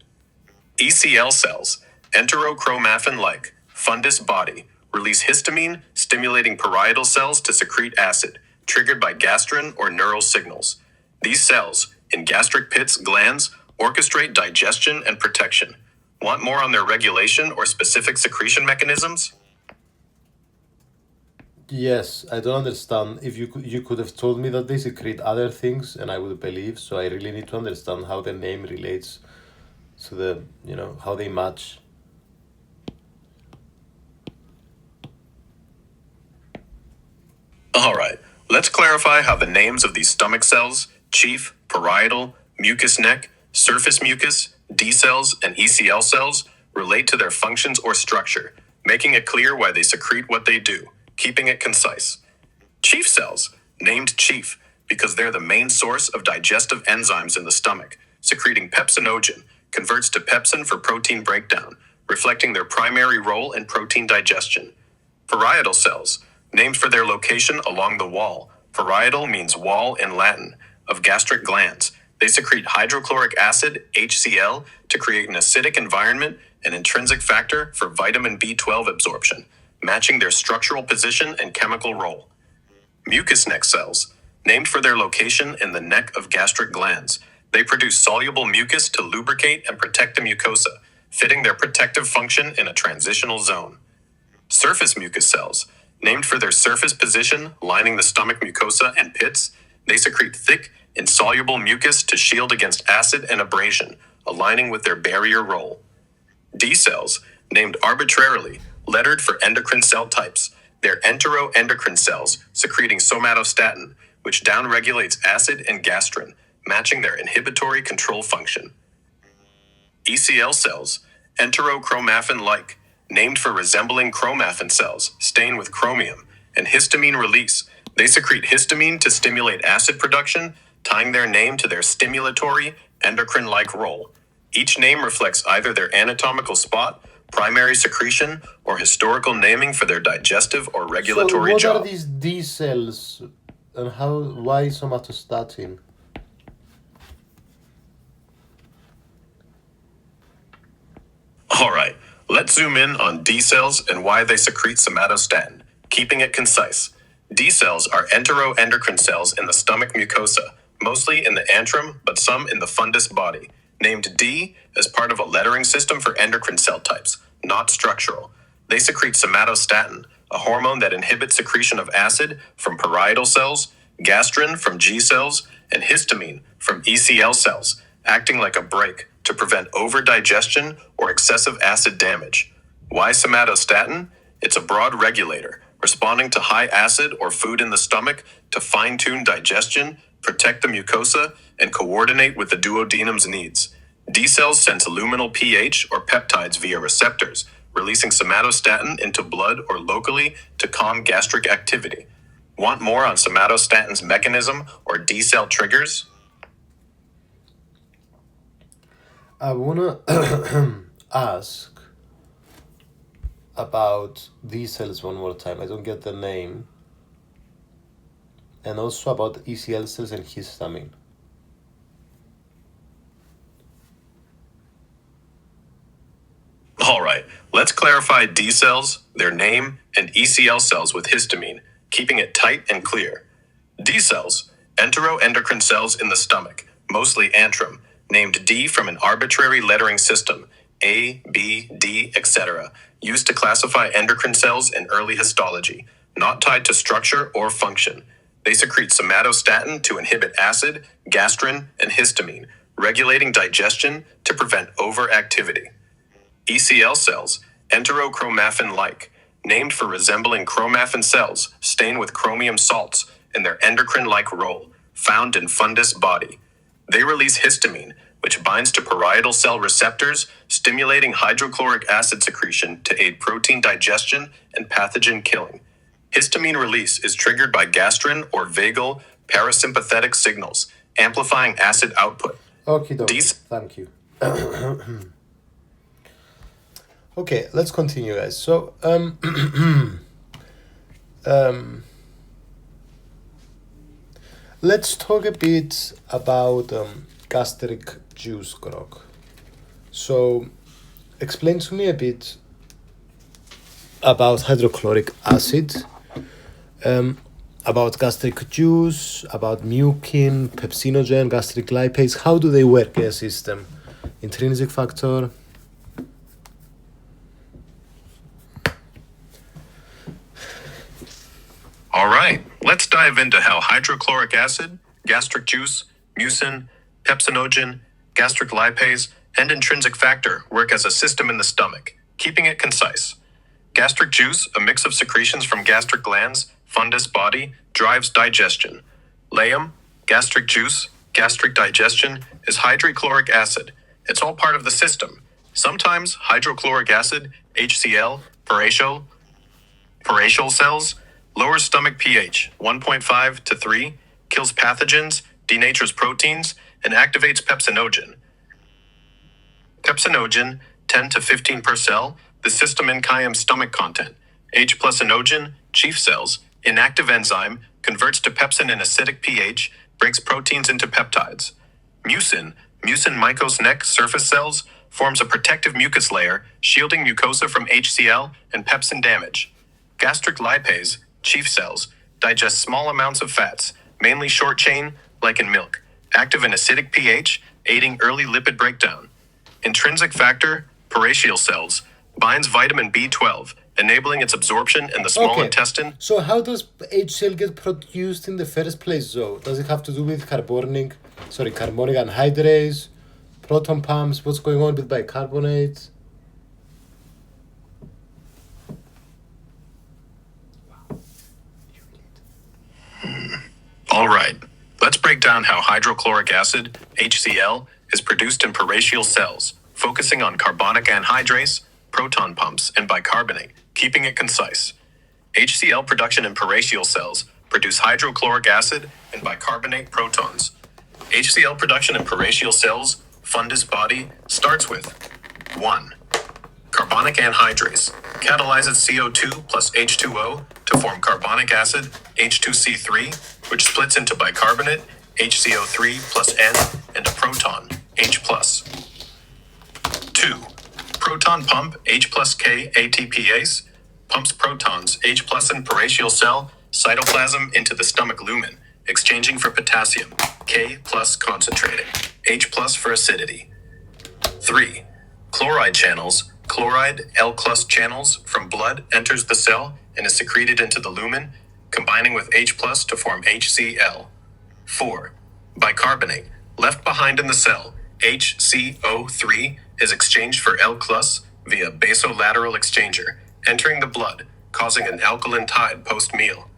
ECL cells, enterochromaffin-like, fundus body, release histamine, stimulating parietal cells to secrete acid, triggered by gastrin or neural signals. These cells, in gastric pits, glands, orchestrate digestion and protection. Want more on their regulation or specific secretion mechanisms?
Yes, I don't understand. If you could have told me that they secrete other things, and I would believe. So I really need to understand how the name relates to the, how they match.
All right, let's clarify how the names of these stomach cells, chief, parietal, mucous neck, surface mucus, D cells, and ECL cells relate to their functions or structure, making it clear why they secrete what they do, keeping it concise. Chief cells, named chief because they're the main source of digestive enzymes in the stomach, secreting pepsinogen, converts to pepsin for protein breakdown, reflecting their primary role in protein digestion. Parietal cells, named for their location along the wall. Parietal means wall in Latin, of gastric glands. They secrete hydrochloric acid, HCl, to create an acidic environment, an intrinsic factor for vitamin B12 absorption, matching their structural position and chemical role. Mucous neck cells, named for their location in the neck of gastric glands. They produce soluble mucus to lubricate and protect the mucosa, fitting their protective function in a transitional zone. Surface mucus cells, named for their surface position lining the stomach mucosa and pits, they secrete thick, insoluble mucus to shield against acid and abrasion, aligning with their barrier role. D cells, named arbitrarily, lettered for endocrine cell types, they're enteroendocrine cells secreting somatostatin, which downregulates acid and gastrin, matching their inhibitory control function. ECL cells, enterochromaffin-like, named for resembling chromaffin cells, stained with chromium, and histamine release. They secrete histamine to stimulate acid production, tying their name to their stimulatory, endocrine-like role. Each name reflects either their anatomical spot, primary secretion, or historical naming for their digestive or
So
regulatory
what are
job.
these D cells, and why somatostatin?
All right, let's zoom in on D cells and why they secrete somatostatin, keeping it concise. D cells are enteroendocrine cells in the stomach mucosa, mostly in the antrum, but some in the fundus body, named D as part of a lettering system for endocrine cell types, not structural. They secrete somatostatin, a hormone that inhibits secretion of acid from parietal cells, gastrin from G cells, and histamine from ECL cells, acting like a brake to prevent overdigestion or excessive acid damage. Why somatostatin? It's a broad regulator, responding to high acid or food in the stomach to fine-tune digestion, protect the mucosa, and coordinate with the duodenum's needs. D cells sense luminal pH or peptides via receptors, releasing somatostatin into blood or locally to calm gastric activity. Want more on somatostatin's mechanism or D cell triggers?
I wanna ask about these cells one more time. I don't get the name. And also about ECL cells and histamine.
All right, let's clarify D cells, their name, and ECL cells with histamine, keeping it tight and clear. D cells, enteroendocrine cells in the stomach, mostly antrum, named D from an arbitrary lettering system, A, B, D, etc., used to classify endocrine cells in early histology, not tied to structure or function. They secrete somatostatin to inhibit acid, gastrin, and histamine, regulating digestion to prevent overactivity. ECL cells, enterochromaffin-like, named for resembling chromaffin cells stained with chromium salts in their endocrine-like role, found in fundus body. They release histamine, which binds to parietal cell receptors, stimulating hydrochloric acid secretion to aid protein digestion and pathogen killing. Histamine release is triggered by gastrin or vagal parasympathetic signals, amplifying acid output.
Okay, thank you. Okay, let's continue, guys. So, let's talk a bit about gastric juice grog. So, explain to me a bit about hydrochloric acid, about gastric juice, about mucin, pepsinogen, gastric lipase. How do they work in a system? Intrinsic factor.
All right, let's dive into how hydrochloric acid, gastric juice, mucin, pepsinogen, gastric lipase, and intrinsic factor work as a system in the stomach, keeping it concise. Gastric juice, a mix of secretions from gastric glands, fundus body, drives digestion. Layum, gastric juice, gastric digestion, is hydrochloric acid. It's all part of the system. Sometimes hydrochloric acid, HCl, parietal cells, lowers stomach pH 1.5 to 3, kills pathogens, denatures proteins, and activates pepsinogen. Pepsinogen, 10 to 15 per cell, the system enkym's stomach content. H+inogen, chief cells, inactive enzyme, converts to pepsin in acidic pH, breaks proteins into peptides. Mucin mycos neck surface cells, forms a protective mucus layer, shielding mucosa from HCl and pepsin damage. Gastric lipase, chief cells, digest small amounts of fats, mainly short chain, like in milk, active in acidic pH, aiding early lipid breakdown. Intrinsic factor, parietal cells, binds vitamin B12, enabling its absorption in the small intestine.
So how does HCl get produced in the first place, though? Does it have to do with carbonic anhydrase, proton pumps? What's going on with bicarbonate?
All right, let's break down how hydrochloric acid, HCl, is produced in parietal cells, focusing on carbonic anhydrase, proton pumps, and bicarbonate, keeping it concise. HCl production in parietal cells produce hydrochloric acid and bicarbonate protons. HCl production in parietal cells, fundus body, starts with 1. Carbonic anhydrase catalyzes CO2 plus H2O to form carbonic acid, H2C3, which splits into bicarbonate, HCO3 plus N, and a proton, H+. 2. Proton pump, H plus K ATPase, pumps protons, H plus in parietal cell, cytoplasm into the stomach lumen, exchanging for potassium, K plus concentrating, H plus for acidity. 3. Chloride channels, chloride L plus channels from blood enters the cell and is secreted into the lumen, combining with H plus to form HCl. 4. Bicarbonate, left behind in the cell, HCO3 is exchanged for L plus via basolateral exchanger, entering the blood, causing an alkaline tide post-meal.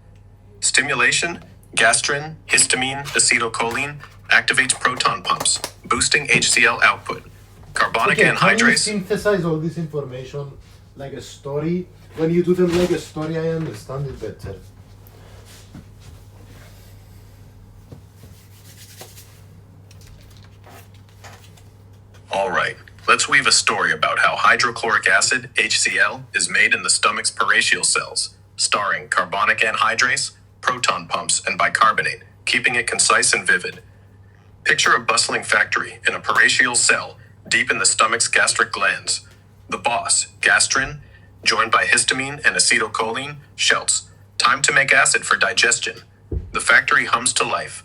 Stimulation, gastrin, histamine, acetylcholine, activates proton pumps, boosting HCl output. Carbonic anhydrase.
Can you synthesize all this information like a story? When you do them like a story, I understand it better.
All right, let's weave a story about how hydrochloric acid, HCl, is made in the stomach's peritoneal cells, starring carbonic anhydrase, proton pumps, and bicarbonate, keeping it concise and vivid. Picture a bustling factory in a peritoneal cell deep in the stomach's gastric glands. The boss, gastrin, joined by histamine and acetylcholine, shouts, "Time to make acid for digestion." The factory hums to life.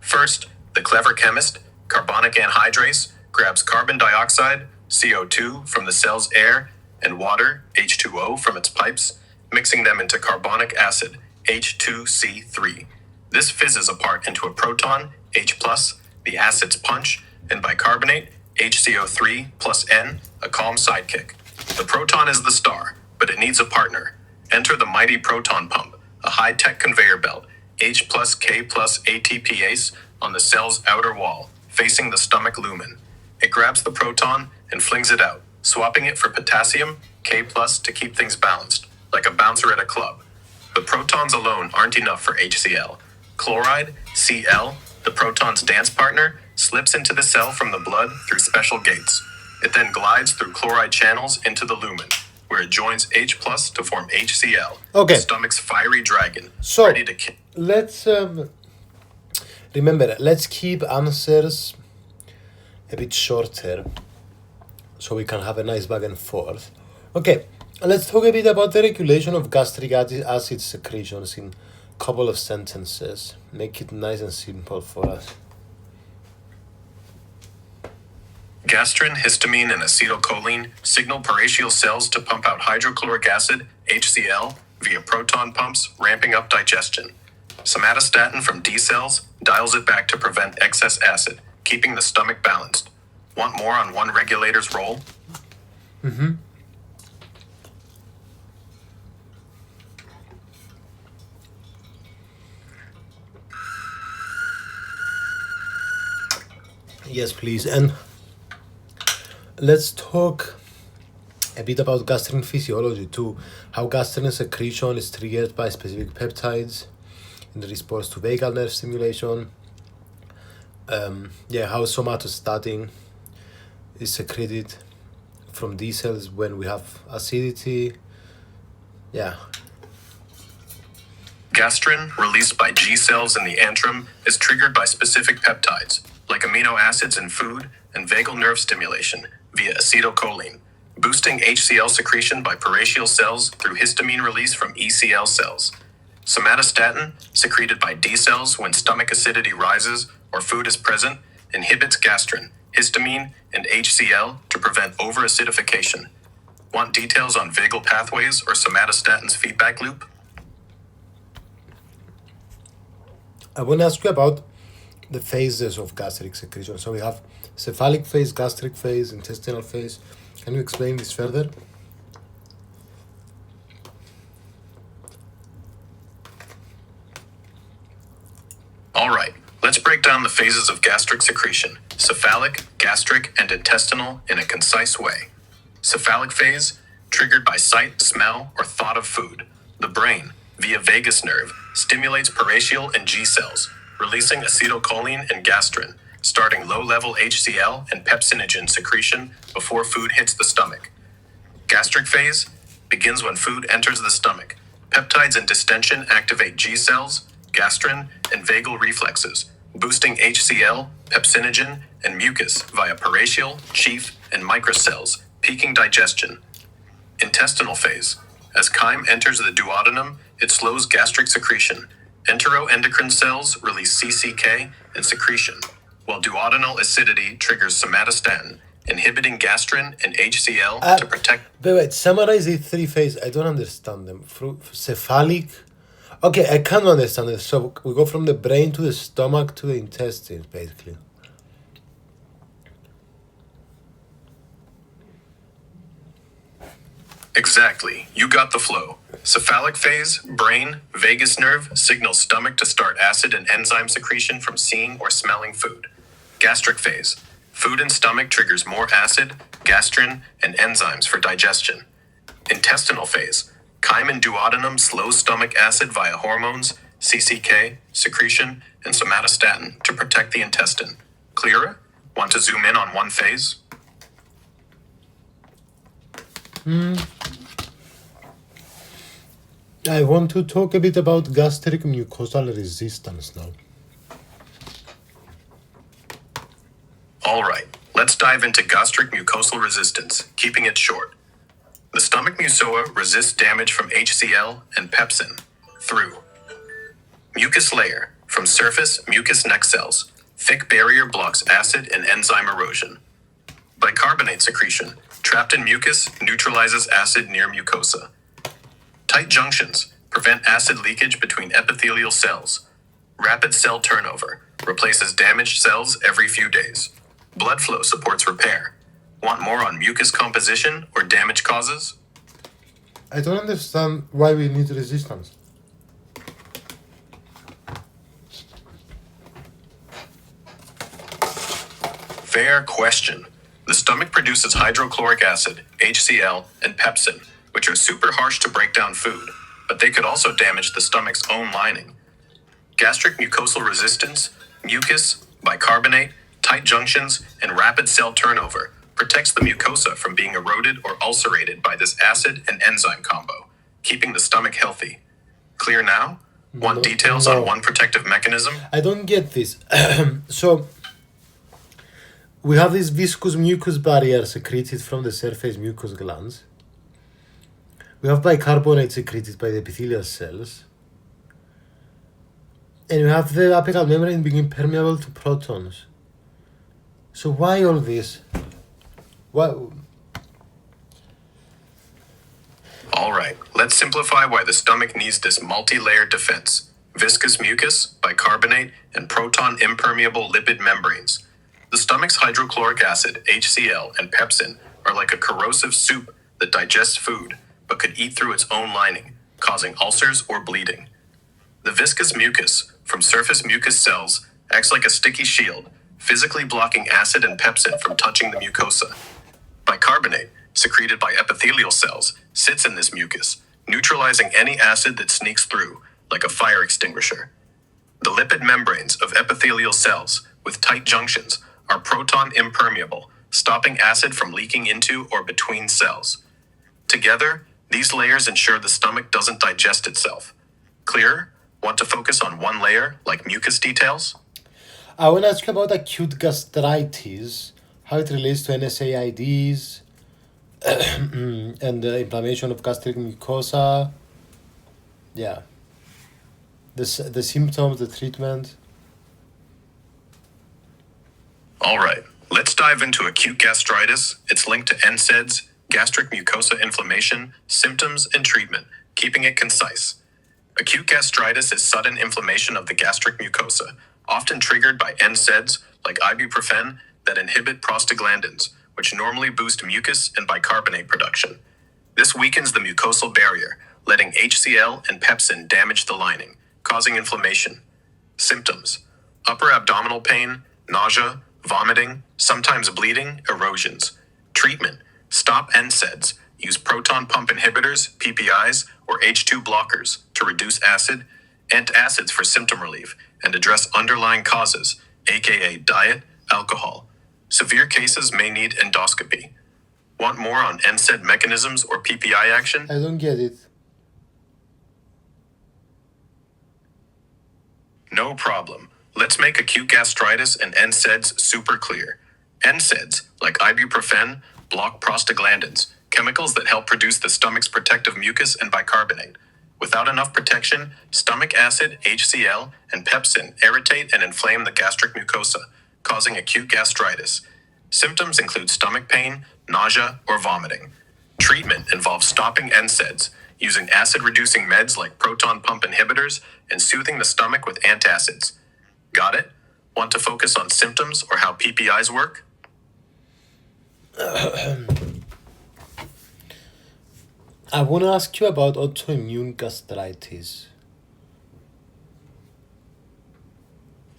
First, the clever chemist, carbonic anhydrase, grabs carbon dioxide, CO2, from the cell's air, and water, H2O, from its pipes, mixing them into carbonic acid, H2C3. This fizzes apart into a proton, H+, the acid's punch, and bicarbonate, HCO3 plus N, a calm sidekick. The proton is the star, but it needs a partner. Enter the mighty proton pump, a high-tech conveyor belt, H plus K plus ATPase, on the cell's outer wall, facing the stomach lumen. It grabs the proton and flings it out, swapping it for potassium, K plus, to keep things balanced, like a bouncer at a club. But protons alone aren't enough for HCl. Chloride, Cl, the proton's dance partner, slips into the cell from the blood through special gates. It then glides through chloride channels into the lumen, where it joins H plus to form HCl,
Okay.
the stomach's fiery dragon,
So,
ready to kill.
let's remember, let's keep answers a bit shorter so we can have a nice back and forth. Okay, let's talk a bit about the regulation of gastric acid secretions in a couple of sentences. Make it nice and simple for us.
Gastrin, histamine, and acetylcholine signal peritoneal cells to pump out hydrochloric acid, HCl, via proton pumps, ramping up digestion. Somatostatin from D cells dials it back to prevent excess acid, keeping the stomach balanced. Want more on one regulator's role?
Yes, please. And let's talk a bit about gastrin physiology too. How gastrin secretion is triggered by specific peptides in response to vagal nerve stimulation. How somatostatin is secreted from D cells when we have acidity.
Gastrin, released by G cells in the antrum, is triggered by specific peptides, like amino acids in food and vagal nerve stimulation via acetylcholine, boosting HCl secretion by peritoneal cells through histamine release from ECL cells. Somatostatin, secreted by D cells when stomach acidity rises or food is present, inhibits gastrin, histamine, and HCl to prevent overacidification. Want details on vagal pathways or somatostatin's feedback loop?
I want to ask you about the phases of gastric secretion. So we have cephalic phase, gastric phase, intestinal phase. Can you explain this further?
All right, let's break down the phases of gastric secretion, cephalic, gastric, and intestinal, in a concise way. Cephalic phase, triggered by sight, smell, or thought of food. The brain, via vagus nerve, stimulates peritoneal and G cells, releasing acetylcholine and gastrin, starting low-level HCl and pepsinogen secretion before food hits the stomach. Gastric phase begins when food enters the stomach. Peptides and distension activate G cells, gastrin, and vagal reflexes, boosting HCl, pepsinogen, and mucus via peritoneal, chief, and microcells, peaking digestion. Intestinal phase. As chyme enters the duodenum, it slows gastric secretion. Enteroendocrine cells release CCK and secretion, while duodenal acidity triggers somatostatin, inhibiting gastrin and HCl to protect.
Wait, summarize the three phases. I don't understand them. Cephalic. Okay, I can't understand it. So we go from the brain to the stomach to the intestines, basically.
Exactly, you got the flow. Cephalic phase, brain, vagus nerve, signals stomach to start acid and enzyme secretion from seeing or smelling food. Gastric phase, food in stomach triggers more acid, gastrin, and enzymes for digestion. Intestinal phase, chyme in duodenum slows stomach acid via hormones, CCK, secretion, and somatostatin to protect the intestine. Clearer? Want to zoom in on one phase?
I want to talk a bit about gastric mucosal resistance now.
All right, let's dive into gastric mucosal resistance, keeping it short. The stomach mucosa resists damage from HCl and pepsin through mucus layer from surface mucous neck cells. Thick barrier blocks acid and enzyme erosion. Bicarbonate secretion, trapped in mucus, neutralizes acid near mucosa. Tight junctions prevent acid leakage between epithelial cells. Rapid cell turnover replaces damaged cells every few days. Blood flow supports repair. Want more on mucus composition or damage causes?
I don't understand why we need resistance.
Fair question. The stomach produces hydrochloric acid, HCl, and pepsin, which are super harsh to break down food, but they could also damage the stomach's own lining. Gastric mucosal resistance, mucus, bicarbonate, tight junctions, and rapid cell turnover protects the mucosa from being eroded or ulcerated by this acid and enzyme combo, keeping the stomach healthy. Clear now? Want details on one protective mechanism?
I don't get this. So, we have this viscous mucus barrier secreted from the surface mucous glands. We have bicarbonate secreted by the epithelial cells. And we have the apical membrane being impermeable to protons. So why all this? Why?
All right, let's simplify why the stomach needs this multi-layered defense. Viscous mucus, bicarbonate, and proton impermeable lipid membranes. The stomach's hydrochloric acid, HCl, and pepsin are like a corrosive soup that digests food, but could eat through its own lining, causing ulcers or bleeding. The viscous mucus from surface mucous cells acts like a sticky shield, physically blocking acid and pepsin from touching the mucosa. Bicarbonate, secreted by epithelial cells, sits in this mucus, neutralizing any acid that sneaks through, like a fire extinguisher. The lipid membranes of epithelial cells, with tight junctions, are proton impermeable, stopping acid from leaking into or between cells. Together, these layers ensure the stomach doesn't digest itself. Clear? Want to focus on one layer, like mucus details?
I want to ask you about acute gastritis, how it relates to NSAIDs, and the inflammation of gastric mucosa. Yeah. The symptoms, the treatment.
All right, let's dive into acute gastritis. It's linked to NSAIDs, gastric mucosa inflammation, symptoms, and treatment, keeping it concise. Acute gastritis is sudden inflammation of the gastric mucosa, often triggered by NSAIDs like ibuprofen that inhibit prostaglandins, which normally boost mucus and bicarbonate production. This weakens the mucosal barrier, letting HCl and pepsin damage the lining, causing inflammation. Symptoms: upper abdominal pain, nausea, vomiting, sometimes bleeding, erosions. Treatment: stop NSAIDs, use proton pump inhibitors, PPIs, or H2 blockers to reduce acid, antacids for symptom relief, and address underlying causes, aka diet, alcohol. Severe cases may need endoscopy. Want more on NSAID mechanisms or PPI action?
I don't get it.
No problem. Let's make acute gastritis and NSAIDs super clear. NSAIDs, like ibuprofen, block prostaglandins, chemicals that help produce the stomach's protective mucus and bicarbonate. Without enough protection, stomach acid, HCl, and pepsin irritate and inflame the gastric mucosa, causing acute gastritis. Symptoms include stomach pain, nausea, or vomiting. Treatment involves stopping NSAIDs, using acid-reducing meds like proton pump inhibitors, and soothing the stomach with antacids. Got it? Want to focus on symptoms or how PPIs work?
I want to ask you about autoimmune gastritis.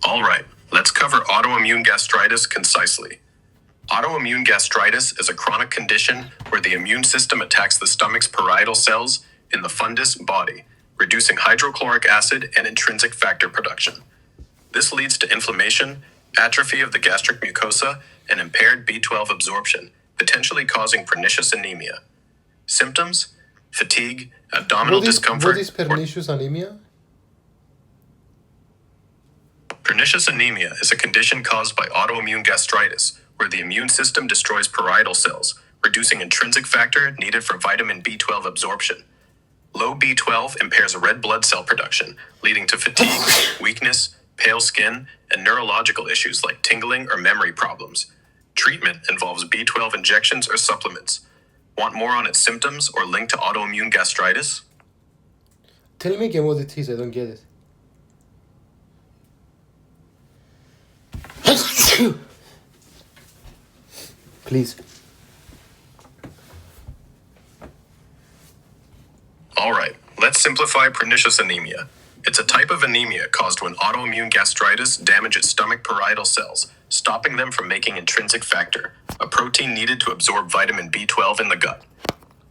All right, let's cover autoimmune gastritis concisely. Autoimmune gastritis is a chronic condition where the immune system attacks the stomach's parietal cells in the fundus body, reducing hydrochloric acid and intrinsic factor production. This leads to inflammation, atrophy of the gastric mucosa, and impaired B12 absorption, potentially causing pernicious anemia. Symptoms: fatigue, abdominal
What
discomfort,
is
or
pernicious anemia?
pernicious anemia is a condition caused by autoimmune gastritis, where the immune system destroys parietal cells, reducing intrinsic factor needed for vitamin B12 absorption. Low B12 impairs red blood cell production, leading to fatigue, weakness, pale skin, and neurological issues like tingling or memory problems. Treatment involves B12 injections or supplements. Want more on its symptoms or link to autoimmune gastritis?
Tell me again what it is, I don't get it. Please.
All right, let's simplify pernicious anemia. It's a type of anemia caused when autoimmune gastritis damages stomach parietal cells, stopping them from making intrinsic factor, a protein needed to absorb vitamin B12 in the gut.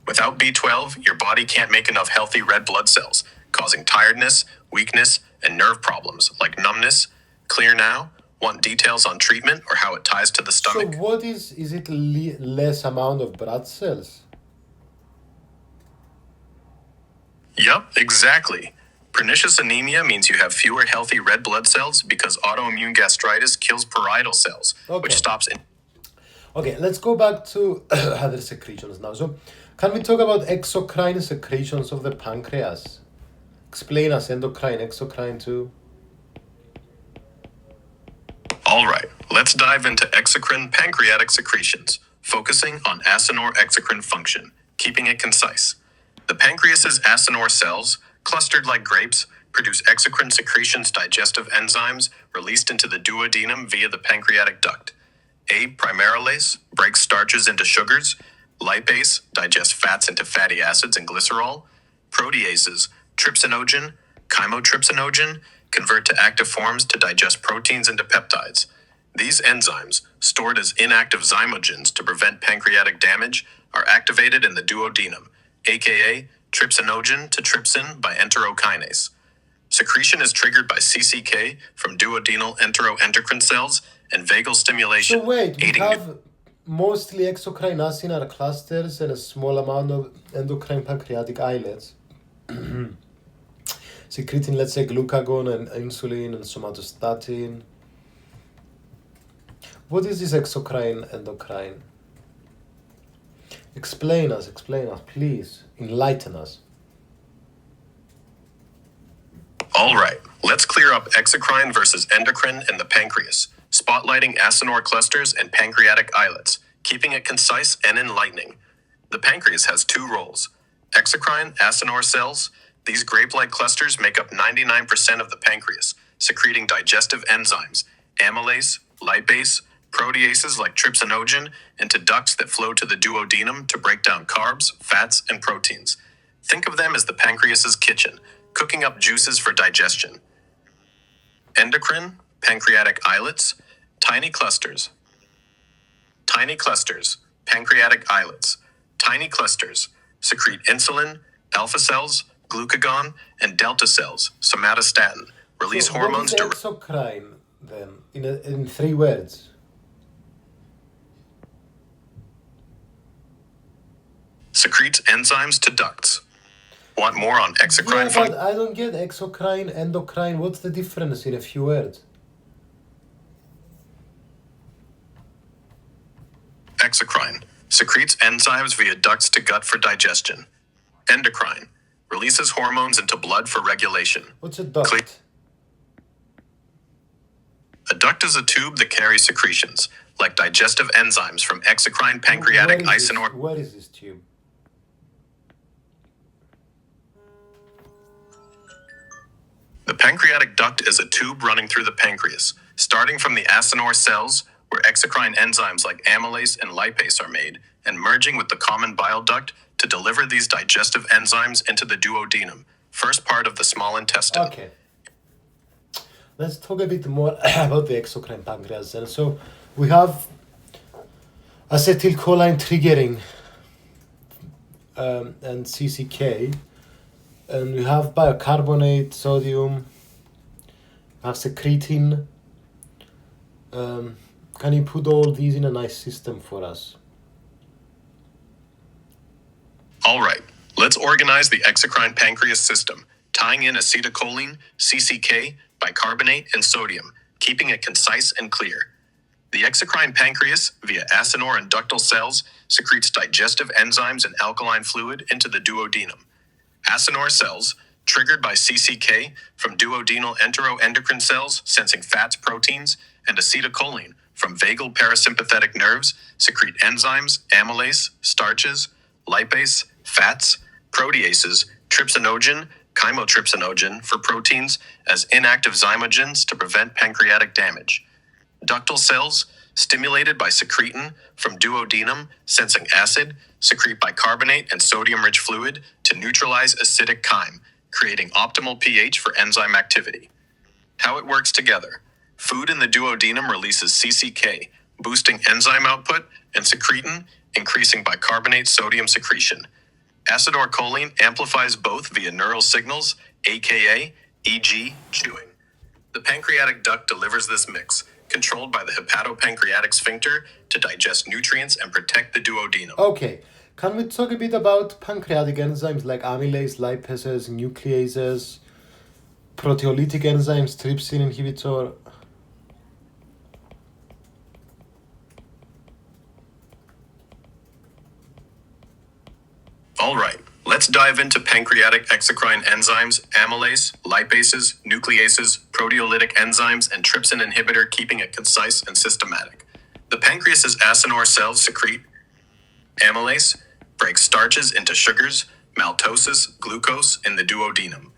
Without B12, your body can't make enough healthy red blood cells, causing tiredness, weakness, and nerve problems like numbness. Clear now? Want details on treatment or how it ties to the
So
stomach?
what is it less amount of blood cells?
Yup, exactly. Pernicious anemia means you have fewer healthy red blood cells because autoimmune gastritis kills parietal cells, which
Okay.
stops
Okay, let's go back to other secretions now. So, can we talk about exocrine secretions of the pancreas? Explain us endocrine, exocrine too.
All right, let's dive into exocrine pancreatic secretions, focusing on acinore exocrine function, keeping it concise. The pancreas's acinore cells, clustered like grapes, produce exocrine secretions digestive enzymes released into the duodenum via the pancreatic duct. A. Primarylase breaks starches into sugars. Lipase digests fats into fatty acids and glycerol. Proteases, trypsinogen, chymotrypsinogen, convert to active forms to digest proteins into peptides. These enzymes, stored as inactive zymogens to prevent pancreatic damage, are activated in the duodenum, aka trypsinogen to trypsin by enterokinase. Secretion is triggered by CCK from duodenal enteroendocrine cells and vagal stimulation,
So wait, we
aiding
have mostly exocrine acinar clusters and a small amount of endocrine pancreatic islets. Secreting, let's say, glucagon and insulin and somatostatin. What is this exocrine endocrine? Explain us, please. Enlighten us.
All right, let's clear up exocrine versus endocrine in the pancreas, spotlighting acinore clusters and pancreatic islets, keeping it concise and enlightening. The pancreas has two roles. Exocrine acinore cells, these grape-like clusters make up 99% of the pancreas, secreting digestive enzymes, amylase, lipase, proteases like trypsinogen, into ducts that flow to the duodenum to break down carbs, fats, and proteins. Think of them as the pancreas's kitchen, cooking up juices for digestion. Endocrine, pancreatic islets, tiny clusters. Tiny clusters, pancreatic islets. Tiny clusters secrete insulin, alpha cells, glucagon, and delta cells, somatostatin, release
So
hormones
what is exocrine then, in 3 words?
secretes enzymes to ducts. Want more on exocrine
Yeah,
function?
but I don't get exocrine, endocrine. What's the difference in a few words?
Exocrine secretes enzymes via ducts to gut for digestion. Endocrine releases hormones into blood for regulation.
What's a duct?
A duct is a tube that carries secretions, like digestive enzymes from exocrine pancreatic icinore.
Where is this tube?
The pancreatic duct is a tube running through the pancreas, starting from the acinore cells, where exocrine enzymes like amylase and lipase are made, and merging with the common bile duct to deliver these digestive enzymes into the duodenum, first part of the small intestine.
Okay. Let's talk a bit more about the exocrine pancreas. And so we have acetylcholine triggering and CCK, and we have bicarbonate, sodium, we have secretin. Can you put all these in a nice system for us?
All right, let's organize the exocrine pancreas system, tying in acetylcholine, CCK, bicarbonate, and sodium, keeping it concise and clear. The exocrine pancreas, via acinar and ductal cells, secretes digestive enzymes and alkaline fluid into the duodenum. Acinar cells, triggered by CCK from duodenal enteroendocrine cells sensing fats, proteins, and acetylcholine from vagal parasympathetic nerves, secrete enzymes, amylase, starches, lipase, fats, proteases, trypsinogen, chymotrypsinogen for proteins as inactive zymogens to prevent pancreatic damage. Ductal cells, stimulated by secretin from duodenum sensing acid, secrete bicarbonate and sodium-rich fluid to neutralize acidic chyme, creating optimal pH for enzyme activity. How it works together. Food in the duodenum releases CCK, boosting enzyme output, and secretin, increasing bicarbonate sodium secretion. Acetylcholine amplifies both via neural signals, aka e.g., chewing. The pancreatic duct delivers this mix, controlled by the hepatopancreatic sphincter to digest nutrients and protect the duodenum.
Okay, can we talk a bit about pancreatic enzymes like amylase, lipases, nucleases, proteolytic enzymes, trypsin inhibitor?
All right, let's dive into pancreatic exocrine enzymes, amylase, lipases, nucleases, proteolytic enzymes, and trypsin inhibitor, keeping it concise and systematic. The pancreas's acinar cells secrete amylase, breaks starches into sugars, maltoses, glucose in the duodenum.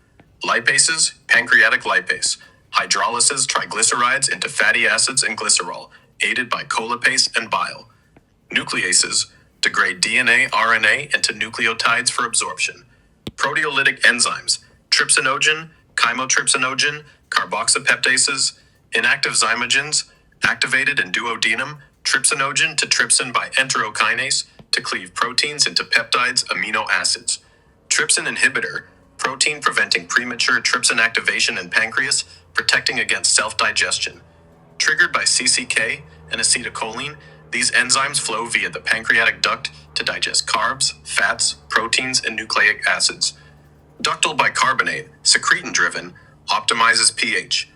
Lipases, pancreatic lipase, hydrolysis triglycerides into fatty acids and glycerol, aided by cholipase and bile. Nucleases, degrade DNA, RNA into nucleotides for absorption. Proteolytic enzymes, trypsinogen, chymotrypsinogen, carboxypeptases, inactive zymogens, activated in duodenum, trypsinogen to trypsin by enterokinase to cleave proteins into peptides, amino acids. Trypsin inhibitor, protein preventing premature trypsin activation in pancreas, protecting against self-digestion. Triggered by CCK and acetylcholine, these enzymes flow via the pancreatic duct to digest carbs, fats, proteins, and nucleic acids. Ductal bicarbonate, secretin-driven, optimizes pH.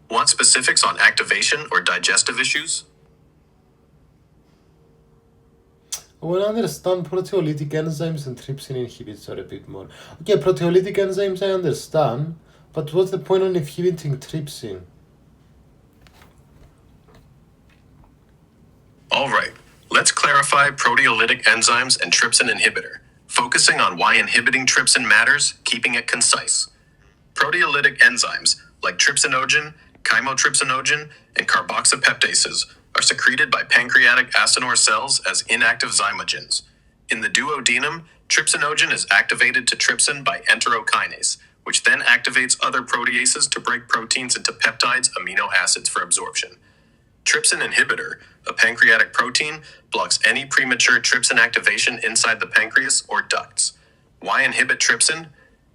Want specifics on activation or digestive issues?
I want to understand proteolytic enzymes and trypsin inhibitors a bit more. Okay, proteolytic enzymes I understand, but what's the point of inhibiting trypsin?
All right, let's clarify proteolytic enzymes and trypsin inhibitor, focusing on why inhibiting trypsin matters, keeping it concise. Proteolytic enzymes, like trypsinogen, chymotrypsinogen, and carboxypeptases, are secreted by pancreatic acinar cells as inactive zymogens. In the duodenum, trypsinogen is activated to trypsin by enterokinase, which then activates other proteases to break proteins into peptides, amino acids for absorption. Trypsin inhibitor, a pancreatic protein, blocks any premature trypsin activation inside the pancreas or ducts. Why inhibit trypsin?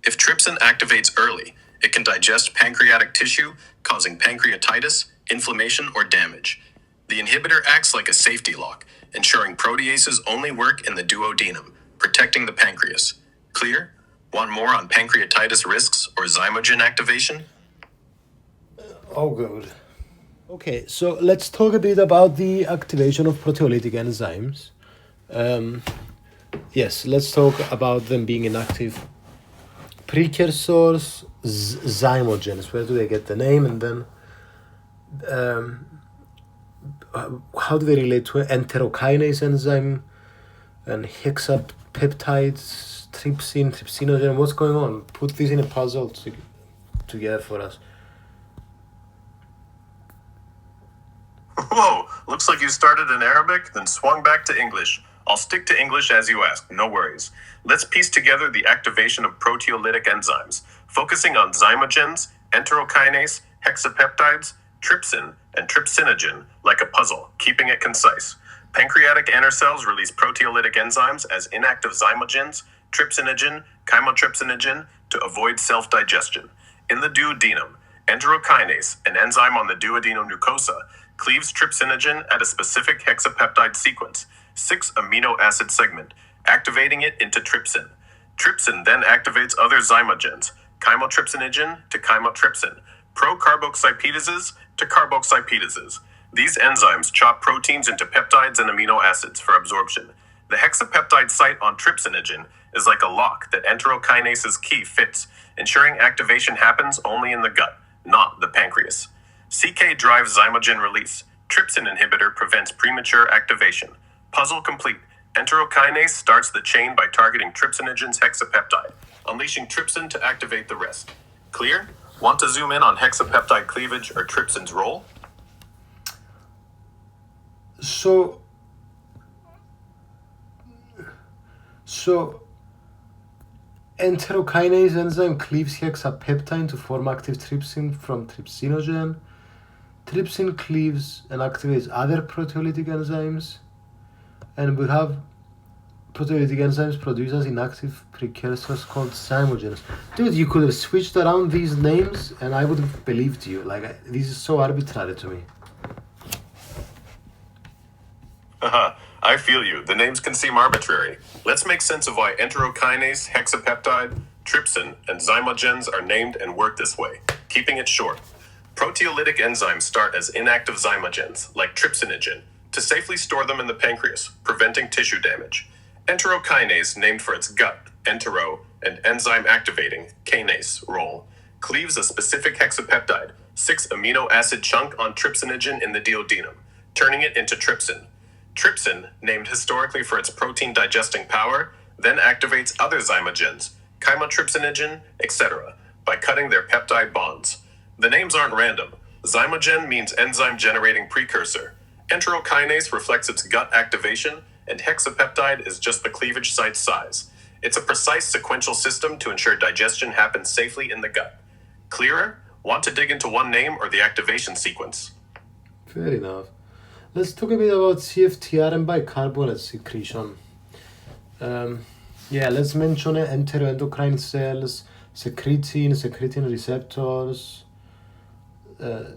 If trypsin activates early, it can digest pancreatic tissue, causing pancreatitis, inflammation, or damage. The inhibitor acts like a safety lock, ensuring proteases only work in the duodenum, protecting the pancreas. Clear? Want more on pancreatitis risks or zymogen activation?
Oh, good. Okay, so let's talk a bit about the activation of proteolytic enzymes. Yes, let's talk about them being inactive. Precursors, zymogens, where do they get the name? And then how do they relate to enterokinase enzyme and hexapeptides, trypsin, trypsinogen? What's going on? Put this in a puzzle together for us.
Whoa, looks like you started in Arabic, then swung back to English. I'll stick to English as you ask, no worries. Let's piece together the activation of proteolytic enzymes, focusing on zymogens, enterokinase, hexapeptides, trypsin, and trypsinogen, like a puzzle, keeping it concise. Pancreatic anar cells release proteolytic enzymes as inactive zymogens, trypsinogen, chymotrypsinogen, to avoid self-digestion. In the duodenum, enterokinase, an enzyme on the duodenal mucosa, cleaves trypsinogen at a specific hexapeptide sequence, 6 amino acid segment, activating it into trypsin. Trypsin then activates other zymogens, chymotrypsinogen to chymotrypsin, procarboxypedases to carboxypedases. These enzymes chop proteins into peptides and amino acids for absorption. The hexapeptide site on trypsinogen is like a lock that enterokinase's key fits, ensuring activation happens only in the gut, not the pancreas. CK drives zymogen release. Trypsin inhibitor prevents premature activation. Puzzle complete. Enterokinase starts the chain by targeting trypsinogen's hexapeptide, unleashing trypsin to activate the rest. Clear? Want to zoom in on hexapeptide cleavage or trypsin's role?
So enterokinase enzyme cleaves hexapeptide to form active trypsin from trypsinogen. Trypsin cleaves and activates other proteolytic enzymes, and we have proteolytic enzymes produce as inactive precursors called zymogens. Dude, you could have switched around these names and I would have believed you. This is so arbitrary to me.
Haha, I feel you. The names can seem arbitrary. Let's make sense of why enterokinase, hexapeptide, trypsin, and zymogens are named and work this way, keeping it short. Proteolytic enzymes start as inactive zymogens, like trypsinogen, to safely store them in the pancreas, preventing tissue damage. Enterokinase, named for its gut, entero, and enzyme activating, kinase, role, cleaves a specific hexapeptide, 6-amino acid chunk on trypsinogen in the duodenum, turning it into trypsin. Trypsin, named historically for its protein digesting power, then activates other zymogens, chymotrypsinogen, etc., by cutting their peptide bonds. The names aren't random. Zymogen means enzyme generating precursor. Enterokinase reflects its gut activation, and hexapeptide is just the cleavage site size. It's a precise sequential system to ensure digestion happens safely in the gut. Clearer? Want to dig into one name or the activation sequence?
Fair enough. Let's talk a bit about CFTR and bicarbonate secretion. Let's mention enteroendocrine cells, secretin receptors,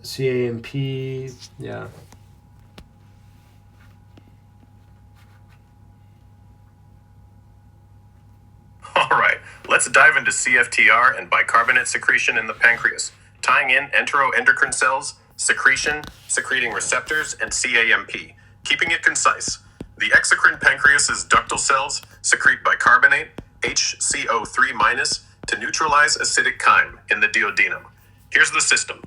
CAMP, yeah.
Alright, let's dive into CFTR and bicarbonate secretion in the pancreas, tying in enteroendocrine cells, secretion, secreting receptors, and CAMP, keeping it concise. The exocrine pancreas's ductal cells secrete bicarbonate, HCO3- to neutralize acidic chyme in the duodenum. Here's the system.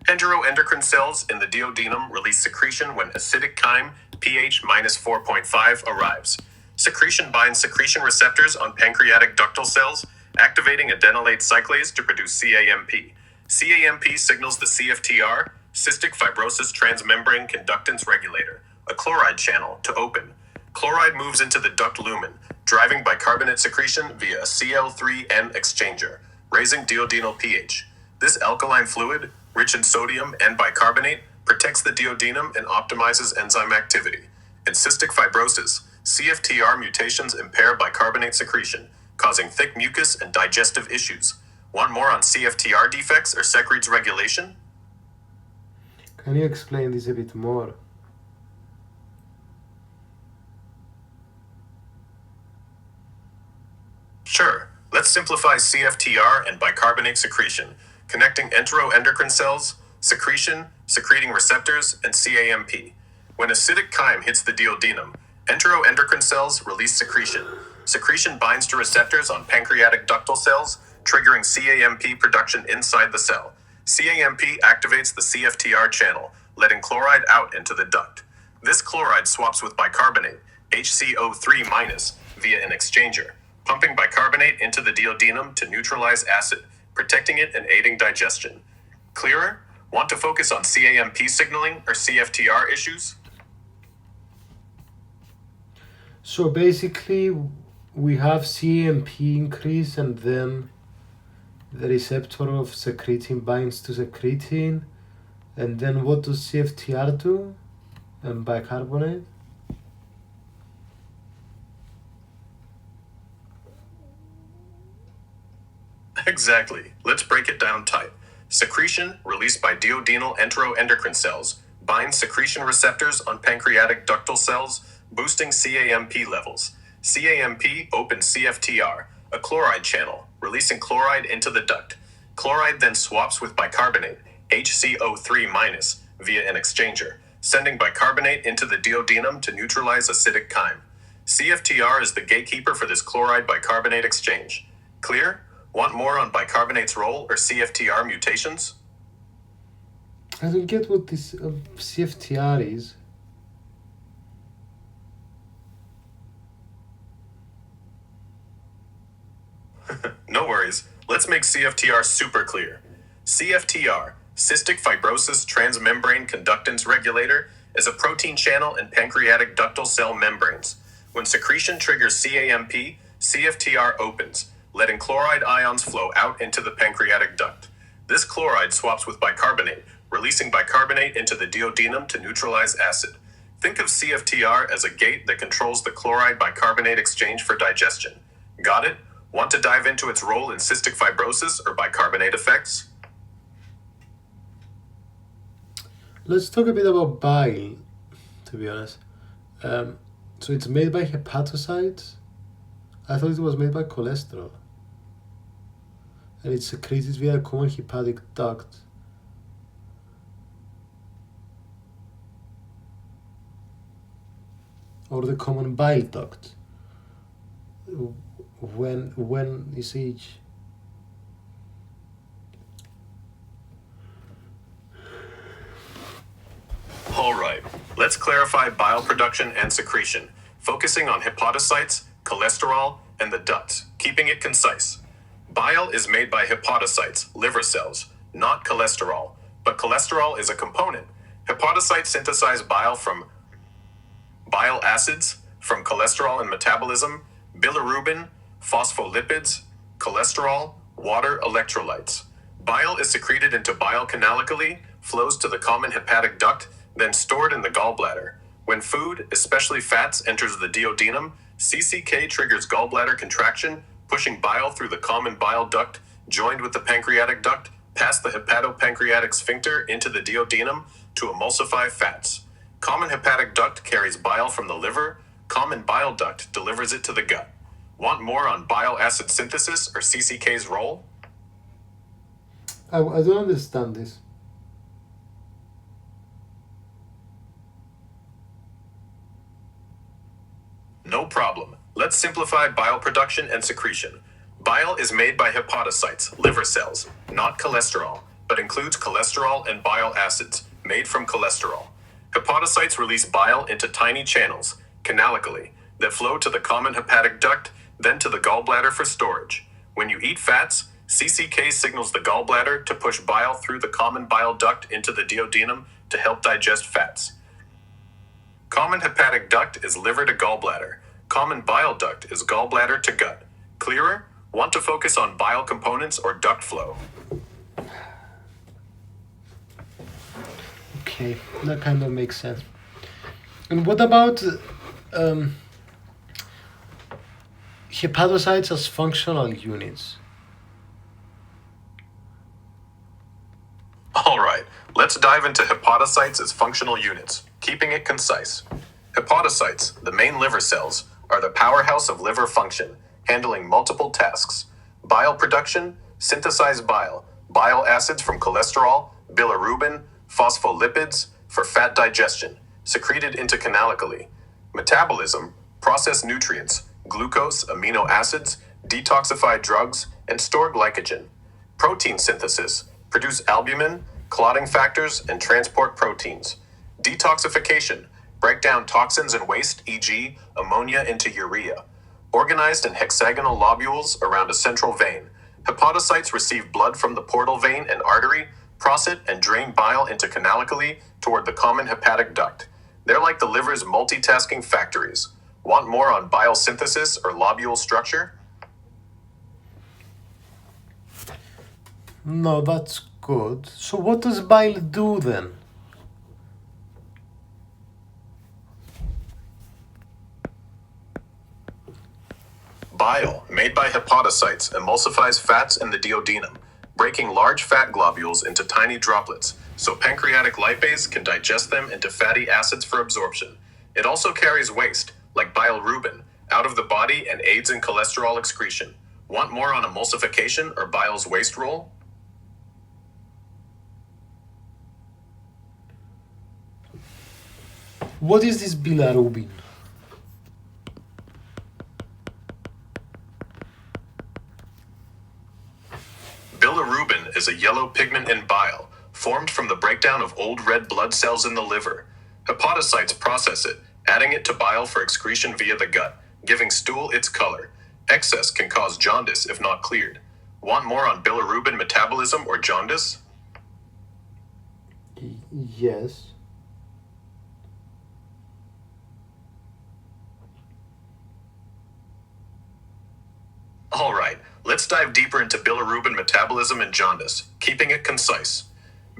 Enteroendocrine cells in the duodenum release secretion when acidic chyme, pH -4.5, arrives. Secretion binds secretion receptors on pancreatic ductal cells, activating adenylate cyclase to produce CAMP. CAMP signals the CFTR, cystic fibrosis transmembrane conductance regulator, a chloride channel, to open. Chloride moves into the duct lumen, driving bicarbonate secretion via a Cl3N exchanger, raising duodenal pH. This alkaline fluid, rich in sodium and bicarbonate, protects the duodenum and optimizes enzyme activity. In cystic fibrosis, CFTR mutations impair bicarbonate secretion, causing thick mucus and digestive issues. Want more on CFTR defects or secretes regulation?
Can you explain this a bit more?
Sure. Let's simplify CFTR and bicarbonate secretion, connecting enteroendocrine cells, secretion, secreting receptors, and CAMP. When acidic chyme hits the duodenum, enteroendocrine cells release secretion. Secretion binds to receptors on pancreatic ductal cells, triggering CAMP production inside the cell. CAMP activates the CFTR channel, letting chloride out into the duct. This chloride swaps with bicarbonate, HCO3- via an exchanger, pumping bicarbonate into the duodenum to neutralize acid, protecting it and aiding digestion. Clearer? Want to focus on CAMP signaling or CFTR issues?
So basically, we have CAMP increase and then the receptor of secretin binds to secretin, and then what does CFTR do? And bicarbonate?
Exactly. Let's break it down tight. Secretion, released by duodenal enteroendocrine cells, binds secretion receptors on pancreatic ductal cells, boosting CAMP levels. CAMP opens CFTR, a chloride channel, releasing chloride into the duct. Chloride then swaps with bicarbonate, HCO3-, via an exchanger, sending bicarbonate into the duodenum to neutralize acidic chyme. CFTR is the gatekeeper for this chloride bicarbonate exchange. Clear? Want more on bicarbonate's role or CFTR mutations?
I don't get what this CFTR is.
No worries. Let's make CFTR super clear. CFTR, cystic fibrosis transmembrane conductance regulator, is a protein channel in pancreatic ductal cell membranes. When secretion triggers CAMP, CFTR opens, letting chloride ions flow out into the pancreatic duct. This chloride swaps with bicarbonate, releasing bicarbonate into the duodenum to neutralize acid. Think of CFTR as a gate that controls the chloride bicarbonate exchange for digestion. Got it? Want to dive into its role in cystic fibrosis or bicarbonate effects?
Let's talk a bit about bile, to be honest. So it's made by hepatocytes? I thought it was made by cholesterol. And it's secreted via a common hepatic duct. Or the common bile duct. When is each?
All right, let's clarify bile production and secretion, focusing on hepatocytes, cholesterol, and the duct, keeping it concise. Bile is made by hepatocytes, liver cells, not cholesterol, but cholesterol is a component. Hepatocytes synthesize bile from bile acids, from cholesterol and metabolism, bilirubin, phospholipids, cholesterol, water electrolytes. Bile is secreted into bile canalically, flows to the common hepatic duct, then stored in the gallbladder. When food, especially fats, enters the duodenum, CCK triggers gallbladder contraction, pushing bile through the common bile duct, joined with the pancreatic duct, past the hepatopancreatic sphincter into the duodenum to emulsify fats. Common hepatic duct carries bile from the liver. Common bile duct delivers it to the gut. Want more on bile acid synthesis or CCK's role?
I don't understand this.
No problem. Let's simplify bile production and secretion. Bile is made by hepatocytes, liver cells, not cholesterol, but includes cholesterol and bile acids, made from cholesterol. Hepatocytes release bile into tiny channels, canalically, that flow to the common hepatic duct, then to the gallbladder for storage. When you eat fats, CCK signals the gallbladder to push bile through the common bile duct into the duodenum to help digest fats. Common hepatic duct is liver to gallbladder. Common bile duct is gallbladder to gut. Clearer? Want to focus on bile components or duct flow?
Okay, that kind of makes sense. And what about hepatocytes as functional units?
All right, let's dive into hepatocytes as functional units, keeping it concise. Hepatocytes, the main liver cells, are the powerhouse of liver function, handling multiple tasks. Bile production, synthesize bile, bile acids from cholesterol, bilirubin, phospholipids, for fat digestion, secreted into canalically. Metabolism, process nutrients, glucose, amino acids, detoxify drugs, and store glycogen. Protein synthesis, produce albumin, clotting factors, and transport proteins. Detoxification, break down toxins and waste, e.g., ammonia into urea. Organized in hexagonal lobules around a central vein, hepatocytes receive blood from the portal vein and artery, process and drain bile into canalically toward the common hepatic duct. They're like the liver's multitasking factories. Want more on bile synthesis or lobule structure?
No, that's good. So what does bile do then?
Bile, made by hepatocytes, emulsifies fats in the duodenum, breaking large fat globules into tiny droplets, so pancreatic lipase can digest them into fatty acids for absorption. It also carries waste, like bilirubin, out of the body and aids in cholesterol excretion. Want more on emulsification or bile's waste role?
What is this bilirubin?
Bilirubin is a yellow pigment in bile, formed from the breakdown of old red blood cells in the liver. Hepatocytes process it, adding it to bile for excretion via the gut, giving stool its color. Excess can cause jaundice if not cleared. Want more on bilirubin metabolism or jaundice?
Yes.
All right, let's dive deeper into bilirubin metabolism and jaundice, keeping it concise.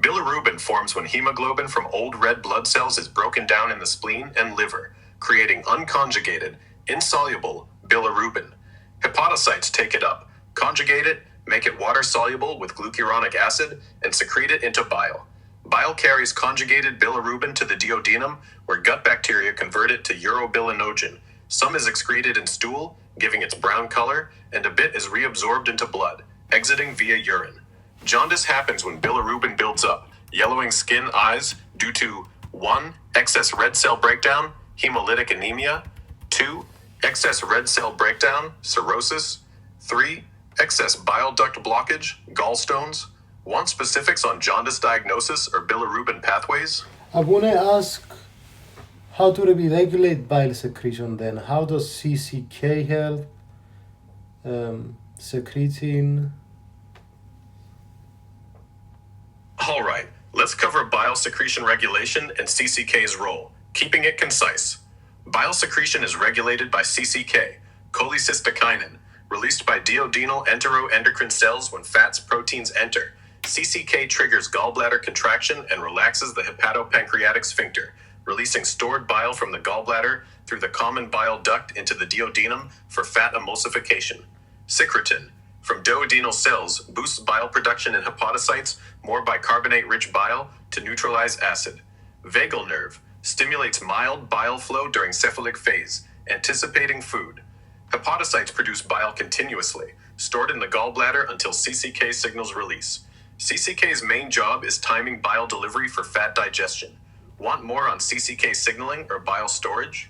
Bilirubin forms when hemoglobin from old red blood cells is broken down in the spleen and liver, creating unconjugated, insoluble bilirubin. Hepatocytes take it up, conjugate it, make it water-soluble with glucuronic acid, and secrete it into bile. Bile carries conjugated bilirubin to the duodenum, where gut bacteria convert it to urobilinogen. Some is excreted in stool, giving its brown color, and a bit is reabsorbed into blood, exiting via urine. Jaundice happens when bilirubin builds up, yellowing skin, eyes, due to 1. Excess red cell breakdown, hemolytic anemia. 2. Excess red cell breakdown, cirrhosis. 3. Excess bile duct blockage, gallstones. Want specifics on jaundice diagnosis or bilirubin pathways?
I want to ask how to regulate bile secretion then. How does CCK help? Secreting.
All right, let's cover bile secretion regulation and CCK's role, keeping it concise. Bile secretion is regulated by CCK, cholecystokinin, released by duodenal enteroendocrine cells when fats proteins enter. CCK triggers gallbladder contraction and relaxes the hepatopancreatic sphincter, releasing stored bile from the gallbladder through the common bile duct into the duodenum for fat emulsification. Secretin, from duodenal cells, boosts bile production in hepatocytes, more bicarbonate-rich bile, to neutralize acid. Vagal nerve stimulates mild bile flow during cephalic phase, anticipating food. Hepatocytes produce bile continuously, stored in the gallbladder until CCK signals release. CCK's main job is timing bile delivery for fat digestion. Want more on CCK signaling or bile storage?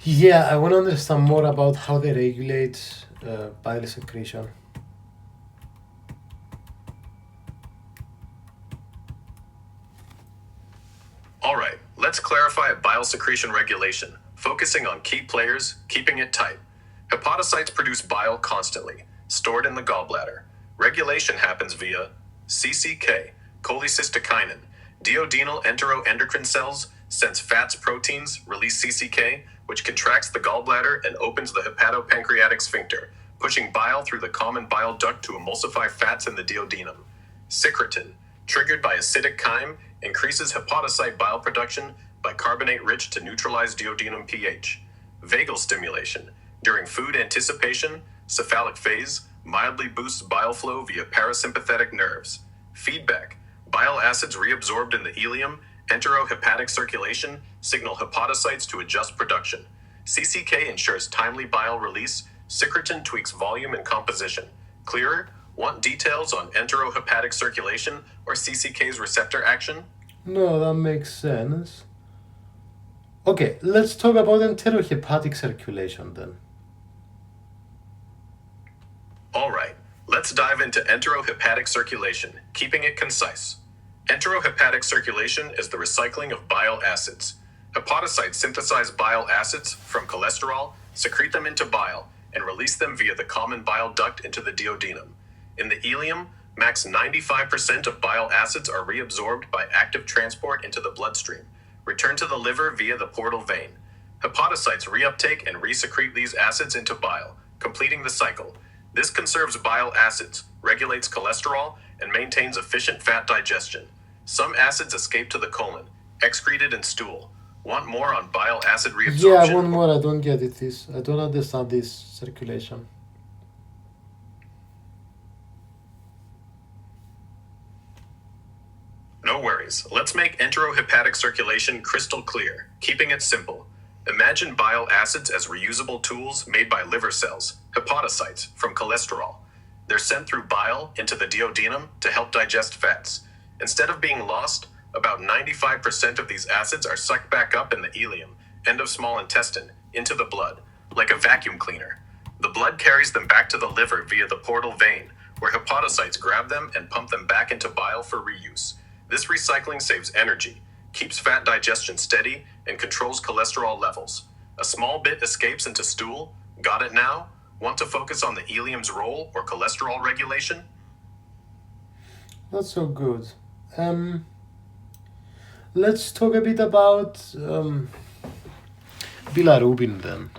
Yeah, I want to understand more about how they regulate bile secretion.
All right, let's clarify bile secretion regulation, focusing on key players, keeping it tight. Hepatocytes produce bile constantly, stored in the gallbladder. Regulation happens via CCK, cholecystokinin. Duodenal enteroendocrine cells sense fats proteins, release CCK, which contracts the gallbladder and opens the hepatopancreatic sphincter, pushing bile through the common bile duct to emulsify fats in the duodenum. Secretin, triggered by acidic chyme, increases hepatocyte bile production by carbonate-rich to neutralize duodenum pH. Vagal stimulation, during food anticipation, cephalic phase, mildly boosts bile flow via parasympathetic nerves. Feedback, bile acids reabsorbed in the ileum, enterohepatic circulation, signal hepatocytes to adjust production. CCK ensures timely bile release. Secretin tweaks volume and composition. Clearer? Want details on enterohepatic circulation or CCK's receptor action?
No, that makes sense. Okay, let's talk about enterohepatic circulation then.
All right, let's dive into enterohepatic circulation, keeping it concise. Enterohepatic circulation is the recycling of bile acids. Hepatocytes synthesize bile acids from cholesterol, secrete them into bile, and release them via the common bile duct into the duodenum. In the ileum, max 95% of bile acids are reabsorbed by active transport into the bloodstream, return to the liver via the portal vein. Hepatocytes reuptake and resecrete these acids into bile, completing the cycle. This conserves bile acids, regulates cholesterol, and maintains efficient fat digestion. Some acids escape to the colon, excreted in stool. Want more on bile acid reabsorption?
Yeah, I want more. I don't get it. I don't understand this circulation.
No worries. Let's make enterohepatic circulation crystal clear, keeping it simple. Imagine bile acids as reusable tools made by liver cells, hepatocytes, from cholesterol. They're sent through bile into the duodenum to help digest fats. Instead of being lost, about 95% of these acids are sucked back up in the ileum, end of small intestine, into the blood, like a vacuum cleaner. The blood carries them back to the liver via the portal vein, where hepatocytes grab them and pump them back into bile for reuse. This recycling saves energy, keeps fat digestion steady, and controls cholesterol levels. A small bit escapes into stool. Got it now? Want to focus on the ileum's role or cholesterol regulation?
Not so good. Let's talk a bit about bilirubin then.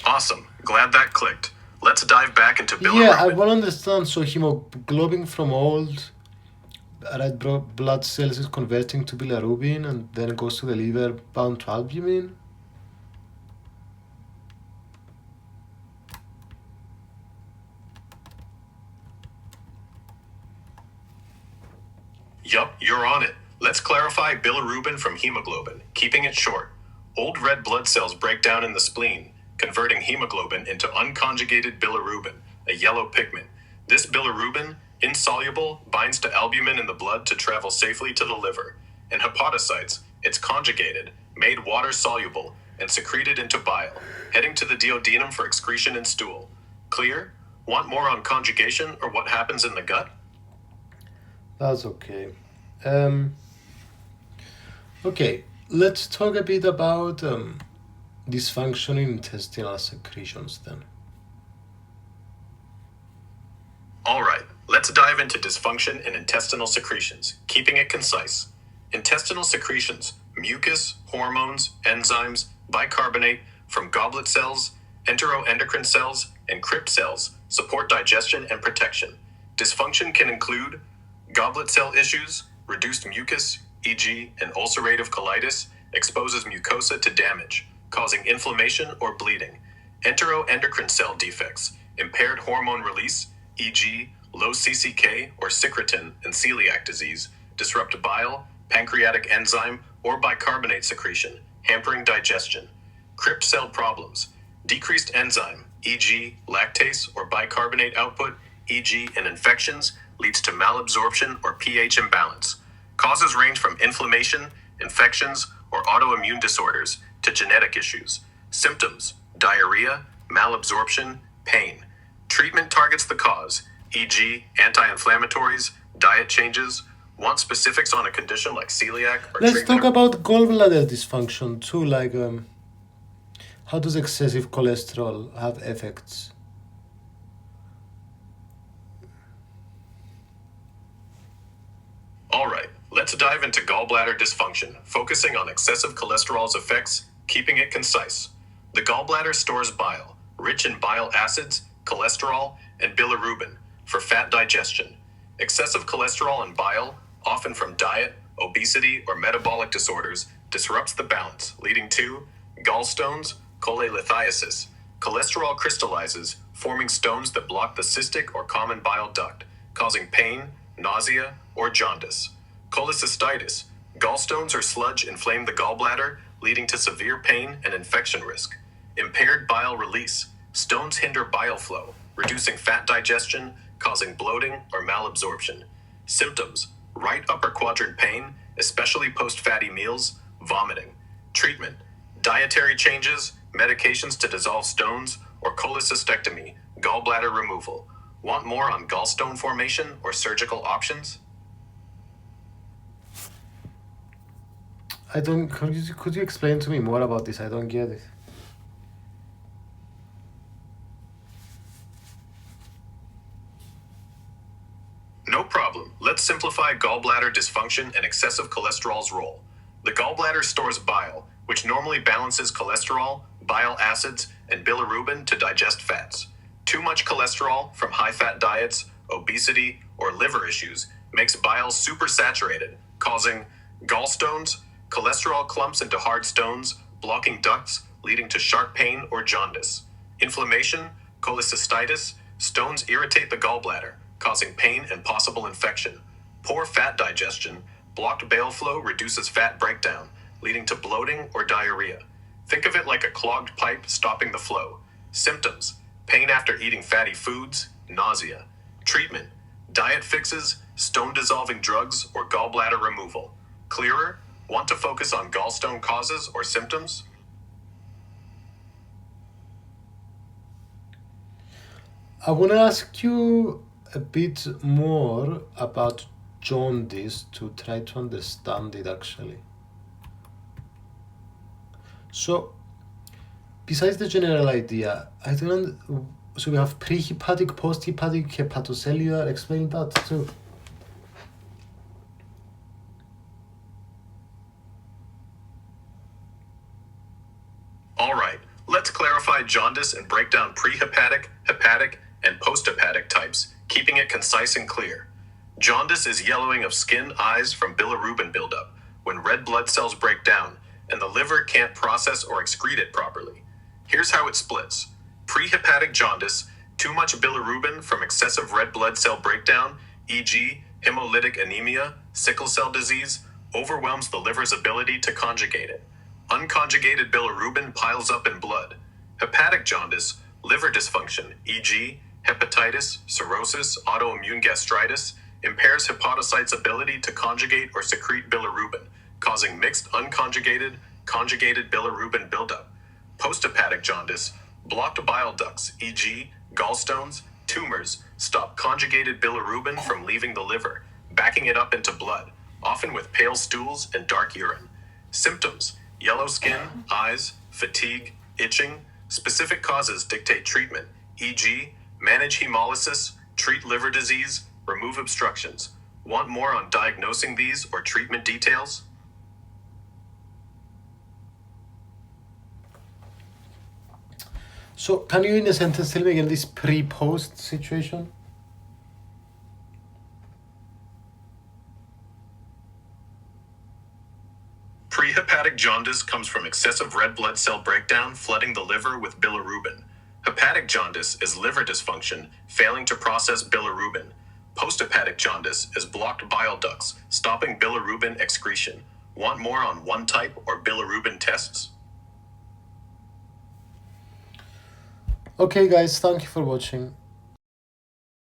Awesome. Glad that clicked. Let's dive back into bilirubin.
Yeah, I want to understand. So hemoglobin from old red blood cells is converting to bilirubin and then it goes to the liver bound to albumin?
Yup, you're on it. Let's clarify bilirubin from hemoglobin, keeping it short. Old red blood cells break down in the spleen, converting hemoglobin into unconjugated bilirubin, a yellow pigment. This bilirubin, insoluble, binds to albumin in the blood to travel safely to the liver. In hepatocytes, it's conjugated, made water-soluble, and secreted into bile, heading to the duodenum for excretion in stool. Clear? Want more on conjugation or what happens in the gut?
That's okay. Okay, let's talk a bit about dysfunctioning intestinal secretions then.
Alright, let's dive into dysfunction in intestinal secretions, keeping it concise. Intestinal secretions, mucus, hormones, enzymes, bicarbonate from goblet cells, enteroendocrine cells, and crypt cells support digestion and protection. Dysfunction can include goblet cell issues, reduced mucus, e.g., an ulcerative colitis, exposes mucosa to damage, causing inflammation or bleeding. Enteroendocrine cell defects, impaired hormone release, e.g., low CCK or secretin and celiac disease, disrupt bile, pancreatic enzyme, or bicarbonate secretion, hampering digestion. Crypt cell problems, decreased enzyme, e.g., lactase or bicarbonate output, e.g., in infections, leads to malabsorption or pH imbalance. Causes range from inflammation, infections, or autoimmune disorders to genetic issues. Symptoms, diarrhea, malabsorption, pain. Treatment targets the cause, e.g., anti-inflammatories, diet changes. Want specifics on a condition like celiac or
Let's talk about gallbladder dysfunction too, like how does excessive cholesterol have effects?
Alright, let's dive into gallbladder dysfunction, focusing on excessive cholesterol's effects, keeping it concise. The gallbladder stores bile, rich in bile acids, cholesterol, and bilirubin, for fat digestion. Excessive cholesterol and bile, often from diet, obesity, or metabolic disorders, disrupts the balance, leading to gallstones, cholelithiasis. Cholesterol crystallizes, forming stones that block the cystic or common bile duct, causing pain, nausea, or jaundice. Cholecystitis. Gallstones or sludge inflame the gallbladder, leading to severe pain and infection risk. Impaired bile release. Stones hinder bile flow, reducing fat digestion, causing bloating or malabsorption. Symptoms: right upper quadrant pain, especially post-fatty meals, vomiting. Treatment: dietary changes, medications to dissolve stones, or cholecystectomy, gallbladder removal. Want more on gallstone formation or surgical options?
Could you explain to me more about this? I don't get it.
No problem. Let's simplify gallbladder dysfunction and excessive cholesterol's role. The gallbladder stores bile, which normally balances cholesterol, bile acids, and bilirubin to digest fats. Too much cholesterol from high-fat diets, obesity, or liver issues makes bile supersaturated, causing gallstones, cholesterol clumps into hard stones, blocking ducts, leading to sharp pain or jaundice. Inflammation, cholecystitis, stones irritate the gallbladder, causing pain and possible infection. Poor fat digestion, Blocked bile flow reduces fat breakdown, leading to bloating or diarrhea. Think of it like a clogged pipe stopping the flow. Symptoms: pain after eating fatty foods, nausea. Treatment: diet fixes, stone dissolving drugs, or gallbladder removal. Clearer? Want to focus on gallstone causes or symptoms?
I want to ask you a bit more about jaundice to try to understand it actually. So, besides the general idea, I don't. So we have prehepatic, posthepatic, hepatocellular. Explain that too.
All right, let's clarify jaundice and break down prehepatic, hepatic, and posthepatic types, keeping it concise and clear. Jaundice is yellowing of skin, eyes from bilirubin buildup when red blood cells break down and the liver can't process or excrete it properly. Here's how it splits. Prehepatic jaundice: too much bilirubin from excessive red blood cell breakdown, e.g., hemolytic anemia, sickle cell disease, overwhelms the liver's ability to conjugate it. Unconjugated bilirubin piles up in blood. Hepatic jaundice: liver dysfunction, e.g., hepatitis, cirrhosis, autoimmune gastritis, impairs hepatocytes' ability to conjugate or secrete bilirubin, causing mixed unconjugated, conjugated bilirubin buildup. Posthepatic jaundice: blocked bile ducts, e.g., gallstones, tumors, stop conjugated bilirubin from leaving the liver, backing it up into blood, often with pale stools and dark urine. Symptoms: yellow skin, eyes, fatigue, itching. Specific causes dictate treatment, e.g., manage hemolysis, treat liver disease, remove obstructions. Want more on diagnosing these or treatment details?
So, can you, in a sentence, tell me again this pre-post situation?
Prehepatic jaundice comes from excessive red blood cell breakdown flooding the liver with bilirubin. Hepatic jaundice is liver dysfunction, failing to process bilirubin. Posthepatic jaundice is blocked bile ducts, stopping bilirubin excretion. Want more on one type or bilirubin tests?
Okay, guys, thank you for watching.